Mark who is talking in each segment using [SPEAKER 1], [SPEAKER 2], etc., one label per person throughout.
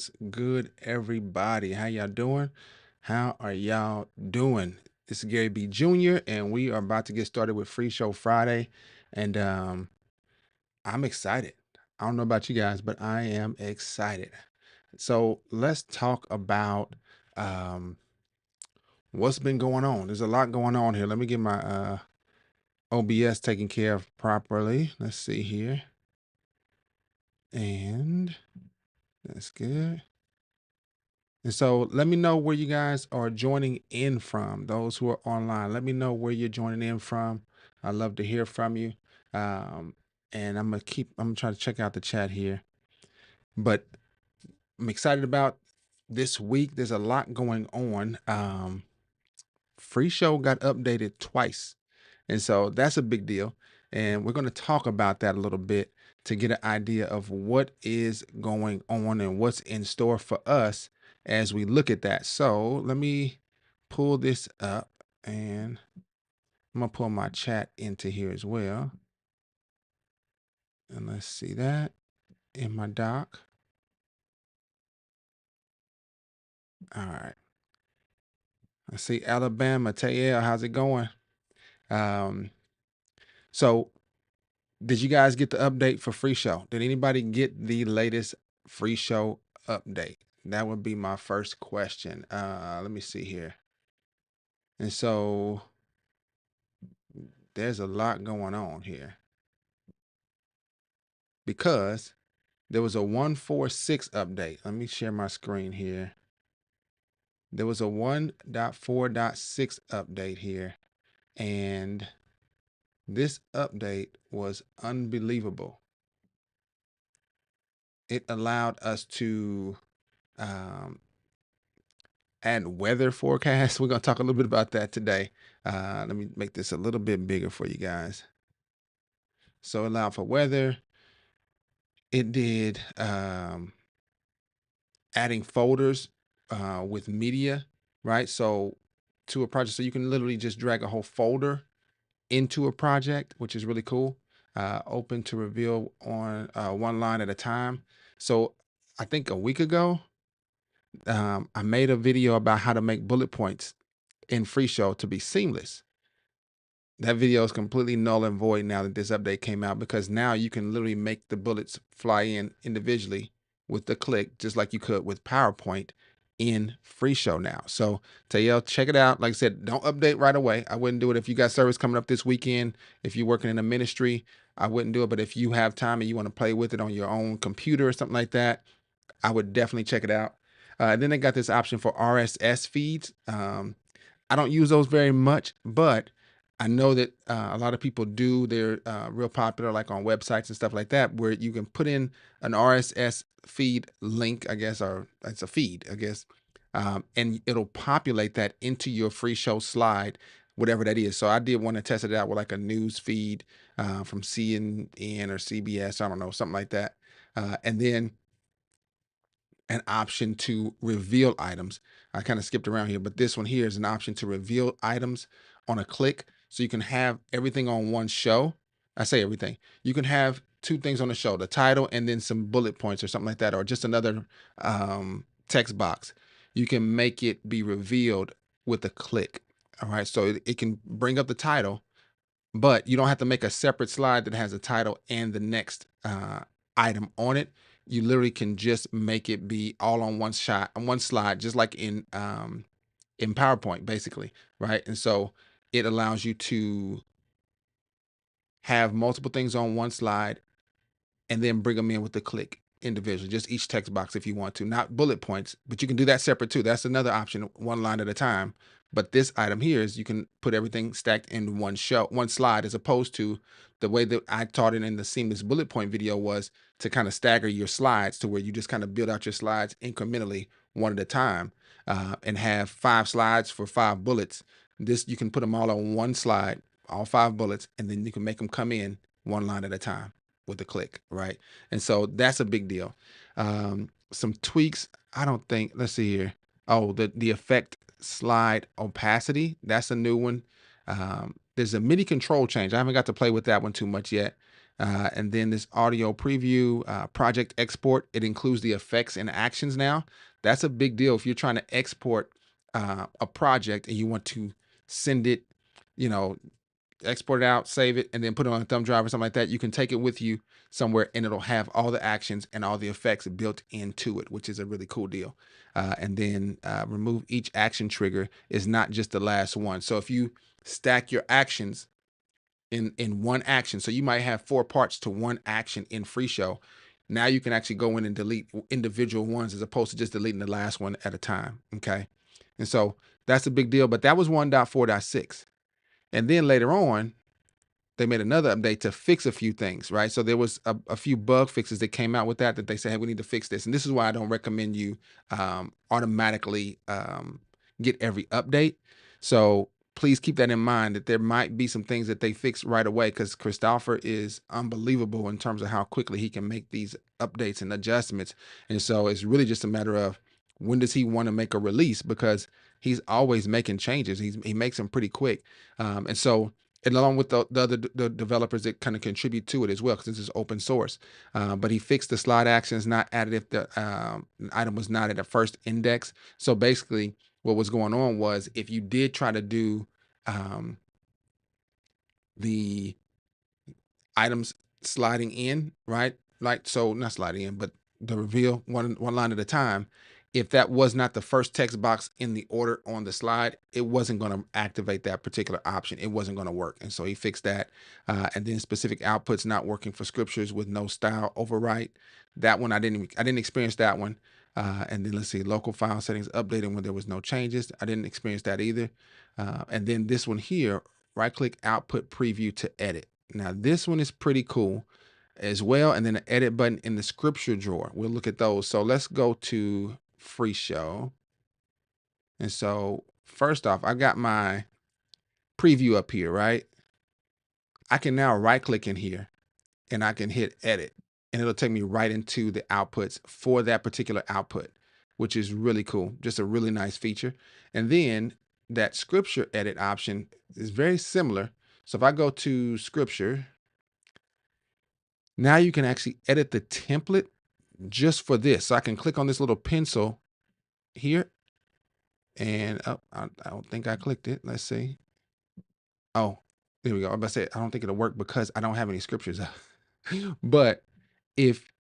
[SPEAKER 1] What's good, everybody? How y'all doing? How are y'all doing? This is Gary B. Jr., and we are about to get started with Free Show Friday. And I'm excited. I don't know about you guys, but I am excited. So let's talk about um, what's been going on. There's a lot going on here. Let me get my OBS taken care of properly. Let's see here. And that's good. And so let me know where you guys are joining in from. Those who are online, let me know where you're joining in from. I'd love to hear from you. Um, and I'm gonna try to check out the chat here. But I'm excited about this week. There's a lot going on. Free Show got updated twice. And so that's a big deal. And we're going to talk about that a little bit to get an idea of what is going on and what's in store for us as we look at that. So let me pull this up and I'm going to pull my chat into here as well. And let's see that in my doc. All right. I see Alabama. Tayel, how's it going? Um, so Did you guys get the update for Free Show? Did anybody get the latest Free Show update? That would be my first question. Let me see here. And so there's a lot going on here because there was a 146 update. Let me share my screen here. There was a 1.4.6 update here, and this update was unbelievable. It allowed us to um, add weather forecast. We're going to talk a little bit about that today. Let me make this a little bit bigger for you guys. So allow for weather. It did adding folders with media, right? So to a project, so you can literally just drag a whole folder into a project, which is really cool. Open to reveal on one line at a time. So I think a week ago, I made a video about how to make bullet points in Free Show to be seamless. That video is completely null and void now that this update came out, because now you can literally make the bullets fly in individually with the click, just like you could with PowerPoint in Free Show now. So Tayel, check it out. Like I said, don't update right away. I wouldn't do it if you got service coming up this weekend. If you're working in a ministry, I wouldn't do it. But if you have time and you want to play with it on your own computer or something like that, I would definitely check it out. Then they got this option for RSS feeds. I don't use those very much, but I know that a lot of people do. They're real popular, like on websites and stuff like that, where you can put in an RSS feed link, I guess, or it's a feed, I guess, and it'll populate that into your Free Show slide, whatever that is. So I did want to test it out with like a news feed from CNN or CBS, I don't know, something like that. And then an option to reveal items. I kind of skipped around here, but this one here is an option to reveal items on a click. So you can have everything on one show. I say everything. You can have two things on the show, the title and then some bullet points or something like that, or just another text box. You can make it be revealed with a click. All right. So it can bring up the title, but you don't have to make a separate slide that has a title and the next item on it. You literally can just make it be all on one shot, on one slide, just like in PowerPoint, basically, right? And so it allows you to have multiple things on one slide and then bring them in with the click individually, just each text box if you want to, not bullet points, but you can do that separate too. That's another option, one line at a time. But this item here is you can put everything stacked in one slide, as opposed to the way that I taught it in the seamless bullet point video was to kind of stagger your slides to where you just kind of build out your slides incrementally one at a time, and have 5 slides for 5 bullets. This, you can put them all on one slide, all 5 bullets, and then you can make them come in one line at a time with a click, right? And so that's a big deal. Some tweaks, I don't think, let's see here. Oh, the effect slide opacity, that's a new one. There's a MIDI control change. I haven't got to play with that one too much yet. And then this audio preview, project export, it includes the effects and actions now. That's a big deal if you're trying to export a project and you want to send it, you know, export it out, save it, and then put it on a thumb drive or something like that. You can take it with you somewhere and it'll have all the actions and all the effects built into it, which is a really cool deal. And then remove each action trigger is not just the last one. So if you stack your actions in one action, so you might have 4 parts to one action in FreeShow. Now you can actually go in and delete individual ones as opposed to just deleting the last one at a time. Okay. And so that's a big deal, but that was 1.4.6. And then later on, they made another update to fix a few things, right? So there was a few bug fixes that came out with that they said, hey, we need to fix this. And this is why I don't recommend you automatically get every update. So please keep that in mind that there might be some things that they fix right away, because Christopher is unbelievable in terms of how quickly he can make these updates and adjustments. And so it's really just a matter of when does he want to make a release, because he's always making changes. He makes them pretty quick. And so, and along with the developers that kind of contribute to it as well, because this is open source. But he fixed the slide actions not added if the item was not at a first index. So basically, what was going on was if you did try to do the items sliding in, right? Like, so not sliding in, but the reveal one line at a time. If that was not the first text box in the order on the slide, it wasn't going to activate that particular option. It wasn't going to work. And so he fixed that. And then specific outputs not working for scriptures with no style overwrite. That one I didn't experience that one. And then let's see, local file settings updated when there was no changes. I didn't experience that either. And then this one here, right click output preview to edit. Now this one is pretty cool as well. And then an edit button in the scripture drawer. We'll look at those. So let's go to FreeShow. And so first off, I got my preview up here, right? I can now right click in here and I can hit edit and it'll take me right into the outputs for that particular output, which is really cool. Just a really nice feature. And then that scripture edit option is very similar. So if I go to scripture, now you can actually edit the template just for this. So I can click on this little pencil here and I don't think I clicked it. Let's see. Oh, there we go. I was about to say, I don't think it'll work because I don't have any scriptures. But if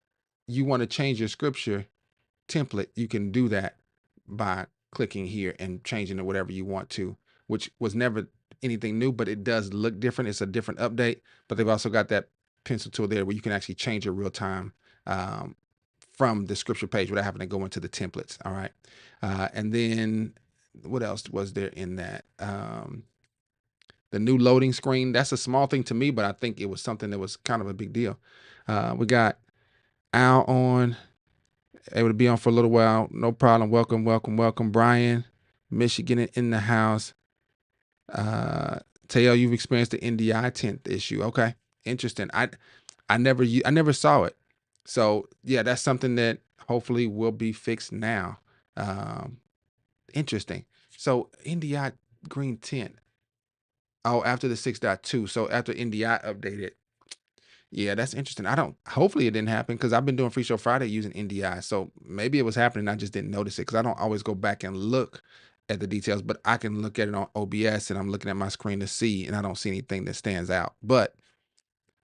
[SPEAKER 1] you want to change your scripture template, you can do that by clicking here and changing it whatever you want to, which was never anything new, but it does look different. It's a different update, but they've also got that pencil tool there where you can actually change it real time from the scripture page without having to go into the templates. All right. And then what else was there in that? The new loading screen, that's a small thing to me, but I think it was something that was kind of a big deal. We got Al on, able to be on for a little while. No problem. Welcome, welcome, welcome. Brian, Michigan in the house. Teo, you've experienced the NDI 10th issue. Okay. Interesting. I never saw it. So yeah, that's something that hopefully will be fixed now. Interesting. So NDI green 10. Oh, after the 6.2. So after NDI updated. Yeah, that's interesting. Hopefully it didn't happen because I've been doing FreeShow Friday using NDI. So maybe it was happening. I just didn't notice it because I don't always go back and look at the details, but I can look at it on OBS and I'm looking at my screen to see, and I don't see anything that stands out, but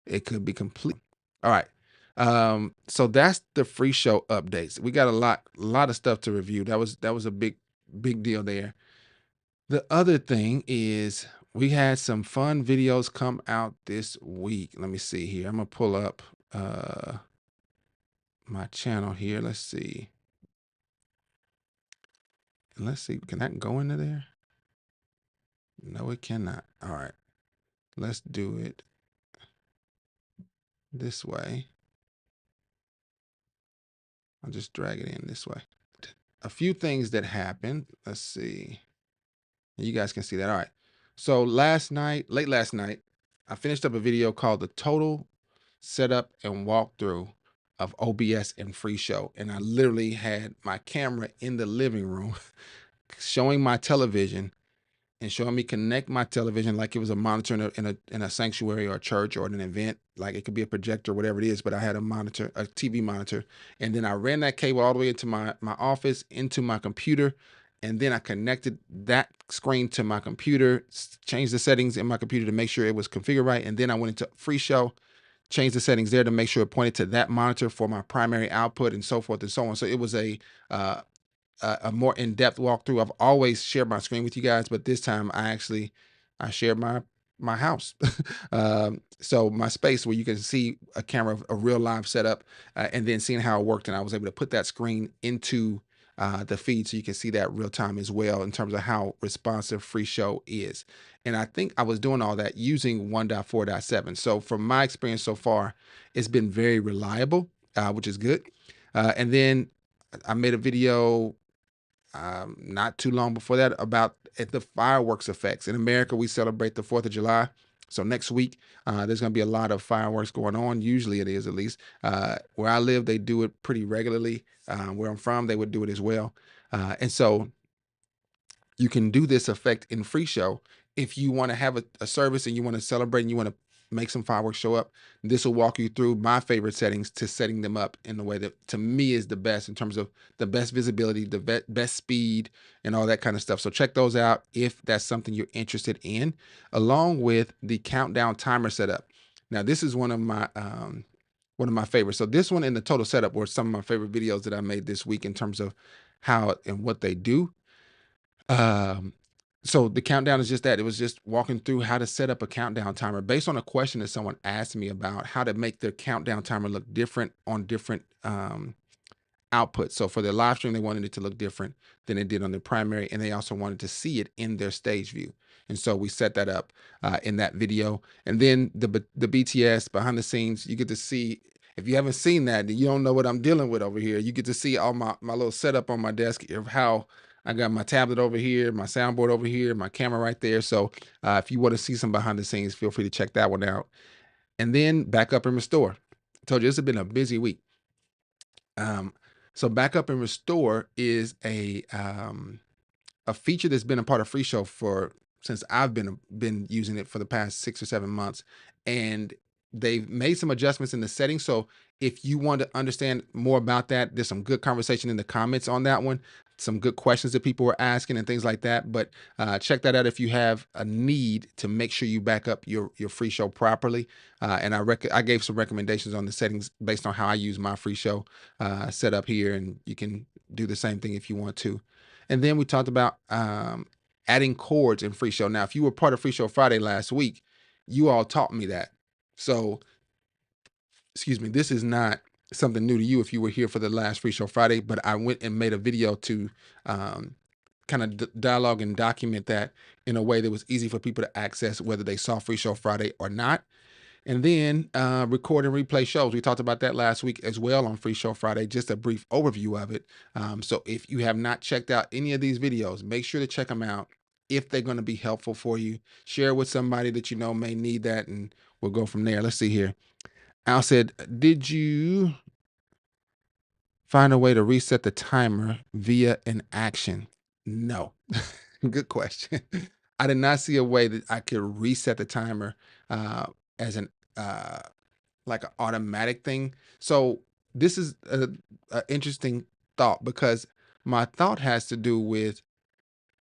[SPEAKER 1] it could be complete. All right. So that's the FreeShow updates. We got a lot of stuff to review. That was a big deal there. The other thing is we had some fun videos come out this week. Let me see here. I'm gonna pull up my channel here. Let's see. Can that go into there? No, it cannot. All right. Let's do it this way. I'll just drag it in this way. A few things that happened. Let's see. You guys can see that. All right. So late last night, I finished up a video called The Total Setup and Walkthrough of OBS and FreeShow. And I literally had my camera in the living room showing my television and showing me connect my television like it was a monitor in a sanctuary or a church or at an event. Like it could be a projector, whatever it is, but I had a monitor, a TV monitor, and then I ran that cable all the way into my office, into my computer, and then I connected that screen to my computer, changed the settings in my computer to make sure it was configured right, and then I went into FreeShow, changed the settings there to make sure it pointed to that monitor for my primary output, and so forth and so on. So it was uh, a more in-depth walkthrough. I've always shared my screen with you guys, but this time I shared my house. So my space where you can see a camera, a real live setup, and then seeing how it worked. And I was able to put that screen into the feed so you can see that real time as well in terms of how responsive Free Show is. And I think I was doing all that using 1.4.7. So from my experience so far, it's been very reliable, which is good. And then I made a video not too long before that about the fireworks effects. In America, we celebrate the 4th of July. So next week, there's going to be a lot of fireworks going on. Usually it is, at least. Where I live, they do it pretty regularly. Where I'm from, they would do it as well. And so you can do this effect in Free Show if you want to have a service and you want to celebrate and you want to make some fireworks show up. This will walk you through my favorite settings to setting them up in the way that to me is the best in terms of the best visibility, the best speed, and all that kind of stuff. So check those out if that's something you're interested in, along with the countdown timer setup. Now this is one of my favorites. So this one and the total setup were some of my favorite videos that I made this week in terms of how and what they do. um, so the countdown is just that. It was just walking through how to set up a countdown timer based on a question that someone asked me about how to make their countdown timer look different on different output. So for their live stream, they wanted it to look different than it did on their primary, and they also wanted to see it in their stage view. And so we set that up in that video. And then the BTS behind the scenes, you get to see. If you haven't seen that, then you don't know what I'm dealing with over here. You get to see all my little setup on my desk of how I got my tablet over here, my soundboard over here, my camera right there. So if you want to see some behind the scenes, feel free to check that one out. And then back up and restore. I told you this has been a busy week. Um, so backup and restore is a feature that's been a part of Free Show for since I've been using it for the past 6 or 7 months, and they've made some adjustments in the settings. So if you want to understand more about that, there's some good conversation in the comments on that one. Some good questions that people were asking and things like that. But check that out if you have a need to make sure you back up your Free Show properly. And I gave some recommendations on the settings based on how I use my Free Show setup here, and you can do the same thing if you want to. And then we talked about adding chords in Free Show. Now, if you were part of Free Show Friday last week, you all taught me that. So, excuse me, this is not something new to you if you were here for the last Free Show Friday, but I went and made a video to um, kind of dialogue and document that in a way that was easy for people to access, whether they saw Free Show Friday or not. And then record and replay shows. We talked about that last week as well on Free Show Friday, just a brief overview of it. So if you have not checked out any of these videos, make sure to check them out if they're going to be helpful for you. Share with somebody that you know may need that, and we'll go from there. Let's see here. Al said, did you find a way to reset the timer via an action? No. Good question. I did not see a way that I could reset the timer as an like an automatic thing. So this is a interesting thought because my thought has to do with,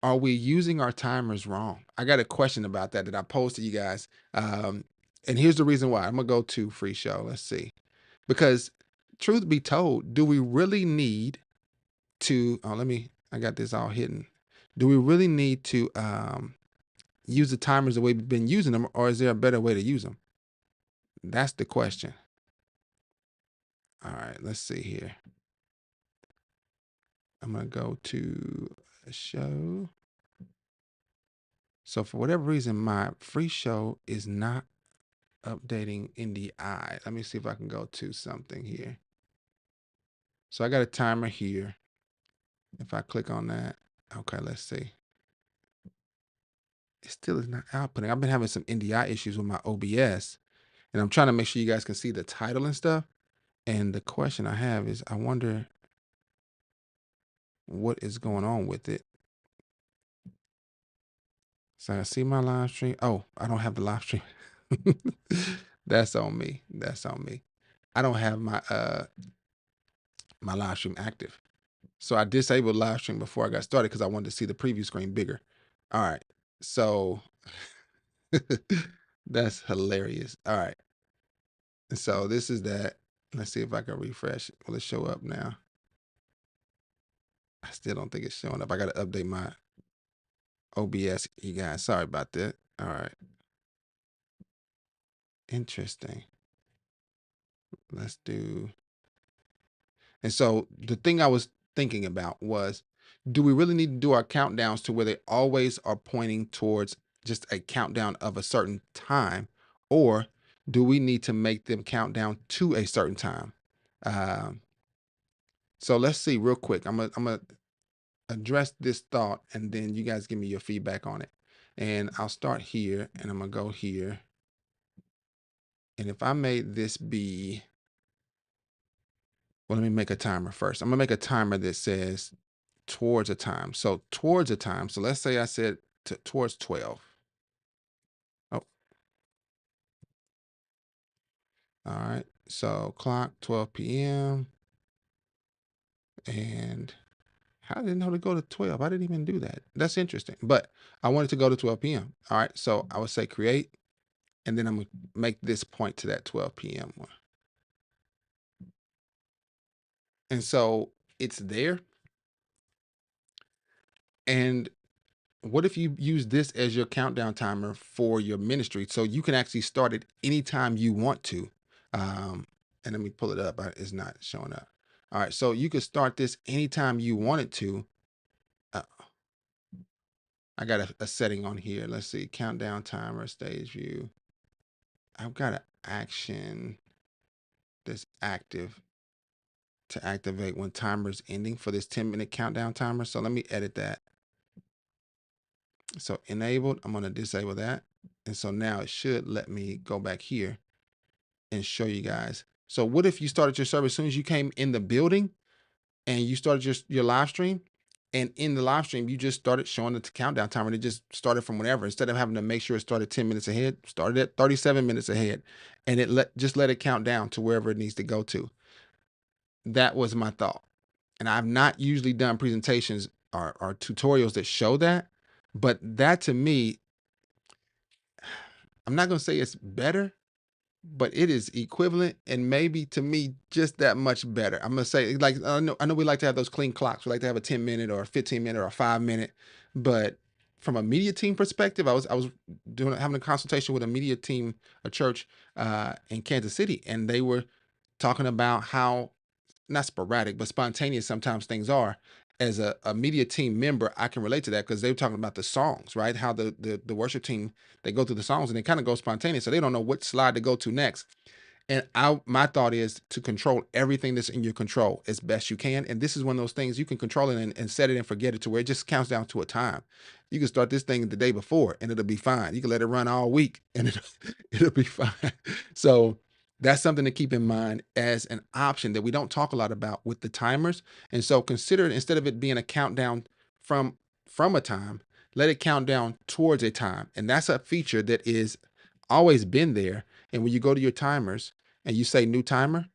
[SPEAKER 1] are we using our timers wrong? I got a question about that I posed to you guys. And here's the reason why. I'm gonna go to Free Show. Let's see. Because truth be told, do we really need to I got this all hidden. Do we really need to use the timers the way we've been using them, or is there a better way to use them? That's the question. All right, let's see here. I'm gonna go to a show. So for whatever reason, my Free Show is not updating NDI. Let me see if I can go to something here. So I got a timer here. If I click on that, okay, let's see. It still is not outputting. I've been having some NDI issues with my OBS, and I'm trying to make sure you guys can see the title and stuff. And the question I have is, I wonder what is going on with it. So I see my live stream. Oh, I don't have the live stream. That's on me. That's on me. I don't have my live stream active. So I disabled live stream before I got started because I wanted to see the preview screen bigger. All right. So that's hilarious. All right. So this is that. Let's see if I can refresh. Will it show up now? I still don't think it's showing up. I got to update my OBS, you guys. Sorry about that. All right. Interesting. Let's do. And so the thing I was thinking about was, do we really need to do our countdowns to where they always are pointing towards just a countdown of a certain time, or do we need to make them count down to a certain time? Um, so let's see real quick. I'm gonna address this thought, and then you guys give me your feedback on it. And I'll start here, and I'm gonna go here. And if I made this be, well, let me make a timer first. I'm gonna make a timer that says towards a time. So towards a time. So let's say I said towards 12. Oh, all right. So clock 12 p.m. And I didn't know to go to 12. I didn't even do that. That's interesting. But I wanted to go to 12 p.m. All right. So I would say create, and then I'm gonna make this point to that 12 p.m. one. And so it's there. And what if you use this as your countdown timer for your ministry? So you can actually start it anytime you want to. And let me pull it up. It's not showing up. All right. So you could start this anytime you wanted to. Uh, I got a setting on here. Let's see. Countdown timer, stage view. I've got an action that's active to activate when timer's ending for this 10-minute countdown timer. So let me edit that. So enabled, I'm going to disable that. And so now it should let me go back here and show you guys. So what if you started your service as soon as you came in the building and you started your live stream, and in the live stream, you just started showing the countdown timer, and it just started from whenever, instead of having to make sure it started 10 minutes ahead, started at 37 minutes ahead, and just let it count down to wherever it needs to go to. That was my thought. And I've not usually done presentations or tutorials that show that, but that to me, I'm not going to say it's better, but it is equivalent, and maybe to me just that much better. I'm gonna say, like, I know we like to have those clean clocks. We like to have a 10-minute or a 15-minute or a 5-minute, but from a media team perspective, I was having a consultation with a media team, a church in Kansas City, and they were talking about how not sporadic, but spontaneous sometimes things are. As a media team member, I can relate to that because they were talking about the songs, right? How the worship team, they go through the songs and they kind of go spontaneous. So they don't know what slide to go to next. And my thought is to control everything that's in your control as best you can. And this is one of those things you can control it and set it and forget it to where it just counts down to a time. You can start this thing the day before and it'll be fine. You can let it run all week and it'll be fine. So that's something to keep in mind as an option that we don't talk a lot about with the timers. And so consider it, instead of it being a countdown from from a time, let it count down towards a time. And that's a feature that is always been there. And when you go to your timers and you say new timer,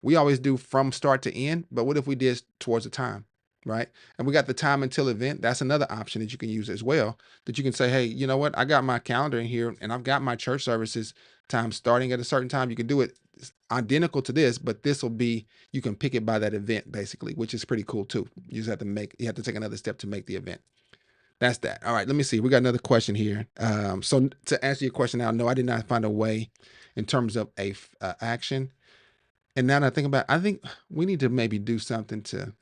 [SPEAKER 1] we always do from start to end. But what if we did towards the time, right? And we got the time until event. That's another option that you can use as well. That you can say, hey, you know what? I got my calendar in here and I've got my church services time starting at a certain time. You can do it identical to this, but this will be, you can pick it by that event basically, which is pretty cool too. You just have to take another step to make the event. That's that. All right, let me see. We got another question here. So to answer your question now, no, I did not find a way in terms of a action. And now that I think about it, I think we need to maybe do something to,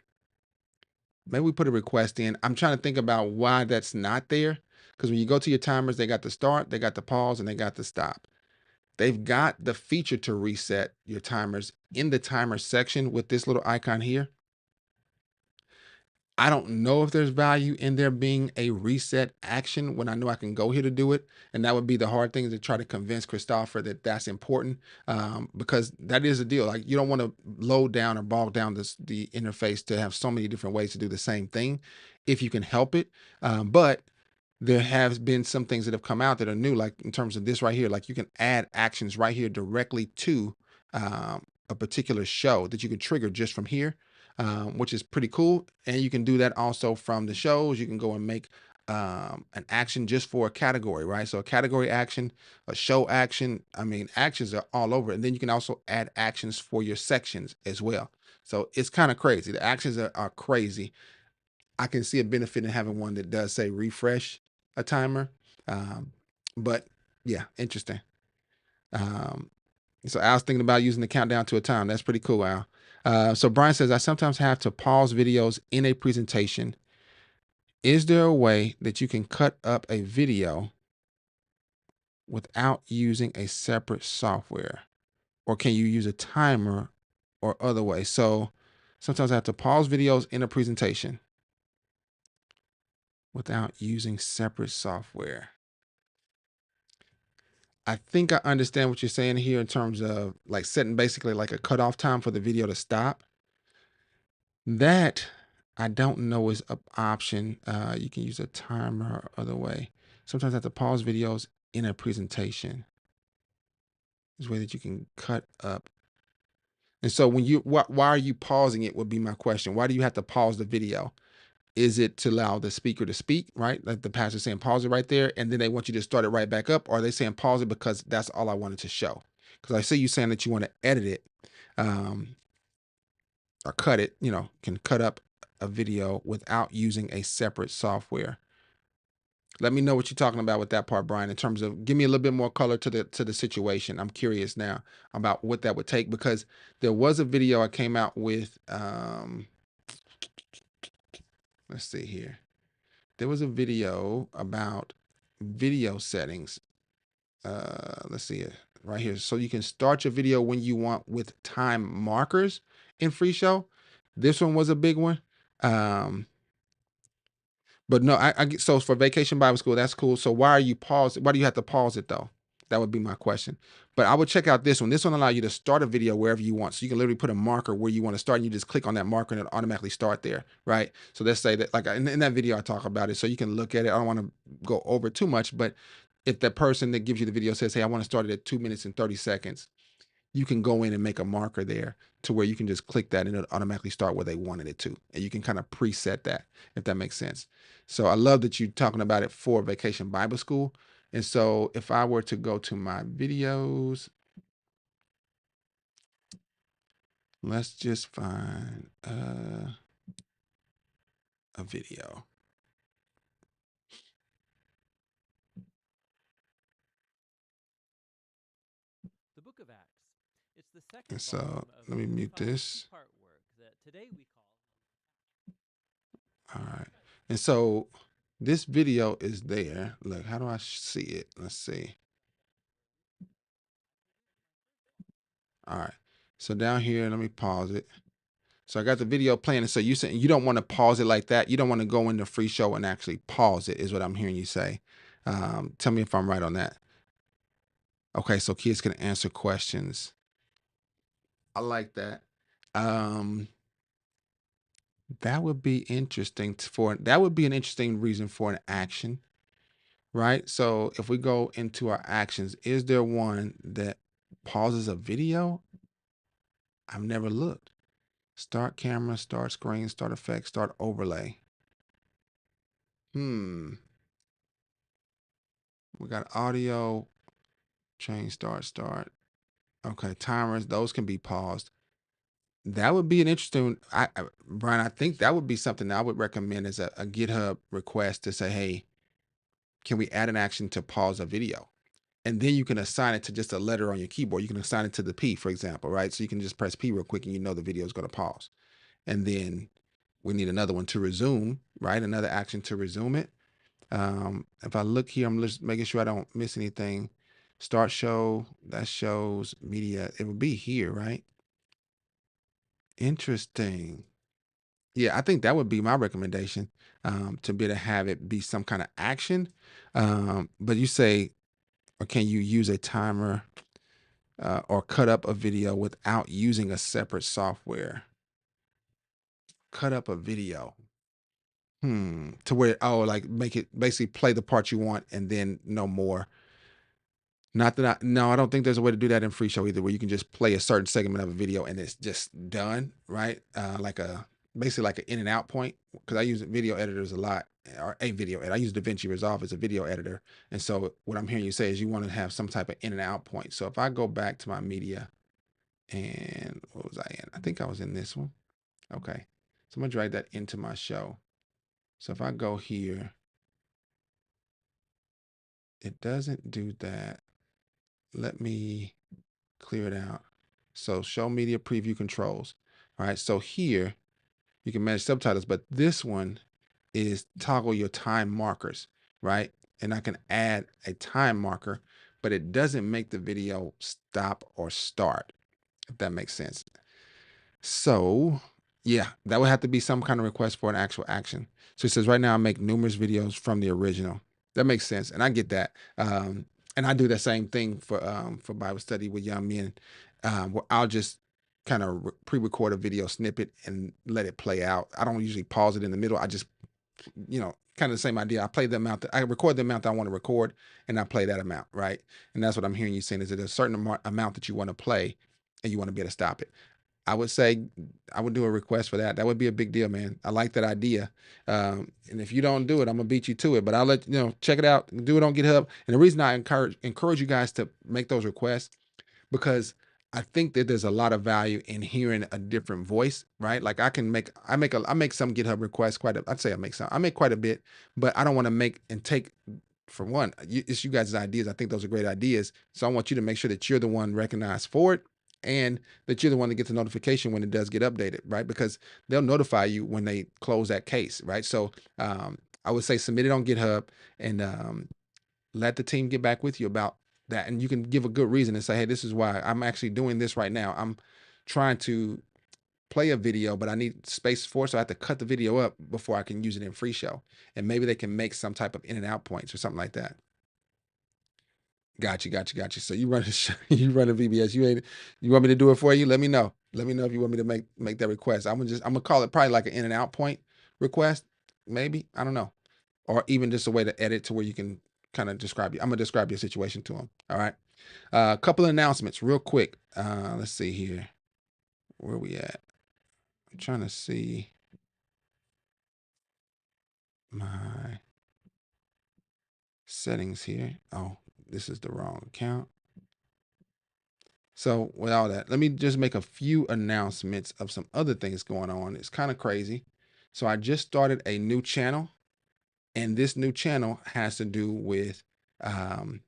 [SPEAKER 1] maybe we put a request in. I'm trying to think about why that's not there. Because when you go to your timers, they got the start, they got the pause, and they got the stop. They've got the feature to reset your timers in the timer section with this little icon here. I don't know if there's value in there being a reset action when I know I can go here to do it. And that would be the hard thing, to try to convince Christopher that that's important, because that is a deal. Like, you don't want to load down or bog down the interface to have so many different ways to do the same thing if you can help it. But there have been some things that have come out that are new, like in terms of this right here. Like you can add actions right here directly to a particular show that you can trigger just from here, which is pretty cool. And you can do that also from the shows. You can go and make an action just for a category, right? So a category action, a show action. I mean, actions are all over. And then you can also add actions for your sections as well. So it's kind of crazy. The actions are crazy. I can see a benefit in having one that does say refresh a timer. Um, but yeah, interesting. Um, so Al's thinking about using the countdown to a time. That's pretty cool, Al. So Brian says, I sometimes have to pause videos in a presentation. Is there a way that you can cut up a video without using a separate software? Or can you use a timer or other way? So sometimes I have to pause videos in a presentation without using separate software. I think I understand what you're saying here in terms of like setting basically like a cutoff time for the video to stop. That I don't know is an option. You can use a timer or other way. Sometimes I have to pause videos in a presentation. There's a way that you can cut up. And so when why are you pausing it would be my question. Why do you have to pause the video? Is it to allow the speaker to speak, right? Like the pastor saying, pause it right there, and then they want you to start it right back up, or are they saying pause it because that's all I wanted to show? Because I see you saying that you want to edit it, um, or cut it, can cut up a video without using a separate software. Let me know what you're talking about with that part, Brian, in terms of give me a little bit more color to the situation. I'm curious now about what that would take because there was a video I came out with. Let's see here. There was a video about video settings. Let's see it right here. So you can start your video when you want with time markers in FreeShow. This one was a big one. Um, but no, I get so for Vacation Bible School, that's cool. So why are you pausing? Why do you have to pause it though? That would be my question. But I would check out this one. This one allow you to start a video wherever you want. So you can literally put a marker where you want to start and you just click on that marker and it'll automatically start there, right? So let's say that like in that video I talk about it. So you can look at it. I don't want to go over too much, but if the person that gives you the video says, hey, I want to start it at 2 minutes and 30 seconds, you can go in and make a marker there to where you can just click that and it'll automatically start where they wanted it to. And you can kind of preset that, if that makes sense. So I love that you're talking about it for Vacation Bible School. And so if I were to go to my videos, let's just find a video.
[SPEAKER 2] The Book of Acts. It's the second
[SPEAKER 1] And so
[SPEAKER 2] volume of
[SPEAKER 1] let me
[SPEAKER 2] a
[SPEAKER 1] mute
[SPEAKER 2] unified
[SPEAKER 1] this.
[SPEAKER 2] two-part work that today we call.
[SPEAKER 1] All right. And so this video is there. Look, how do I see it? Let's see. All right. So down here, let me pause it. So I got the video playing. And so you saying you don't want to pause it like that. You don't want to go into FreeShow and actually pause it is what I'm hearing you say. Tell me if I'm right on that. Okay. So kids can answer questions. I like that. That would be interesting that would be an interesting reason for an action, right? So if we go into our actions, is there one that pauses a video? I've never looked. Start camera, start screen, start effect, start overlay. We got audio, change, start. Okay, timers, those can be paused. That would be an interesting, Brian, I think that would be something that I would recommend as a GitHub request to say, hey, can we add an action to pause a video? And then you can assign it to just a letter on your keyboard. You can assign it to the P, for example, right? So you can just press P real quick and you know the video is going to pause. And then we need another one to resume, right? Another action to resume it. If I look here, I'm just making sure I don't miss anything. Start show, that shows media. It would be here, right? Interesting. Yeah, I think that would be my recommendation, to be able to have it be some kind of action. But you say, or can you use a timer or cut up a video without using a separate software? Cut up a video. To where, oh, like make it basically play the part you want and then no more. Not that no, I don't think there's a way to do that in Free Show either, where you can just play a certain segment of a video and it's just done, right? Like a basically like an in and out point. Because I use video editors a lot, or a video editor. I use DaVinci Resolve as a video editor, and so what I'm hearing you say is you want to have some type of in and out point. So if I go back to my media, and what was I in? I think I was in this one. Okay, so I'm gonna drag that into my show. So if I go here, it doesn't do that. Let me clear it out. So show media preview controls. All right. So here you can manage subtitles, but this one is toggle your time markers, right? And I can add a time marker, but it doesn't make the video stop or start, if that makes sense. So yeah, that would have to be some kind of request for an actual action. So it says right now I make numerous videos from the original. That makes sense, and I get that. And I do the same thing for Bible study with young men, where I'll just kind of pre-record a video snippet and let it play out. I don't usually pause it in the middle. I just, kind of the same idea. I play the amount that I record the amount that I want to record, and I play that amount, right? And that's what I'm hearing you saying is that there's a certain amount that you want to play, and you want to be able to stop it. I would say I would do a request for that. That would be a big deal, man. I like that idea. And if you don't do it, I'm gonna beat you to it. But I'll let you know. Check it out. Do it on GitHub. And the reason I encourage you guys to make those requests because I think that there's a lot of value in hearing a different voice, right? Like I make some GitHub requests I'd say I make quite a bit, but I don't want to make and take for one, it's you guys' ideas. I think those are great ideas. So I want you to make sure that you're the one recognized for it and that you're the one that gets a notification when it does get updated, right? Because they'll notify you when they close that case, right? So I would say submit it on GitHub and let the team get back with you about that. And you can give a good reason and say, hey, this is why I'm actually doing this right now. I'm trying to play a video, but I need space for it. So I have to cut the video up before I can use it in Free Show. And maybe they can make some type of in and out points or something like that. Got you. So you run you run a VBS. You want me to do it for you? Let me know. Let me know if you want me to make that request. I'm gonna call it probably like an in and out point request. Maybe. I don't know. Or even just a way to edit to where you can kind of describe you. I'm gonna describe your situation to them. All right. A couple of announcements real quick. Let's see here. Where we at? I'm trying to see my settings here. Oh, this is the wrong account. So with all that, let me just make a few announcements of some other things going on. It's kind of crazy. So I just started a new channel, and this new channel has to do with um,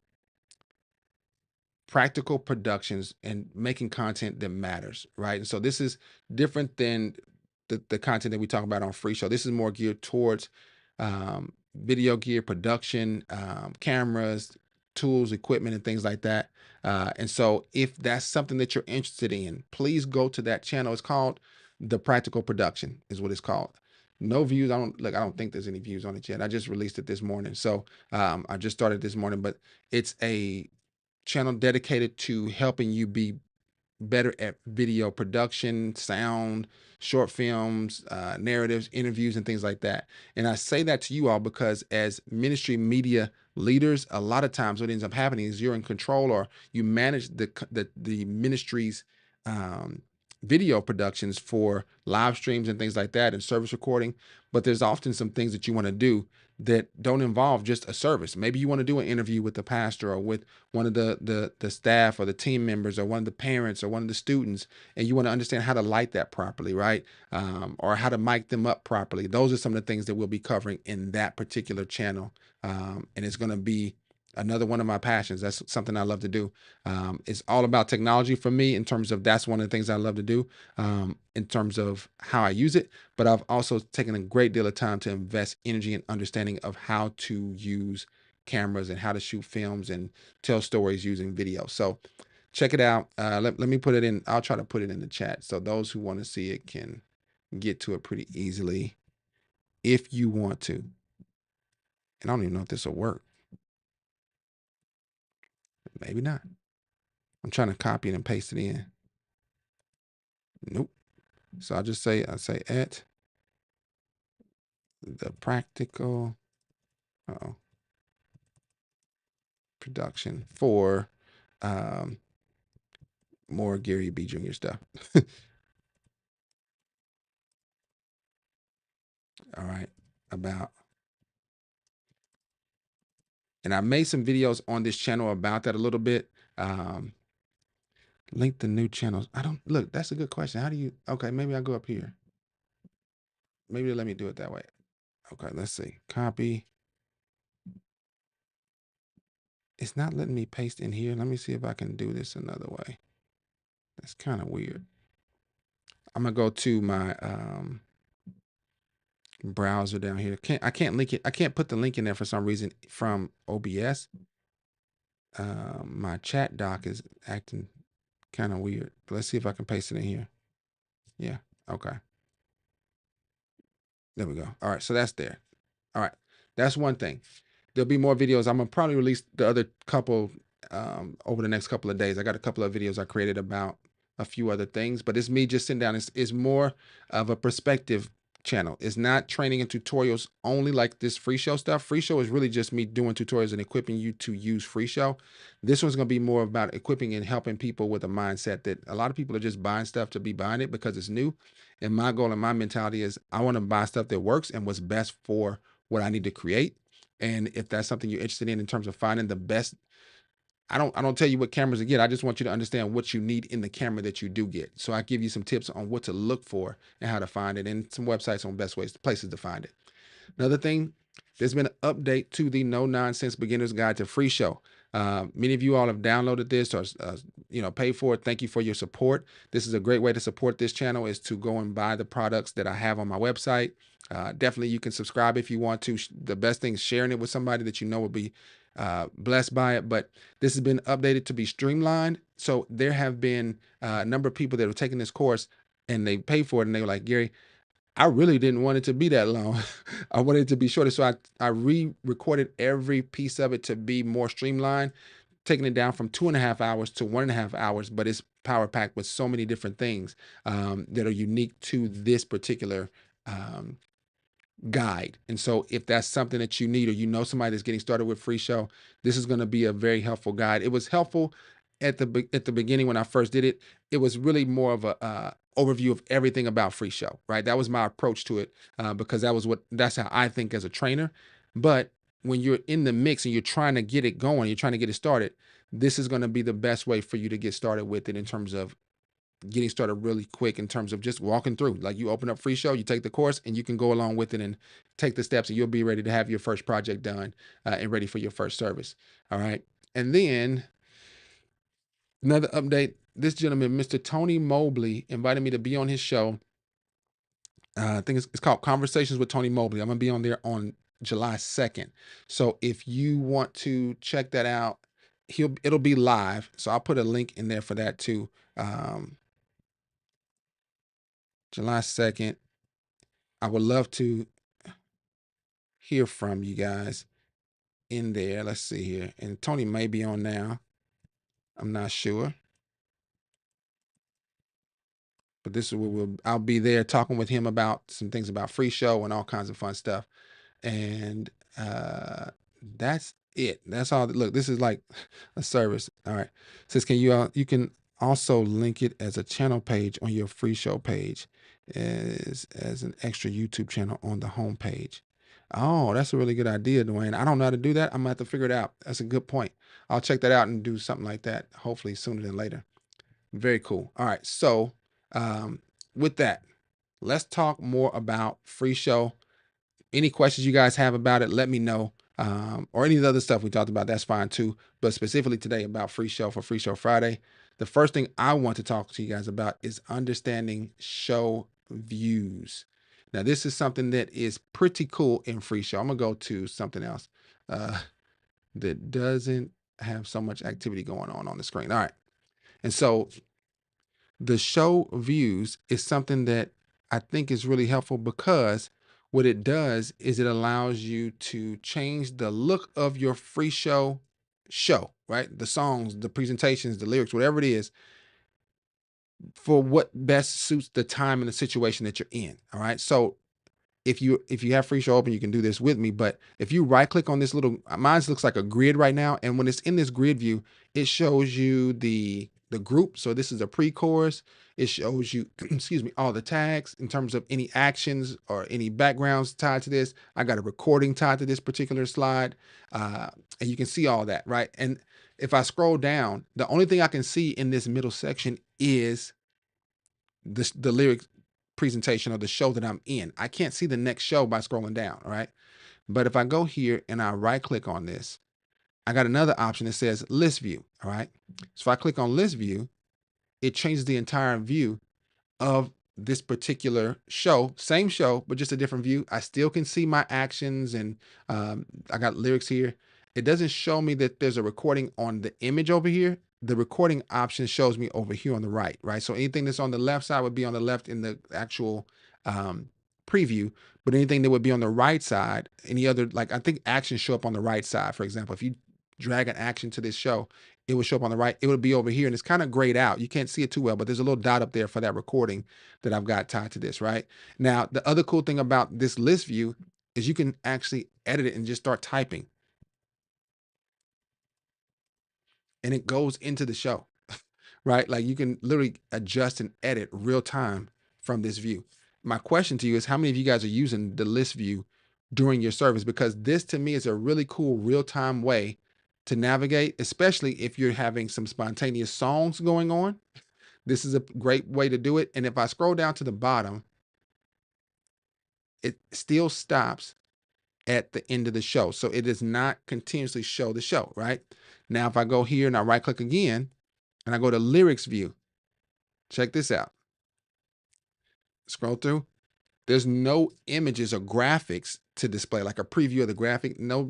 [SPEAKER 1] practical productions and making content that matters, right? And so this is different than the content that we talk about on Free Show. This is more geared towards video gear production, cameras, tools, equipment, and things like that. And so if that's something that you're interested in, please go to that channel. It's called The Practical Production is what it's called. No views. I don't think there's any views on it yet. I just released it this morning. So I just started this morning, but it's a channel dedicated to helping you be better at video production, sound, short films, narratives, interviews, and things like that. And I say that to you all because as ministry media leaders, a lot of times what ends up happening is you're in control or you manage the ministry's um, video productions for live streams and things like that and service recording. But there's often some things that you want to do that don't involve just a service. Maybe you want to do an interview with the pastor or with one of the staff or the team members or one of the parents or one of the students, and you want to understand how to light that properly, right? Or how to mic them up properly. Those are some of the things that we'll be covering in that particular channel, and it's going to be another one of my passions. That's something I love to do. It's all about technology for me in terms of that's one of the things I love to do in terms of how I use it. But I've also taken a great deal of time to invest energy and understanding of how to use cameras and how to shoot films and tell stories using video. So check it out. Let me put it in. I'll try to put it in the chat. So those who want to see it can get to it pretty easily if you want to. And I don't even know if this will work. Maybe not. I'm trying to copy it and paste it in. Nope. So I say at the practical production for um, more Gary B. Jr. stuff. All right, about and I made some videos on this channel about that a little bit. Link the new channels. I don't look. That's a good question. How do you? Okay, maybe I'll go up here. Maybe they'll let me do it that way. Okay, let's see. Copy. It's not letting me paste in here. Let me see if I can do this another way. That's kind of weird. I'm gonna go to my browser down here. I can't link it. I can't put the link in there for some reason from OBS. My chat doc is acting kind of weird. But let's see if I can paste it in here. Yeah. Okay. There we go. All right. So that's there. All right. That's one thing. There'll be more videos. I'm gonna probably release the other couple over the next couple of days. I got a couple of videos I created about a few other things, but it's me just sitting down. It's more of a perspective channel. It's not training and tutorials only like this free show stuff. Free show is really just me doing tutorials and equipping you to use free show. This one's gonna be more about equipping and helping people with a mindset that a lot of people are just buying stuff to be buying it because it's new. And my goal and my mentality is I want to buy stuff that works and what's best for what I need to create. And if that's something you're interested in terms of finding the best, I don't tell you what cameras to get. I just want you to understand what you need in the camera that you do get. So I give you some tips on what to look for and how to find it, and some websites on best places to find it. Another thing, there's been an update to the No Nonsense Beginner's Guide to Free Show. Many of you all have downloaded this or paid for it. Thank you for your support. This is a great way to support this channel, is to go and buy the products that I have on my website. Definitely you can subscribe if you want to. The best thing is sharing it with somebody that you know will be blessed by it. But this has been updated to be streamlined. So there have been a number of people that have taken this course and they paid for it and they were like, Gary, I really didn't want it to be that long. I wanted it to be shorter. So I re-recorded every piece of it to be more streamlined, taking it down from 2.5 hours to 1.5 hours, but it's power packed with so many different things that are unique to this particular guide. And so if that's something that you need, or you know somebody that's getting started with free show, this is going to be a very helpful guide. It was helpful at the beginning when I first did it. It was really more of a overview of everything about free show, right? That was my approach to it because that's how I think as a trainer. But when you're in the mix and you're trying to get it going, you're trying to get it started, this is going to be the best way for you to get started with it in terms of getting started really quick, in terms of just walking through. Like, you open up free show, you take the course, and you can go along with it and take the steps, and you'll be ready to have your first project done and ready for your first service. All right. And then another update, this gentleman, Mr. Tony Mobley, invited me to be on his show. I think it's called Conversations with Tony Mobley. I'm going to be on there on July 2nd. So if you want to check that out, it'll be live. So I'll put a link in there for that too. July 2nd. I would love to hear from you guys in there. Let's see here. And Tony may be on now. I'm not sure. But this is where I'll be there talking with him about some things about free show and all kinds of fun stuff. And that's it. That's all. Look, this is like a service. All right. It says, can you can also link it as a channel page on your free show page as an extra YouTube channel on the home page. Oh, that's a really good idea, Dwayne. I don't know how to do that. I'm gonna have to figure it out. That's a good point. I'll check that out and do something like that, hopefully sooner than later. Very cool. All right. So with that, let's talk more about free show. Any questions you guys have about it, let me know. Or any of the other stuff we talked about, that's fine too. But specifically today about free show for Free Show Friday, the first thing I want to talk to you guys about is understanding show views. Now, this is something that is pretty cool in free show. I'm gonna go to something else that doesn't have so much activity going on the screen. All right. And so the show views is something that I think is really helpful, because what it does is it allows you to change the look of your free show, right? The songs, the presentations, the lyrics, whatever it is, for what best suits the time and the situation that you're in. All right. So if you have FreeShow open, you can do this with me. But if you right click on this little, mine looks like a grid right now, and when it's in this grid view, it shows you the group. So this is a pre-chorus. It shows you, excuse me, all the tags in terms of any actions or any backgrounds tied to this. I got a recording tied to this particular slide, and you can see all that, right? And if I scroll down, the only thing I can see in this middle section is the lyric presentation of the show that I'm in. I can't see the next show by scrolling down, all right? But if I go here and I right click on this, I got another option that says list view, all right? So if I click on list view, it changes the entire view of this particular show, same show, but just a different view. I still can see my actions and I got lyrics here. It doesn't show me that there's a recording on the image over here. The recording option shows me over here on the right, right? So anything that's on the left side would be on the left in the actual um, preview, but anything that would be on the right side, any other, like I think actions show up on the right side, for example. If you drag an action to this show, it would show up on the right. It would be over here, and it's kind of grayed out. You can't see it too well, but there's a little dot up there for that recording that I've got tied to this, right? Now, the other cool thing about this list view is you can actually edit it and just start typing, and it goes into the show, right? Like you can literally adjust and edit real time from this view. My question to you is how many of you guys are using the list view during your service? Because this to me is a really cool real time way to navigate, especially if you're having some spontaneous songs going on. This is a great way to do it. And if I scroll down to the bottom, it still stops at the end of the show. So it does not continuously show the show, right? Now, if I go here and I right click again and I go to lyrics view, check this out. Scroll through. There's no images or graphics to display, like a preview of the graphic. No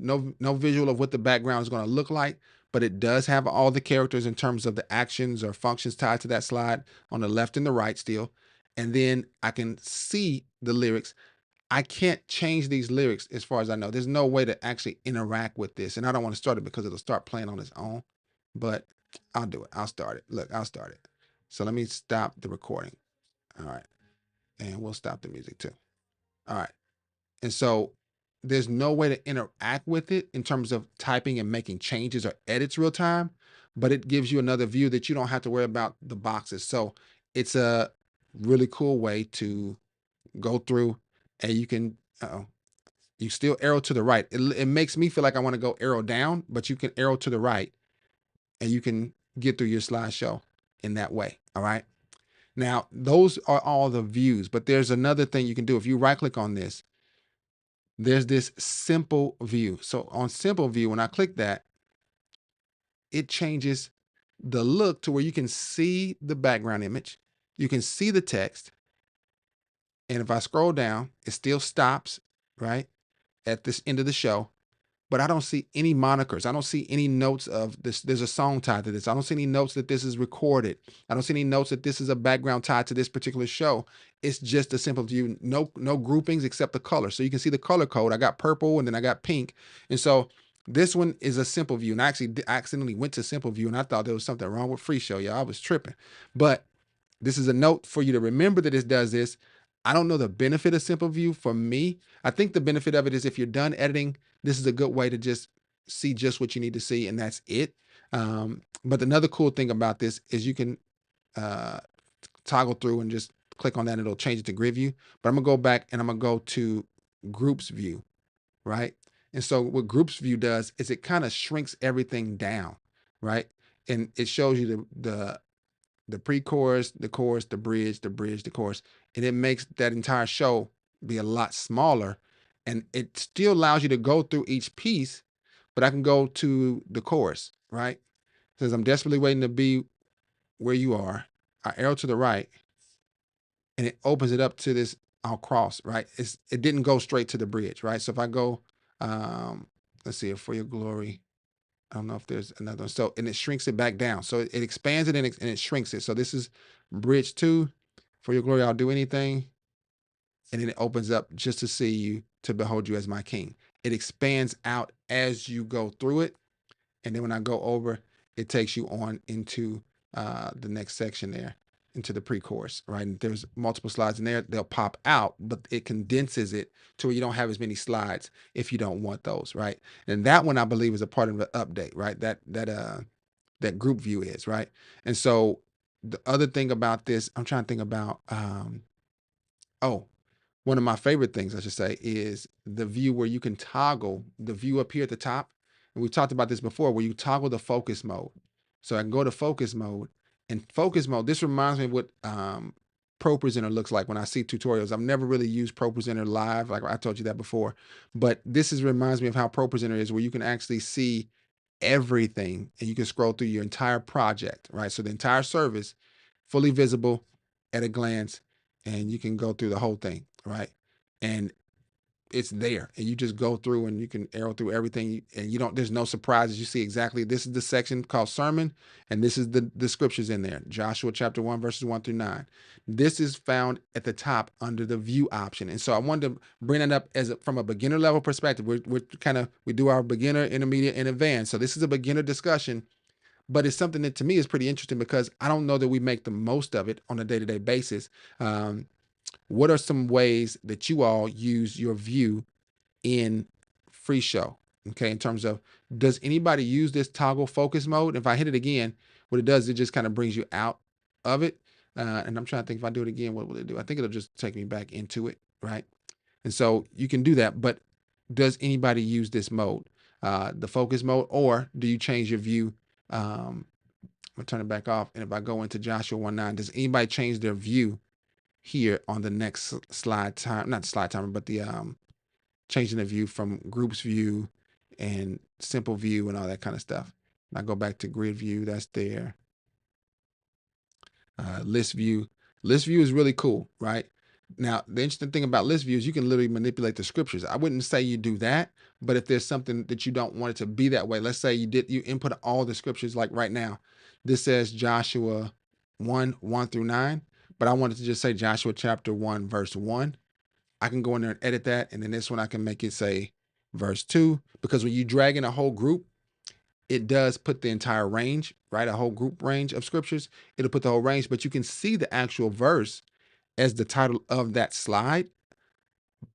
[SPEAKER 1] visual of what the background is going to look like, but it does have all the characters in terms of the actions or functions tied to that slide on the left and the right still. And then I can see the lyrics. I can't change these lyrics as far as I know. There's no way to actually interact with this. And I don't want to start it because it'll start playing on its own, but I'll do it. I'll start it. Look, I'll start it. So let me stop the recording. All right. And we'll stop the music too. All right. And so there's no way to interact with it in terms of typing and making changes or edits real time, but it gives you another view that you don't have to worry about the boxes. So it's a really cool way to go through and you can, you still arrow to the right. It makes me feel like I want to go arrow down, but you can arrow to the right and you can get through your slideshow in that way. All right. Now, those are all the views, but there's another thing you can do. If you right click on this, there's this simple view. So on simple view, when I click that, it changes the look to where you can see the background image, you can see the text. And if I scroll down, it still stops right at this end of the show. But I don't see any monikers. I don't see any notes of this. There's a song tied to this. I don't see any notes that this is recorded. I don't see any notes that this is a background tied to this particular show. It's just a simple view. No groupings except the color. So you can see the color code. I got purple and then I got pink. And so this one is a simple view. And I actually accidentally went to simple view and I thought there was something wrong with FreeShow. Yeah, I was tripping. But this is a note for you to remember that it does this. I don't know the benefit of simple view for me. I think the benefit of it is if you're done editing, this is a good way to just see just what you need to see, and that's it. But another cool thing about this is you can uh, toggle through and just click on that, and it'll change it to grid view. But I'm gonna go back and I'm gonna go to groups view, right? And so what groups view does is it kind of shrinks everything down, right? And it shows you the pre-chorus, the chorus, the bridge, the chorus, and it makes that entire show be a lot smaller. And it still allows you to go through each piece, but I can go to the chorus, right? It says I'm desperately waiting to be where you are. I arrow to the right, and it opens it up to this I'll cross, right? It didn't go straight to the bridge, right? So if I go, let's see, for your glory. I don't know if there's another one. So, and it shrinks it back down. So it expands it and it shrinks it. So this is bridge 2. For your glory, I'll do anything. And then it opens up just to see you, to behold you as my king. It expands out as you go through it. And then when I go over, it takes you on into the next section there. into the pre-course, right? And there's multiple slides in there. They'll pop out, but it condenses it to where you don't have as many slides if you don't want those, right? And that one I believe is a part of the update, right? That group view is, right? And so the other thing about this, I'm trying to think about oh, one of my favorite things, I should say, is the view where you can toggle the view up here at the top. And we've talked about this before, where you toggle the focus mode. So I can go to focus mode, and focus mode, this reminds me of what ProPresenter looks like when I see tutorials. I've never really used ProPresenter live, like I told you that before, but reminds me of how ProPresenter is, where you can actually see everything and you can scroll through your entire project, right? So the entire service, fully visible at a glance, and you can go through the whole thing, right? And it's there, and you just go through and you can arrow through everything, and you don't, there's no surprises. You see exactly, this is the section called sermon, and this is the scriptures in there, Joshua chapter 1 verses 1 through 9. This is found at the top under the view option. And so I wanted to bring it up as from a beginner level perspective. We're kind of, we do our beginner, intermediate, and advanced. So this is a beginner discussion, but it's something that to me is pretty interesting because I don't know that we make the most of it on a day-to-day basis. What are some ways that you all use your view in free show? Okay, in terms of, does anybody use this toggle focus mode? If I hit it again, what it does, it just kind of brings you out of it. And I'm trying to think, if I do it again, what will it do? I think it'll just take me back into it, right? And so you can do that, but does anybody use this mode, the focus mode, or do you change your view? I'm gonna turn it back off. And if I go into Joshua 1:9, does anybody change their view here on the next slide time? Not slide timer, but the changing the view from groups view and simple view and all that kind of stuff. And I go back to grid view, that's there. List view. List view is really cool, right? Now, the interesting thing about list view is you can literally manipulate the scriptures. I wouldn't say you do that, but if there's something that you don't want it to be that way, let's say you input all the scriptures, like right now, this says Joshua 1 through 9, but I wanted to just say Joshua chapter 1, verse 1. I can go in there and edit that. And then this one, I can make it say verse 2, because when you drag in a whole group, it does put the entire range, right? A whole group range of scriptures. It'll put the whole range, but you can see the actual verse as the title of that slide.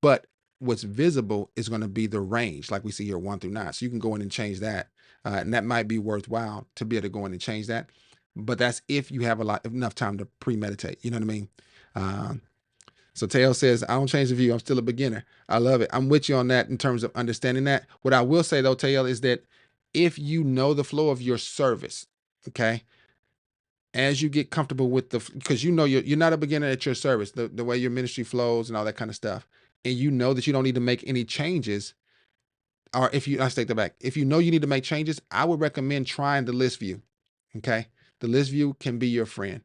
[SPEAKER 1] But what's visible is going to be the range, like we see here, 1 through 9. So you can go in and change that. And that might be worthwhile to be able to go in and change that. But that's if you have enough time to premeditate. You know what I mean? So Teo says, I don't change the view. I'm still a beginner. I love it. I'm with you on that in terms of understanding that. What I will say though, Teo, is that if you know the flow of your service, okay, as you get comfortable with because you know you're not a beginner at your service, the way your ministry flows and all that kind of stuff, and you know that you don't need to make any changes, or I take that back, if you know you need to make changes, I would recommend trying the list view. Okay, the list view can be your friend,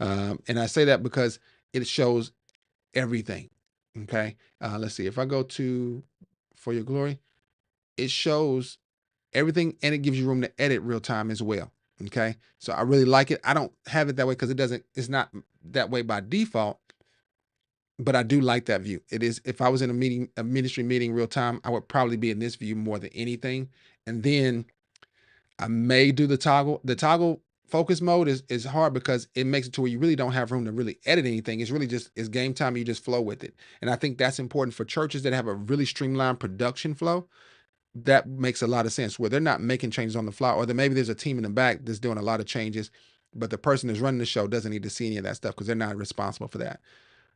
[SPEAKER 1] and I say that because it shows everything. Okay, let's see, if I go to For Your Glory, it shows everything, and it gives you room to edit real time as well. Okay, so I really like it. I don't have it that way because it's not that way by default, but I do like that view. It is, if I was in a ministry meeting real time, I would probably be in this view more than anything. And then I may do the toggle. The toggle focus mode is hard because it makes it to where you really don't have room to really edit anything. It's really just, it's game time. You just flow with it. And I think that's important for churches that have a really streamlined production flow. That makes a lot of sense, where they're not making changes on the fly, or maybe there's a team in the back that's doing a lot of changes, but the person that's running the show doesn't need to see any of that stuff because they're not responsible for that.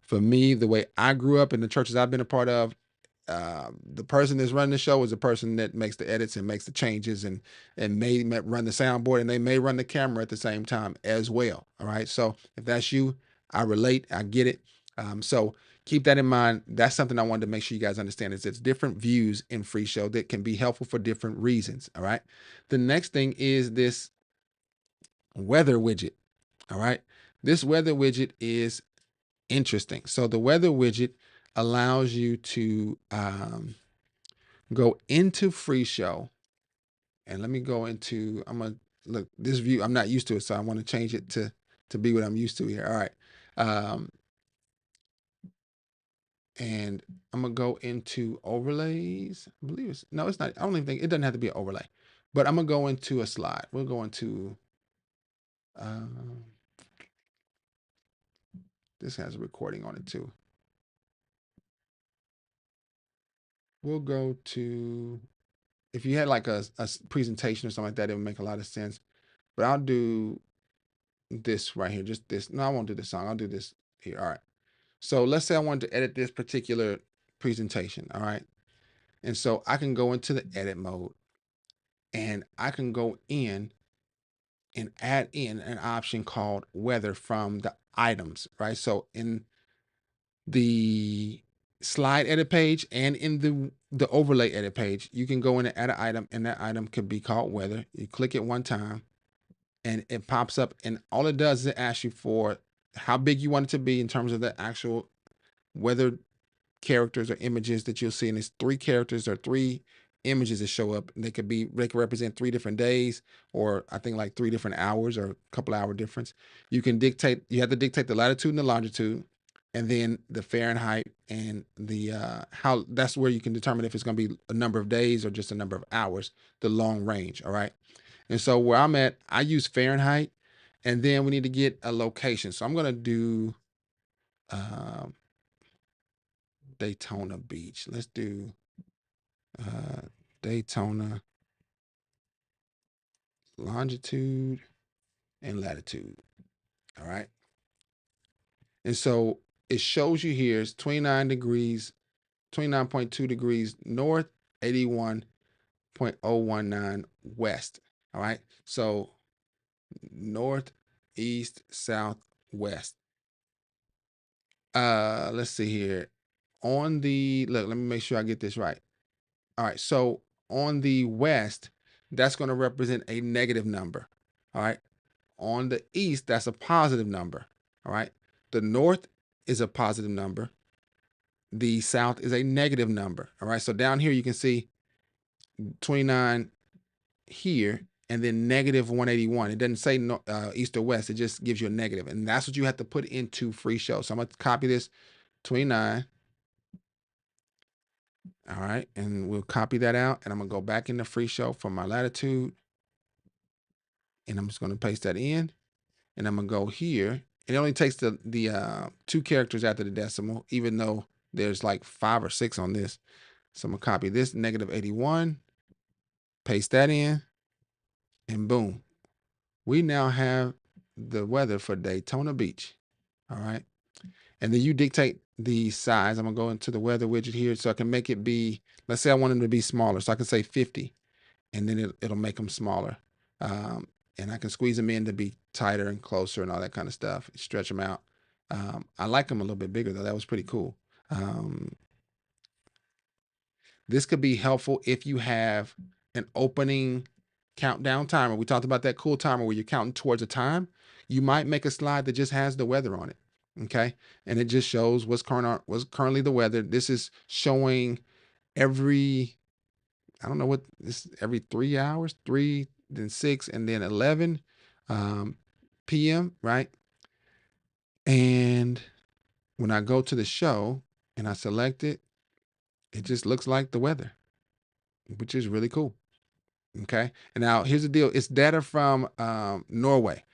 [SPEAKER 1] For me, the way I grew up in the churches I've been a part of, the person that's running the show is the person that makes the edits and makes the changes, and may run the soundboard, and they may run the camera at the same time as well. All right. So if that's you, I relate, I get it. So keep that in mind. That's something I wanted to make sure you guys understand, is it's different views in free show that can be helpful for different reasons. All right. The next thing is this weather widget. All right. This weather widget is interesting. So the weather widget allows you to go into free show, and let me go into, I'm gonna look this view. I'm not used to it, so I want to change it to be what I'm used to here. All right. And I'm gonna go into overlays. I believe it's not. I don't even think it doesn't have to be an overlay, but I'm gonna go into a slide. We'll go into This has a recording on it too. We'll go to, if you had like a presentation or something like that, it would make a lot of sense. But I'll do this right here, just this. No, I won't do this song. I'll do this here. All right. So let's say I wanted to edit this particular presentation. All right. And so I can go into the edit mode and I can go in and add in an option called weather from the items, right? So in the slide edit page and in the overlay edit page, you can go in and add an item, and that item could be called weather. You click it one time and it pops up, and all it does is it asks you for how big you want it to be in terms of the actual weather characters or images that you'll see. And it's 3 characters or 3 images that show up. And they could represent 3 different days, or I think like 3 different hours, or a couple hour difference. You have to dictate the latitude and the longitude, and then the Fahrenheit and the how. That's where you can determine if it's going to be a number of days or just a number of hours, the long range. All right. And so where I'm at, I use Fahrenheit, and then we need to get a location. So I'm going to do um, Daytona Beach. Let's do uh, Daytona longitude and latitude. All right. And so it shows you here it's 29 degrees, 29.2 degrees north, 81.019 west. All right. So north, east, south, west. Let's see here. On the look, let me make sure I get this right. All right. So on the west, that's going to represent a negative number. All right. On the east, that's a positive number. All right. The north is a positive number. The south is a negative number. All right. So down here, you can see 29 here and then negative 181. It doesn't say east or west. It just gives you a negative. And that's what you have to put into FreeShow. So I'm going to copy this 29. All right. And we'll copy that out. And I'm going to go back into FreeShow for my latitude. And I'm just going to paste that in. And I'm going to go here. It only takes the 2 characters after the decimal, even though there's like 5 or 6 on this. So I'm going to copy this negative 81, paste that in, and boom. We now have the weather for Daytona Beach. All right. And then you dictate the size. I'm going to go into the weather widget here so I can make it be, let's say I want them to be smaller. So I can say 50, and then it'll make them smaller. And I can squeeze them in to be tighter and closer and all that kind of stuff. Stretch them out. I like them a little bit bigger though. That was pretty cool. This could be helpful if you have an opening countdown timer. We talked about that cool timer where you're counting towards a time. You might make a slide that just has the weather on it. Okay. And it just shows what's currently the weather. This is showing every, I don't know what this, every 3 hours, 3, then 6, and then 11 p.m. Right. And when I go to the show and I select it, it just looks like the weather, which is really cool. Okay. And now here's the deal. It's data from Norway.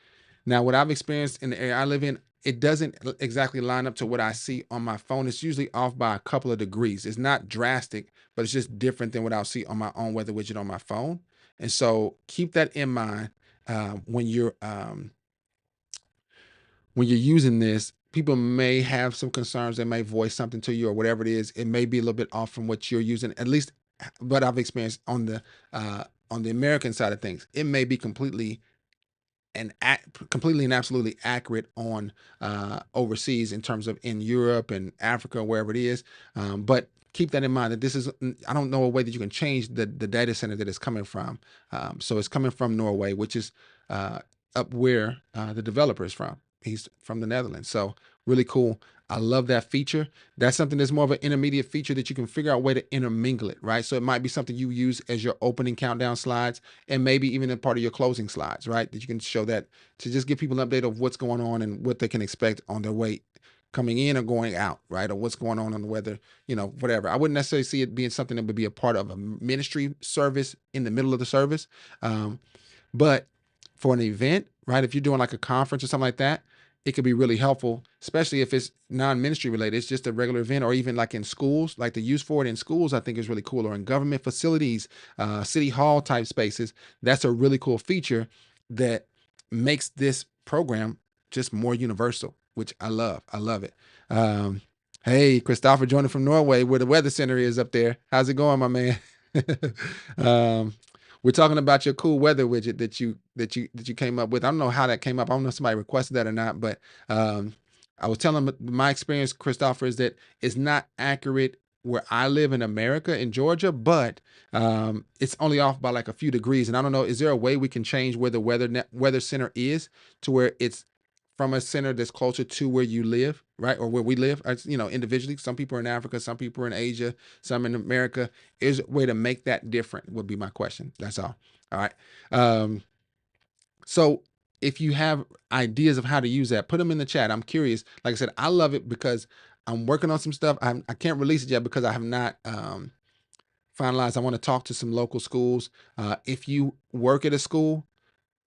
[SPEAKER 1] Now, what I've experienced in the area I live in, it doesn't exactly line up to what I see on my phone. It's usually off by a couple of degrees. It's not drastic, but it's just different than what I'll see on my own weather widget on my phone. And so keep that in mind when you're using this. People may have some concerns. They may voice something to you or whatever it is. It may be a little bit off from what you're using, at least what I've experienced on the American side of things. It may be completely and absolutely accurate on overseas in terms of in Europe and Africa, wherever it is. But keep that in mind that this is, I don't know a way that you can change the data center that it's coming from. So it's coming from Norway, which is up where the developer is from. He's from the Netherlands. So really cool. I love that feature. That's something that's more of an intermediate feature that you can figure out a way to intermingle it, right? So it might be something you use as your opening countdown slides and maybe even a part of your closing slides, right? That you can show that to just give people an update of what's going on and what they can expect on their way coming in or going out, right? Or what's going on the weather, whatever. I wouldn't necessarily see it being something that would be a part of a ministry service in the middle of the service. But for an event, right? If you're doing like a conference or something like that, it could be really helpful, especially if it's non-ministry related. It's just a regular event, or even like in schools, like the use for it in schools, I think is really cool, or in government facilities, city hall type spaces. That's a really cool feature that makes this program just more universal, which I love. I love it. Um, hey, Christopher joining from Norway, where the weather center is up there. How's it going, my man? um, we're talking about your cool weather widget that you came up with. I don't know how that came up. I don't know if somebody requested that or not, but um, I was telling them my experience, Christopher, is that it's not accurate where I live in America, in Georgia, but it's only off by like a few degrees. And I don't know, is there a way we can change where the weather center is to where it's from a center that's closer to where you live, right, or where we live? Individually. Some people are in Africa, some people are in Asia, some in America. Is a way to make that different? Would be my question. That's all. All right. Um, so if you have ideas of how to use that, put them in the chat. I'm curious. Like I said, I love it because I'm working on some stuff. I can't release it yet because I have not finalized. I want to talk to some local schools. If you work at a school,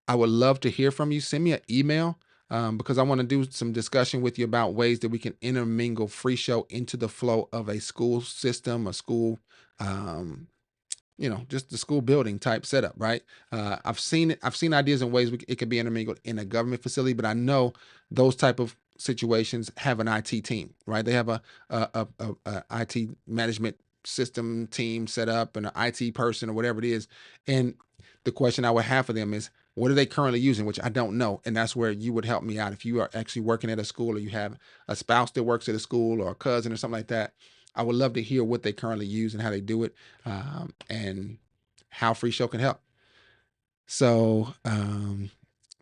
[SPEAKER 1] I would love to hear from you. Send me an email, because I want to do some discussion with you about ways that we can intermingle free show into the flow of a school system, a school, um, just the school building type setup, right? I've seen it. I've seen ideas and ways it could be intermingled in a government facility, but I know those type of situations have an IT team, right? They have a IT management system team set up and an IT person or whatever it is. And the question I would have for them is, what are they currently using? Which I don't know. And that's where you would help me out. If you are actually working at a school, or you have a spouse that works at a school, or a cousin or something like that, I would love to hear what they currently use and how they do it, and how Free Show can help. So,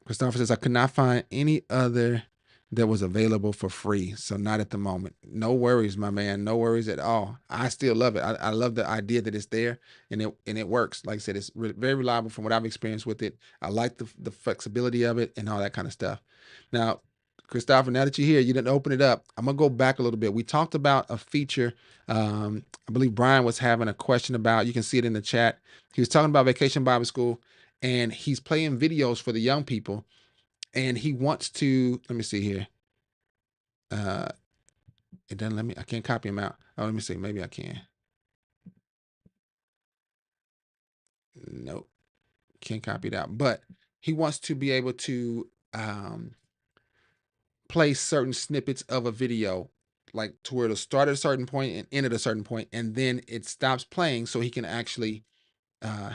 [SPEAKER 1] Christopher says, I could not find any other that was available for free. So not at the moment. No worries, my man. No worries at all. I still love it. I love the idea that it's there, and it works. Like I said, it's very reliable from what I've experienced with it. I like the flexibility of it and all that kind of stuff. Now, Christopher, now that you're here, you didn't open it up. I'm gonna go back a little bit. We talked about a feature. I believe Brian was having a question about. You can see it in the chat. He was talking about Vacation Bible School, and he's playing videos for the young people, and he wants to, let me see here. uh it doesn't let me, I can't copy him out. Oh, let me see, maybe I can. Nope, can't copy it out. But he wants to be able to play certain snippets of a video, like to where it'll start at a certain point and end at a certain point, and then it stops playing so he can actually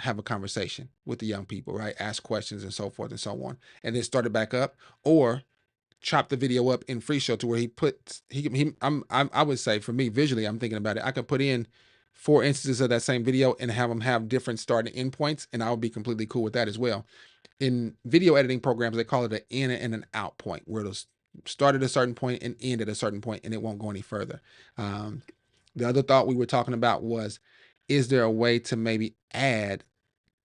[SPEAKER 1] have a conversation with the young people, right? Ask questions and so forth and so on, and then start it back up, or chop the video up in free show to where he puts I would say, for me, visually, I'm thinking about it, I could put in 4 instances of that same video and have them have different start and end points, and I would be completely cool with that as well. In video editing programs, they call it an in and an out point, where it'll start at a certain point and end at a certain point, and it won't go any further. um, the other thought we were talking about was, is there a way to maybe add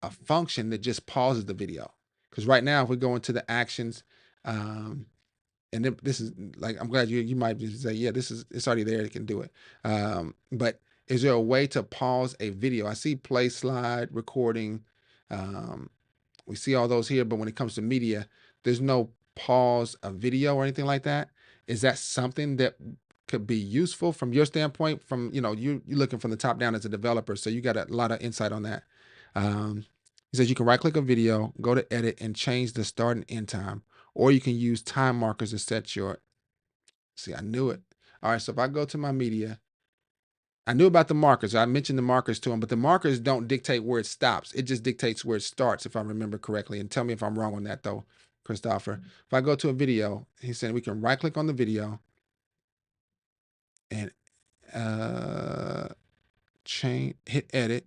[SPEAKER 1] a function that just pauses the video? Because right now, if we go into the actions, um, and this is like, I'm glad you might just say, yeah, this is, it's already there, it can do it. But is there a way to pause a video? I see play, slide, recording. Um, we see all those here, but when it comes to media, there's no pause a video or anything like that. Is that something that could be useful from your standpoint? From, you're looking from the top down as a developer, so you got a lot of insight on that. Um, he says you can right click a video, go to edit, and change the start and end time, or you can use time markers to set your. See, I knew it. All right, so if I go to my media, I knew about the markers. I mentioned the markers to him, but the markers don't dictate where it stops. It just dictates where it starts, if I remember correctly. And tell me if I'm wrong on that, though, Christopher. If I go to a video, he said we can right click on the video and hit edit.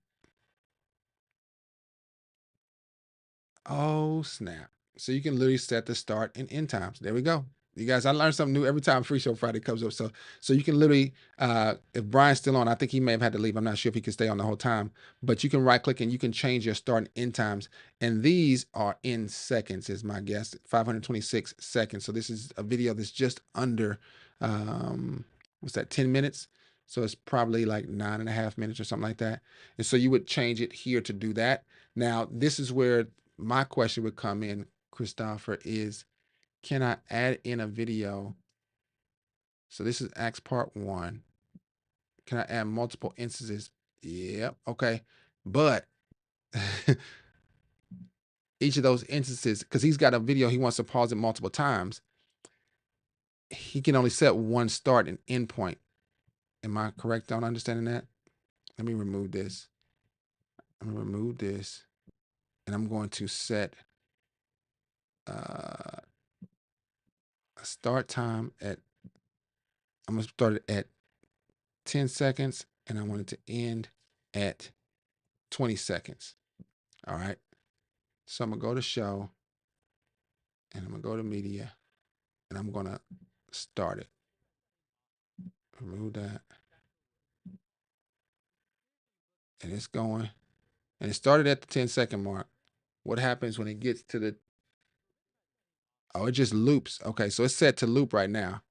[SPEAKER 1] Oh, snap. So you can literally set the start and end times. There we go. You guys, I learned something new every time Free Show Friday comes up. So you can literally, if Brian's still on, I think he may have had to leave. I'm not sure if he can stay on the whole time, but you can right click and you can change your start and end times. And these are in seconds, is my guess, 526 seconds. So this is a video that's just under, what's that, 10 minutes? So it's probably like 9.5 minutes or something like that. And so you would change it here to do that. Now, this is where my question would come in, Christopher, is can I add in a video? So this is Acts part 1. Can I add multiple instances? Yep. Okay. But each of those instances, because he's got a video, he wants to pause it multiple times. He can only set one start and end point. Am I correct on understanding that? Let me remove this. I'm going to remove this. And I'm going to set a start time at, I'm going to start it at 10 seconds. And I want it to end at 20 seconds. All right. So I'm going to go to show. And I'm going to go to media. And I'm going to start it. Remove that. And it's going. And it started at the 10-second mark. What happens when it gets to the, oh, it just loops. Okay, so it's set to loop right now.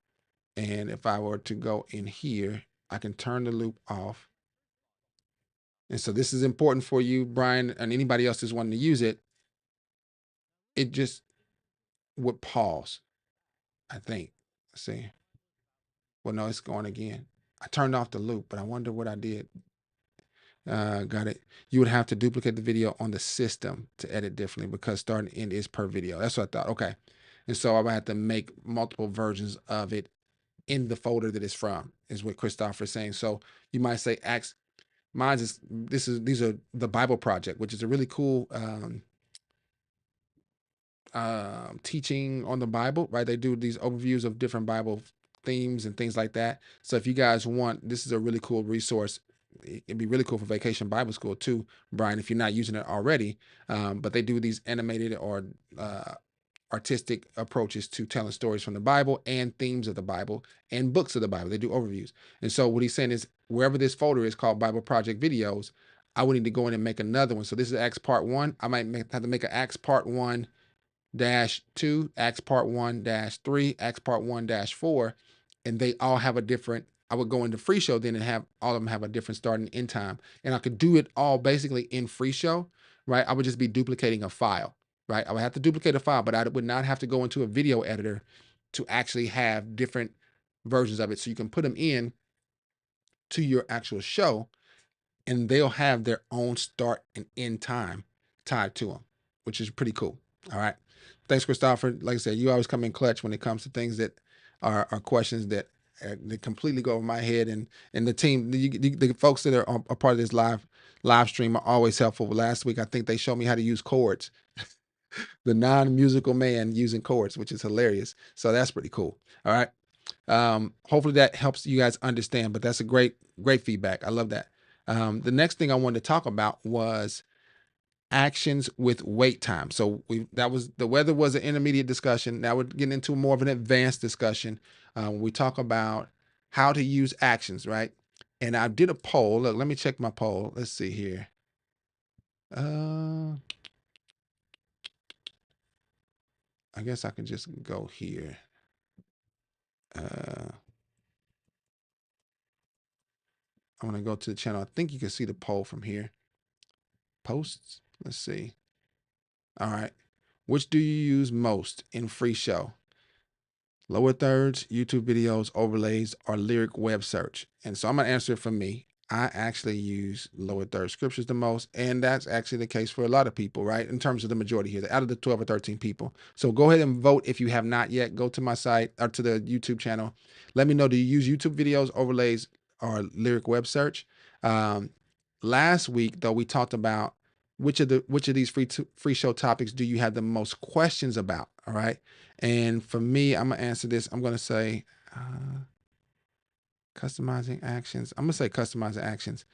[SPEAKER 1] And if I were to go in here, I can turn the loop off. And so this is important for you, Brian, and anybody else that's wanting to use it. It just would pause, I think. Let's see. Well, no, it's going again. I turned off the loop, but I wonder what I did. Got it. You would have to duplicate the video on the system to edit differently because start and end is per video. That's what I thought. Okay. And so I would have to make multiple versions of it in the folder that it's from, is what Christopher is saying. So you might say, Acts, these are the Bible Project, which is a really cool teaching on the Bible, right? They do these overviews of different Bible themes and things like that. So if you guys want, this is a really cool resource. It'd be really cool for Vacation Bible School too, Brian, if you're not using it already. But they do these animated or artistic approaches to telling stories from the Bible and themes of the Bible and books of the Bible. They do overviews. And so what he's saying is wherever this folder is called Bible Project Videos, I would need to go in and make another one. So this is Acts part 1. I might have to make an Acts part 1 -2, Acts part 1 -3, Acts part 1 -4, and they all have a different. I would go into FreeShow then and have all of them have a different start and end time, and I could do it all basically in FreeShow, right? I would just be duplicating a file, right? I would have to duplicate a file, but I would not have to go into a video editor to actually have different versions of it. So you can put them in to your actual show, and they'll have their own start and end time tied to them, which is pretty cool. All right. Thanks, Christopher. Like I said, you always come in clutch when it comes to things that are questions that completely go over my head. And the team, the folks that are a part of this live stream are always helpful. Last week, I think they showed me how to use chords. The non-musical man using chords, which is hilarious. So that's pretty cool. All right. Hopefully that helps you guys understand, but that's a great feedback. I love that. The next thing I wanted to talk about was actions with wait time. So that was the weather was an intermediate discussion. Now we're getting into more of an advanced discussion. When we talk about how to use actions, right? And I did a poll. Look, let me check my poll. Let's see here. I guess I can just go here. I'm gonna go to the channel. I think you can see the poll from here. Posts. Let's see. All right. Which do you use most in FreeShow? Lower thirds, YouTube videos, overlays, or lyric web search? And so I'm going to answer it for me. I actually use lower third scriptures the most, and that's actually the case for a lot of people, right? In terms of the majority here, out of the 12 or 13 people. So go ahead and vote if you have not yet. Go to my site or to the YouTube channel. Let me know, do you use YouTube videos, overlays, or lyric web search? Last week, though, we talked about which of these free show topics do you have the most questions about? All right. And for me, I'm gonna answer this. I'm gonna say customizing actions. I'm gonna say customizing actions.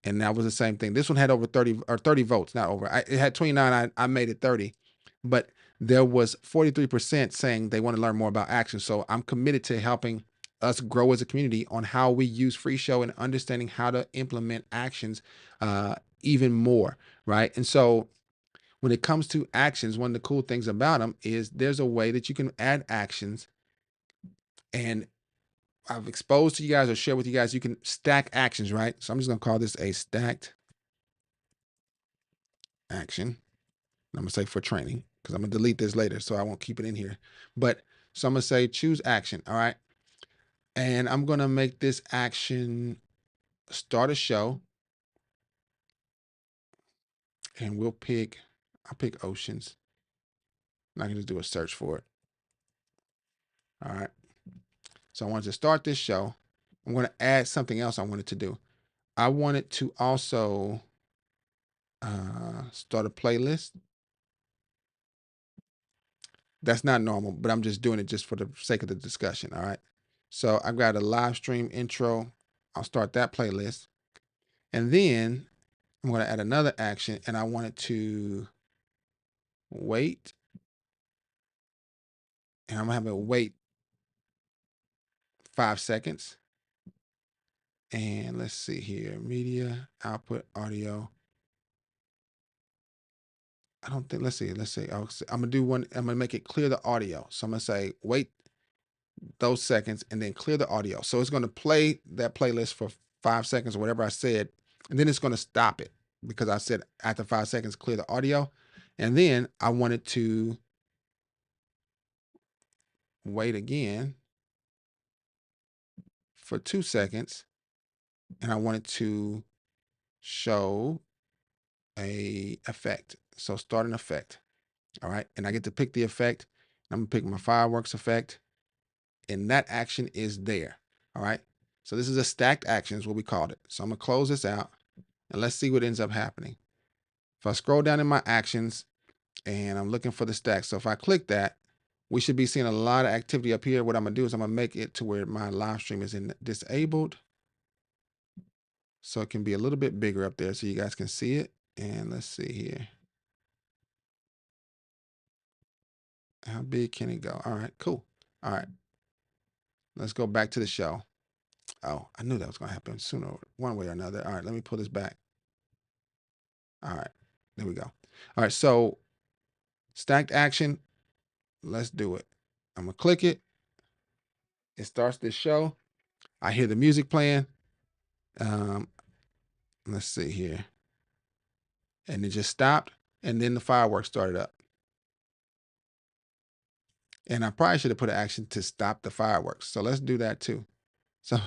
[SPEAKER 1] And that was the same thing. This one had over 30 votes, not over. It had 29. I made it 30, but there was 43% saying they want to learn more about actions. So I'm committed to helping us grow as a community on how we use free show and understanding how to implement actions even more, right? And so when it comes to actions, one of the cool things about them is there's a way that you can add actions, and I've exposed to you guys or share with you guys, you can stack actions, right? So I'm just gonna call this a stacked action. I'm gonna say for training. because I'm gonna delete this later, so I won't keep it in here. But so I'm gonna say choose action. All right. And I'm gonna make this action start a show. And I'll pick oceans. And I can just do a search for it. All right. So I wanted to start this show. I'm gonna add something else I wanted to do. I wanted to also start a playlist. That's not normal, but I'm just doing it just for the sake of the discussion. All right. So I've got a live stream intro. I'll start that playlist. And then I'm going to add another action, and I want it to wait. And I'm going to have it wait 5 seconds. And let's see here, media, output, audio. I don't think, let's see. I'm going to do one. I'm going to make it clear the audio. So I'm going to say, wait those seconds and then clear the audio. So it's going to play that playlist for 5 seconds or whatever I said. And then it's going to stop it because I said after 5 seconds, clear the audio. And then I wanted to wait again for 2 seconds. And I wanted to show a effect. So start an effect. All right. And I get to pick the effect. I'm gonna pick my fireworks effect. And that action is there. All right. So this is a stacked action is what we called it. So I'm gonna close this out and let's see what ends up happening. If I scroll down in my actions and I'm looking for the stack. So if I click that, we should be seeing a lot of activity up here. What I'm gonna do is I'm gonna make it to where my live stream is in disabled. So it can be a little bit bigger up there so you guys can see it. And let's see here. How big can it go? All right, cool. All right, let's go back to the show. Oh, I knew that was going to happen sooner, one way or another. All right, let me pull this back. All right, there we go. All right, so stacked action. Let's do it. I'm going to click it. It starts this show. I hear the music playing. Um, let's see here. And it just stopped. And then the fireworks started up. And I probably should have put an action to stop the fireworks. So let's do that too. So,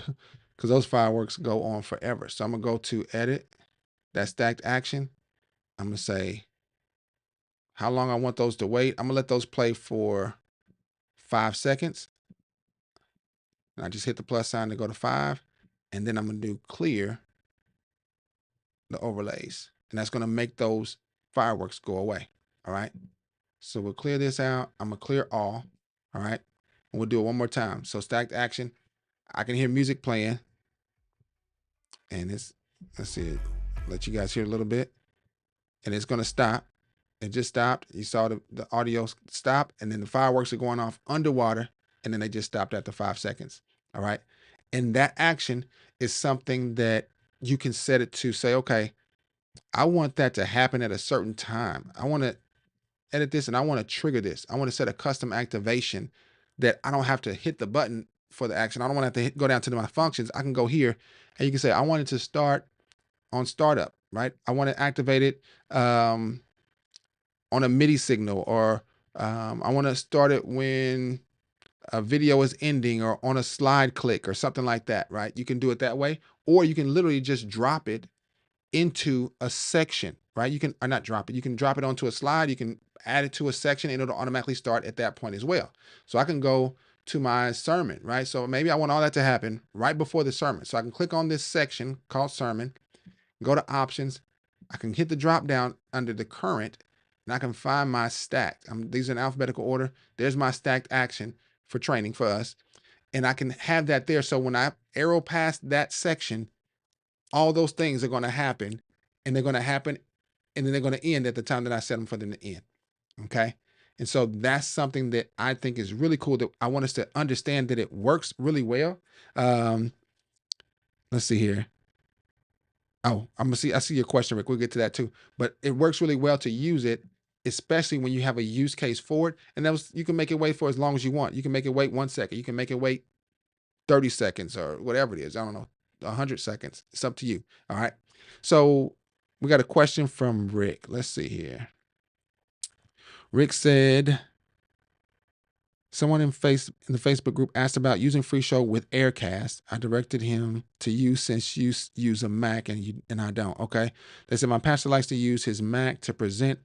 [SPEAKER 1] because those fireworks go on forever. So I'm going to go to edit, that stacked action. I'm going to say how long I want those to wait. I'm going to let those play for 5 seconds. And I just hit the plus sign to go to 5. And then I'm going to do clear the overlays. And that's going to make those fireworks go away. All right. So we'll clear this out. I'm going to clear all. All right. And we'll do it one more time. So stacked action. I can hear music playing. And let's see, let you guys hear a little bit. And it's going to stop. It just stopped. You saw the audio stop, and then the fireworks are going off underwater, and then they just stopped after 5 seconds. All right. And that action is something that you can set it to say, okay, I want that to happen at a certain time. I want to edit this and I want to trigger this. I want to set a custom activation that I don't have to hit the button for the action. I don't want to have to go down to my functions. I can go here and you can say, I want it to start on startup, right? I want to activate it on a MIDI signal, or I want to start it when a video is ending or on a slide click or something like that, right? You can do it that way, or you can literally just drop it into a section, right? You can, or not drop it, you can drop it onto a slide, you can add it to a section and it'll automatically start at that point as well. So I can go to my sermon, right? So maybe I want all that to happen right before the sermon. So I can click on this section called sermon, go to options. I can hit the drop down under the current and I can find my stacked. These are in alphabetical order. There's my stacked action for training for us. And I can have that there. So when I arrow past that section, all those things are going to happen, and they're going to happen, and then they're going to end at the time that I set them for them to end. Okay. And so that's something that I think is really cool, that I want us to understand that it works really well. Let's see here. Oh, I see your question, Rick. We'll get to that too. But it works really well to use it, especially when you have a use case for it. And you can make it wait for as long as you want. You can make it wait 1 second. You can make it wait 30 seconds or whatever it is. I don't know, 100 seconds. It's up to you. All right. So we got a question from Rick. Let's see here. Rick said, someone in the Facebook group asked about using FreeShow with Aircast. I directed him to you since you use a Mac and I don't. Okay. They said my pastor likes to use his Mac to present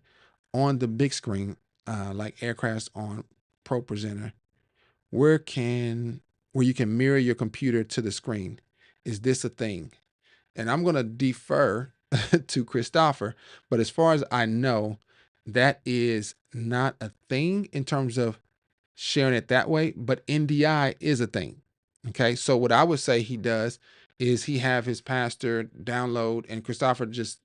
[SPEAKER 1] on the big screen, like Aircast on Pro Presenter. Where you can mirror your computer to the screen. Is this a thing? And I'm gonna defer to Christopher, but as far as I know, that is not a thing in terms of sharing it that way, but NDI is a thing. Okay. So what I would say he does is he have his pastor download, and Christopher just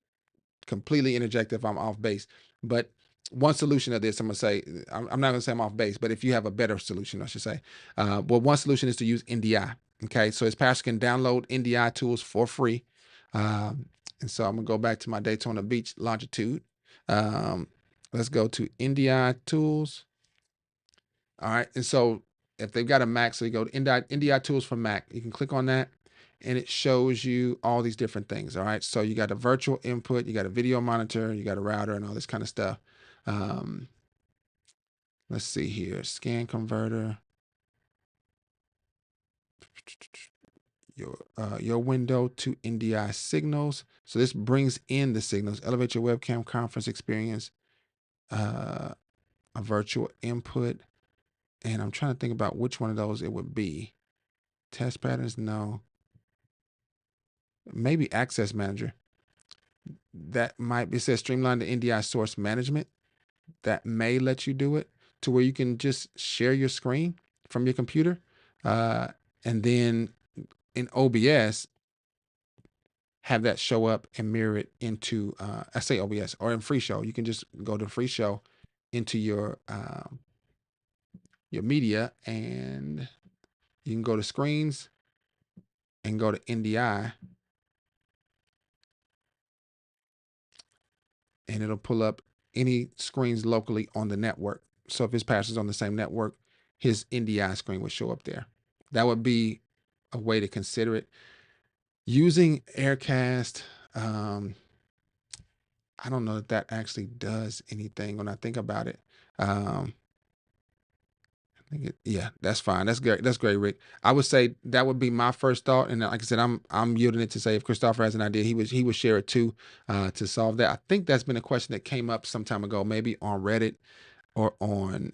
[SPEAKER 1] completely interject if I'm off base. But one solution of this, I'm gonna say, I'm not gonna say I'm off base, but if you have a better solution, I should say. Well, one solution is to use NDI. Okay, so his pastor can download NDI tools for free. And so I'm gonna go back to my Daytona Beach longitude. Um, let's go to NDI tools. All right, and so if they've got a Mac, so you go to NDI tools for Mac. You can click on that, and it shows you all these different things. All right, so you got a virtual input, you got a video monitor, you got a router, and all this kind of stuff. Um, let's see here, scan converter, your window to NDI signals. So this brings in the signals. Elevate your webcam conference experience. A virtual input, and I'm trying to think about which one of those it would be. Test patterns, no. Maybe access manager. That might be, it says streamline the NDI source management. That may let you do it to where you can just share your screen from your computer. And then in OBS, have that show up and mirror it into, I say OBS, or in FreeShow. You can just go to FreeShow into your media, and you can go to screens and go to NDI, and it'll pull up any screens locally on the network. So if his pastor's on the same network, his NDI screen would show up there. That would be a way to consider it. Using Aircast, I don't know that actually does anything when I think about it. Yeah, that's fine. That's great. That's great, Rick. I would say that would be my first thought, and like I said, I'm yielding it to say if Christopher has an idea, he would share it too, to solve that. I think that's been a question that came up some time ago, maybe on Reddit or on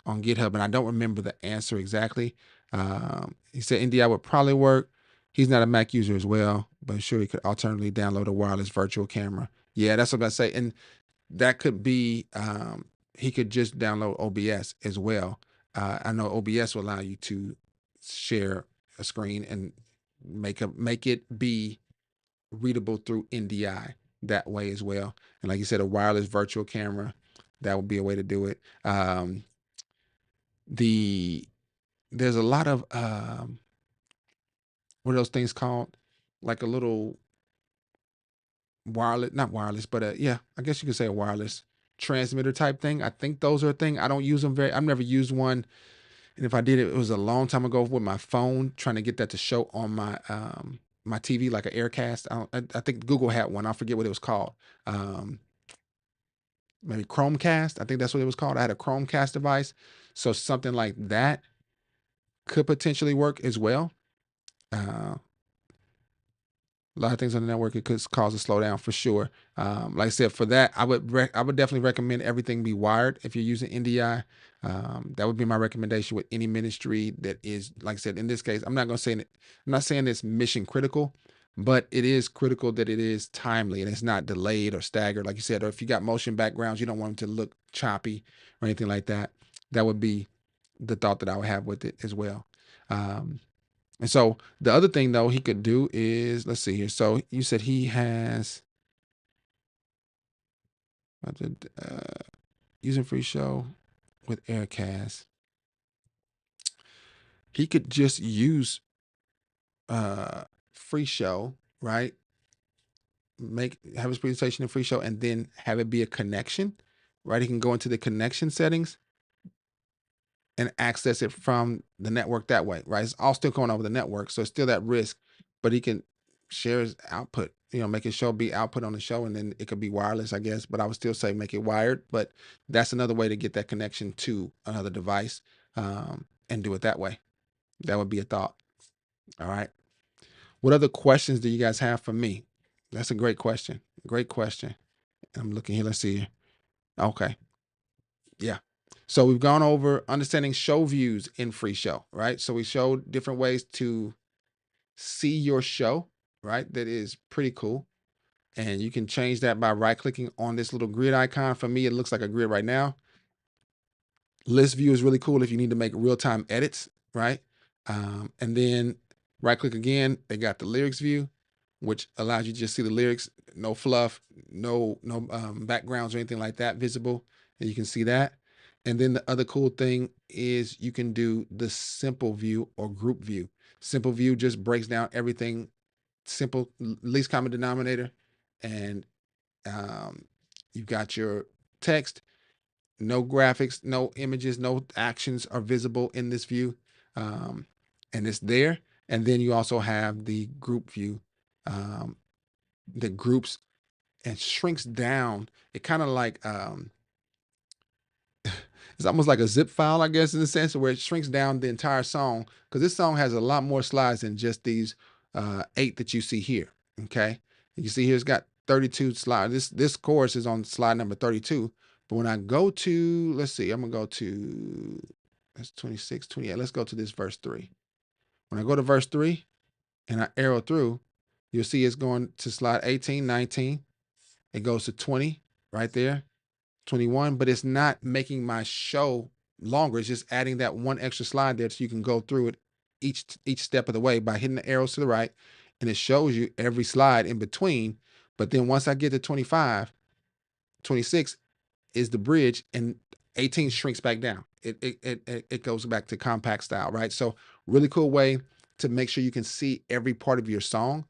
[SPEAKER 1] GitHub, and I don't remember the answer exactly. He said NDI would probably work. He's not a Mac user as well, but sure he could alternatively download a wireless virtual camera. Yeah, that's what I say, and that could be, he could just download OBS as well. I know OBS will allow you to share a screen and make it be readable through NDI that way as well. And like you said, a wireless virtual camera, that would be a way to do it. There's a lot of what are those things called? Like a little wireless, not wireless, but yeah, I guess you could say a wireless transmitter type thing. I think those are a thing. I don't use them I've never used one. And if I did, it was a long time ago with my phone, trying to get that to show on my TV, like an Aircast. I think Google had one. I forget what it was called. Maybe Chromecast. I think that's what it was called. I had a Chromecast device. So something like that could potentially work as well. A lot of things on the network, it could cause a slowdown for sure. Like I said, for that, I would definitely recommend everything be wired if you're using NDI. That would be my recommendation with any ministry that is, like I said, in this case, I'm not saying it's mission critical, but it is critical that it is timely and it's not delayed or staggered, like you said. Or if you got motion backgrounds, you don't want them to look choppy or anything like that. That would be the thought that I would have with it as well. And so the other thing though he could do is, let's see here. So you said he has using FreeShow with Aircast. He could just use FreeShow, right? Have his presentation in FreeShow and then have it be a connection, right? He can go into the connection settings and access it from the network that way, right? It's all still going over the network, so it's still that risk, but he can share his output make it show be output on the show, and then it could be wireless, I guess. But I would still say make it wired. But that's another way to get that connection to another device, and do it that way. That would be a thought. All right. What other questions do you guys have for me? That's a great question. Great question. I'm looking here. Let's see here. Okay. Yeah. So we've gone over understanding show views in FreeShow, right? So we showed different ways to see your show, right? That is pretty cool. And you can change that by right clicking on this little grid icon. For me, it looks like a grid right now. List view is really cool if you need to make real-time edits, right? And then right click again, they got the lyrics view, which allows you to just see the lyrics, no fluff, no backgrounds or anything like that visible, and you can see that. And then the other cool thing is you can do the simple view or group view. Simple view just breaks down everything simple, least common denominator, and you've got your text, no graphics, no images, no actions are visible in this view, um, and it's there. And then you also have the group view, um, that groups and shrinks down. It kind of like it's almost like a zip file, I guess, in a sense, where it shrinks down the entire song, because this song has a lot more slides than just these 8 that you see here. Okay, you see here it's got 32 slides. This chorus is on slide number 32. But when I go to, let's see, I'm gonna go to, that's 26, 28. Let's go to this verse 3. When I go to verse 3 and I arrow through, you'll see it's going to slide 18, 19. It goes to 20 right there, 21, but it's not making my show longer. It's just adding that one extra slide there so you can go through it each step of the way by hitting the arrows to the right, and it shows you every slide in between. But then once I get to 25, 26 is the bridge, and 18 shrinks back down. It goes back to compact style, right? So really cool way to make sure you can see every part of your song.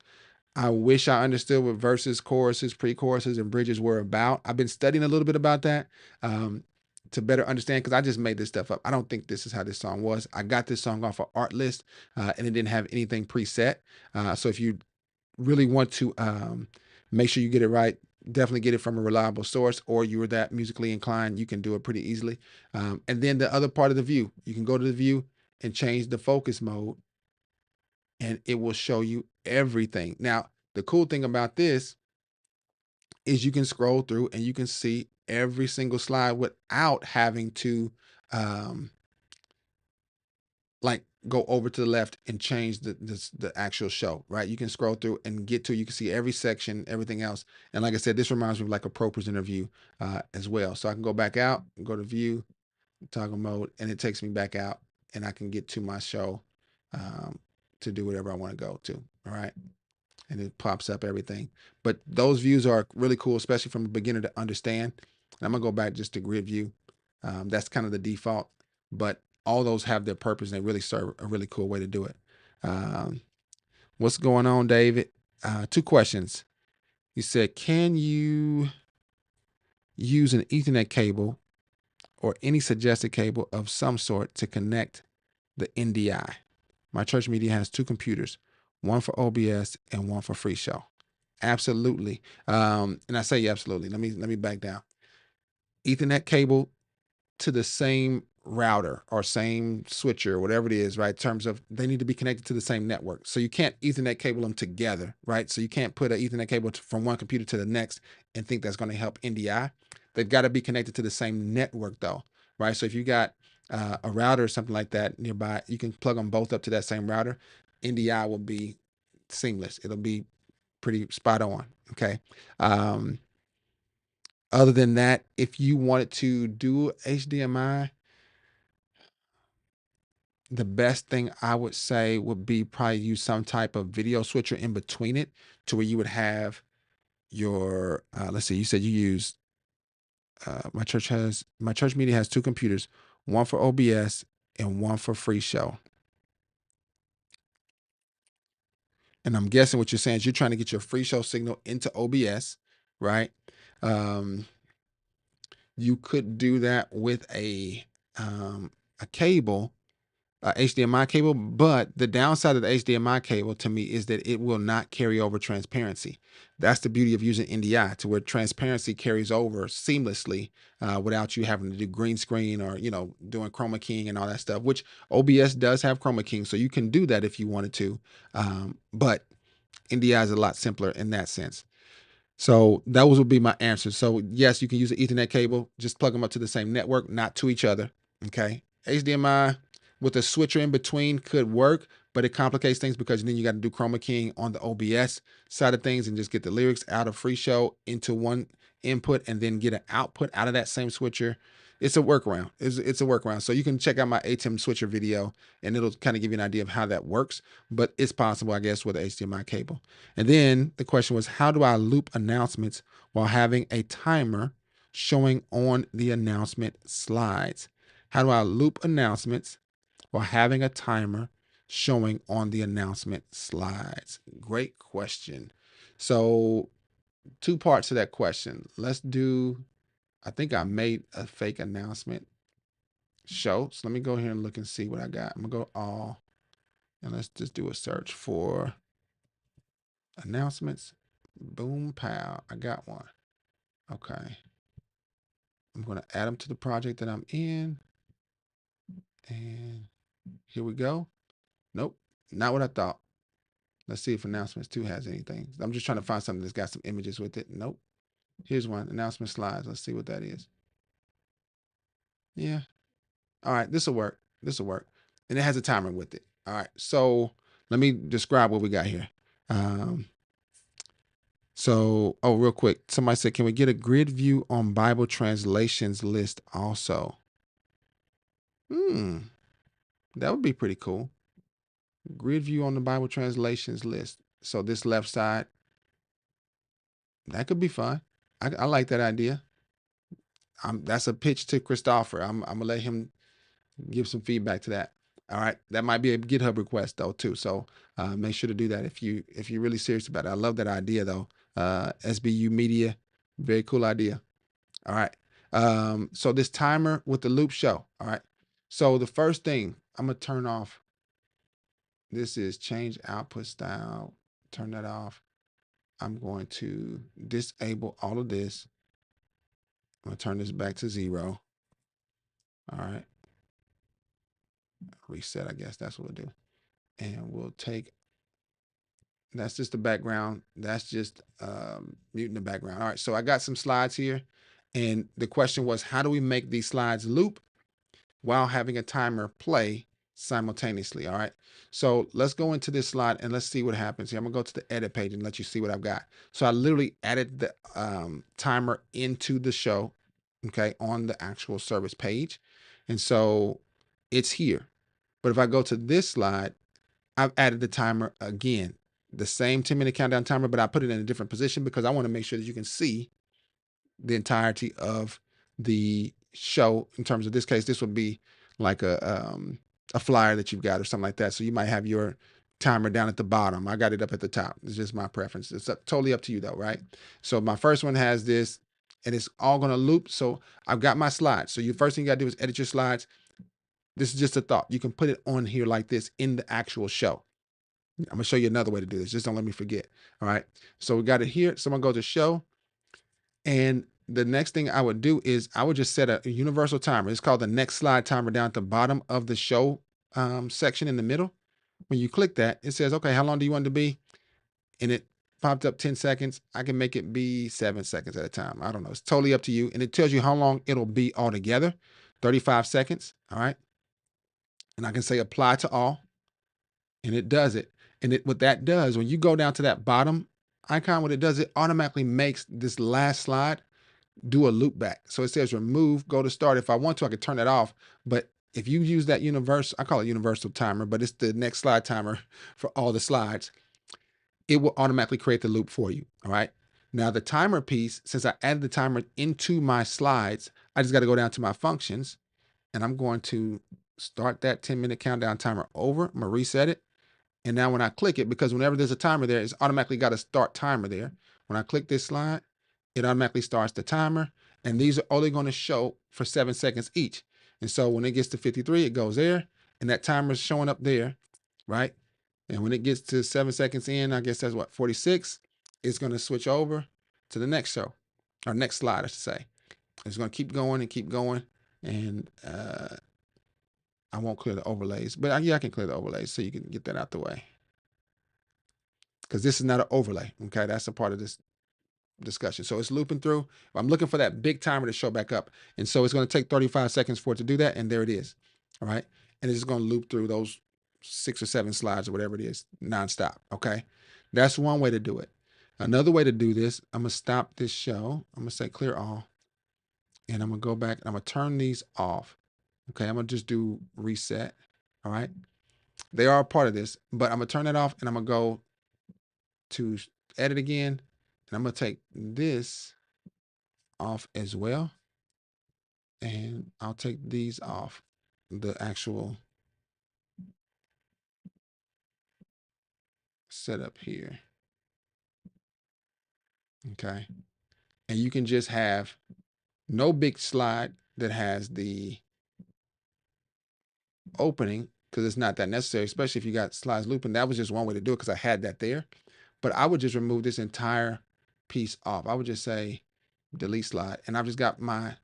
[SPEAKER 1] I wish I understood what verses, choruses, pre-choruses, and bridges were about. I've been studying a little bit about that, to better understand, because I just made this stuff up. I don't think this is how this song was. I got this song off of Artlist, and it didn't have anything preset. So if you really want to make sure you get it right, definitely get it from a reliable source, or you're that musically inclined, you can do it pretty easily. And then the other part of the view, you can go to the view and change the focus mode, and it will show you everything. Now, the cool thing about this is you can scroll through and you can see every single slide without having to um, like go over to the left and change the actual show, right? You can scroll through and get to, you can see every section, everything else. And like I said, this reminds me of like a pro presenter view as well. So I can go back out, go to view, toggle mode, and it takes me back out, and I can get to my show, um, to do whatever I want to go to. All right. And it pops up everything. But those views are really cool, especially from a beginner to understand. And I'm gonna go back just to grid view. That's kind of the default, but all those have their purpose and they really serve a really cool way to do it. Um, what's going on, David? 2 questions. You said, can you use an Ethernet cable or any suggested cable of some sort to connect the NDI? My church media has 2 computers, one for OBS and one for FreeShow. Absolutely. And I say absolutely. Let me back down. Ethernet cable to the same router or same switcher, whatever it is, right? In terms of they need to be connected to the same network. So you can't Ethernet cable them together, right? So you can't put an Ethernet cable from one computer to the next and think that's going to help NDI. They've got to be connected to the same network though, right? So if you got a router or something like that nearby, you can plug them both up to that same router. NDI will be seamless. It'll be pretty spot on. Okay. Um, Other than that, if you wanted to do HDMI, the best thing I would say would be probably use some type of video switcher in between it to where you would have your, let's see, you said you use, my church media has 2 computers, one for OBS and one for FreeShow. And I'm guessing what you're saying is you're trying to get your FreeShow signal into OBS, right? Um, you could do that with a cable. HDMI cable. But the downside of the HDMI cable to me is that it will not carry over transparency. That's the beauty of using NDI, to where transparency carries over seamlessly without you having to do green screen or doing chroma keying and all that stuff. Which OBS does have chroma keying, so you can do that if you wanted to. But NDI is a lot simpler in that sense. So those would be my answers. So yes, you can use an Ethernet cable. Just plug them up to the same network, not to each other. Okay. HDMI with a switcher in between could work, but it complicates things because then you got to do chroma keying on the OBS side of things and just get the lyrics out of FreeShow into one input and then get an output out of that same switcher. It's a workaround. It's a workaround. So you can check out my ATEM switcher video and it'll kind of give you an idea of how that works, but it's possible, I guess, with the HDMI cable. And then the question was, how do I loop announcements while having a timer showing on the announcement slides? How do I loop announcements while having a timer showing on the announcement slides? Great question. So 2 parts to that question. I think I made a fake announcement show. So let me go here and look and see what I got. I'm gonna go all, and let's just do a search for announcements. Boom, pow. I got one. Okay. I'm going to add them to the project that I'm in. And here we go. Nope. Not what I thought. Let's see if announcements 2 has anything. I'm just trying to find something that's got some images with it. Nope. Here's one. Announcement slides. Let's see what that is. Yeah. All right. This will work. This will work. And it has a timer with it. All right. So let me describe what we got here. Real quick, somebody said, can we get a grid view on Bible translations list also? That would be pretty cool. Grid view on the Bible translations list. So this left side, that could be fun. I like that idea. That's a pitch to Christopher. I'm gonna let him give some feedback to that. All right, that might be a GitHub request though too. So make sure to do that if you're really serious about it. I love that idea though. SBU Media, very cool idea. All right. So this timer with the loop show. All right. So the first thing I'm gonna turn off. This is change output style. Turn that off. I'm going to disable all of this. I'm gonna turn this back to 0. All right. Reset, I guess that's what we'll do. And we'll take, that's just the background. That's just muting the background. All right, so I got some slides here. And the question was, how do we make these slides loop while having a timer play simultaneously? All right, so let's go into this slide and let's see what happens here. I'm gonna go to the edit page and let you see what I've got. So I literally added the timer into the show, okay, on the actual service page. And so it's here. But if I go to this slide, I've added the timer again, the same 10-minute countdown timer, but I put it in a different position because I want to make sure that you can see the entirety of the show. In terms of this case, this would be like a flyer that you've got or something like that. So you might have your timer down at the bottom. I got it up at the top. It's just my preference. It's totally up to you though, right? So my first one has this and it's all going to loop. So I've got my slides. So your first thing you got to do is edit your slides. This is just a thought. You can put it on here like this in the actual show. I'm going to show you another way to do this. Just don't let me forget. All right. So we got it here. So I'm going to go to show. And the next thing I would do is I would just set a universal timer. It's called the next slide timer down at the bottom of the show section in the middle. When you click that, it says, okay, how long do you want it to be? And it popped up 10 seconds. I can make it be 7 seconds at a time. I don't know. It's totally up to you. And it tells you how long it'll be altogether. 35 seconds. All right. And I can say apply to all. And it does it. And what that does, when you go down to that bottom icon, what it does, it automatically makes this last slide do a loop back. So it says remove, go to start. If I want to, I could turn it off. But if you use that universal, I call it universal timer, but it's the next slide timer for all the slides, it will automatically create the loop for you. All right. Now the timer piece, since I added the timer into my slides, I just got to go down to my functions and I'm going to start that 10-minute countdown timer over. I'm going to reset it. And now when I click it, because whenever there's a timer there, it's automatically got a start timer there. When I click this slide, it automatically starts the timer. And these are only going to show for 7 seconds each. And so when it gets to 53, it goes there. and that timer is showing up there, right? And when it gets to 7 seconds in, I guess that's what, 46, it's going to switch over to the next show, or next slide, I should say. It's going to keep going and keep going. And I won't clear the overlays, but yeah, I can clear the overlays so you can get that out the way. Because this is not an overlay, okay? That's a part of this discussion. So it's looping through. I'm looking for that big timer to show back up. And so it's going to take 35 seconds for it to do that. And there it is. All right. And it's going to loop through those 6 or 7 slides or whatever it is nonstop. Okay. That's one way to do it. Another way to do this, I'm going to stop this show. I'm going to say clear all. And I'm going to go back and I'm going to turn these off. Okay. I'm going to just do reset. All right. They are a part of this, but I'm going to turn it off and I'm going to go to edit again. And I'm going to take this off as well. And I'll take these off, the actual setup here. Okay. And you can just have no big slide that has the opening because it's not that necessary, especially if you got slides looping. That was just one way to do it because I had that there. But I would just remove this entire piece off. I would just say delete slide. And I've just got my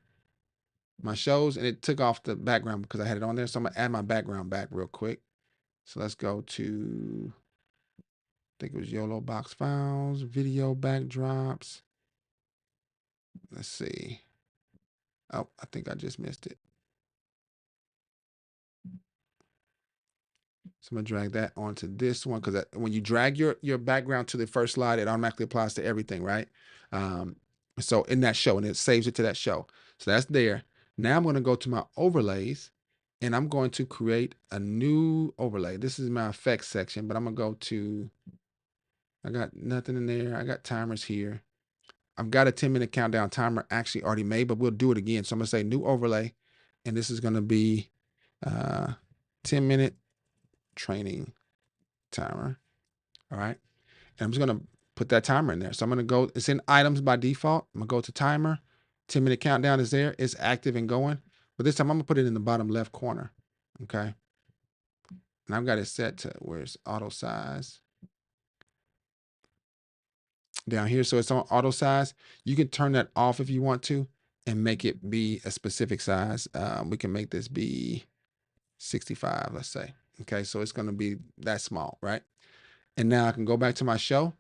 [SPEAKER 1] shows, and it took off the background because I had it on there. So I'm going to add my background back real quick. So let's go to, I think it was YOLO box files, video backdrops. Let's see. Oh, I think I just missed it. So I'm gonna drag that onto this one because when you drag your background to the first slide, it automatically applies to everything, right? So in that show, and it saves it to that show. So that's there. Now I'm gonna go to my overlays, and I'm going to create a new overlay. This is my effects section, but I'm gonna go to, I got nothing in there. I got timers here. I've got a 10-minute countdown timer actually already made, but we'll do it again. So I'm gonna say new overlay, and this is gonna be 10-minute training timer. All right. And I'm just gonna put that timer in there. So I'm gonna go, it's in items by default. I'm gonna go to timer, 10-minute countdown is there, it's active and going. But this time I'm gonna put it in the bottom left corner. Okay. And I've got it set to where it's auto size down here. So it's on auto size. You can turn that off if you want to and make it be a specific size. We can make this be 65, let's say. Okay, so it's gonna be that small, right? And now I can go back to my show,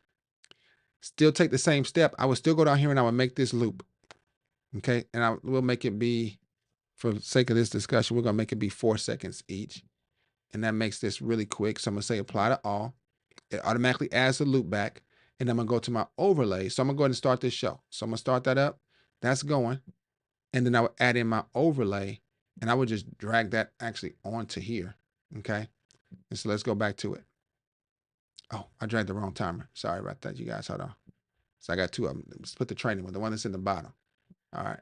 [SPEAKER 1] still take the same step. I would still go down here and I would make this loop. Okay, and I will make it be, for the sake of this discussion, we're gonna make it be 4 seconds each. And that makes this really quick. So I'm gonna say apply to all. It automatically adds the loop back. And I'm gonna go to my overlay. So I'm gonna go ahead and start this show. So I'm gonna start that up. That's going. And then I would add in my overlay and I would just drag that actually onto here. Okay. And so let's go back to it. Oh, I dragged the wrong timer. Sorry about that, you guys. Hold on. So I got two of them. Let's put the training one, the one that's in the bottom. All right.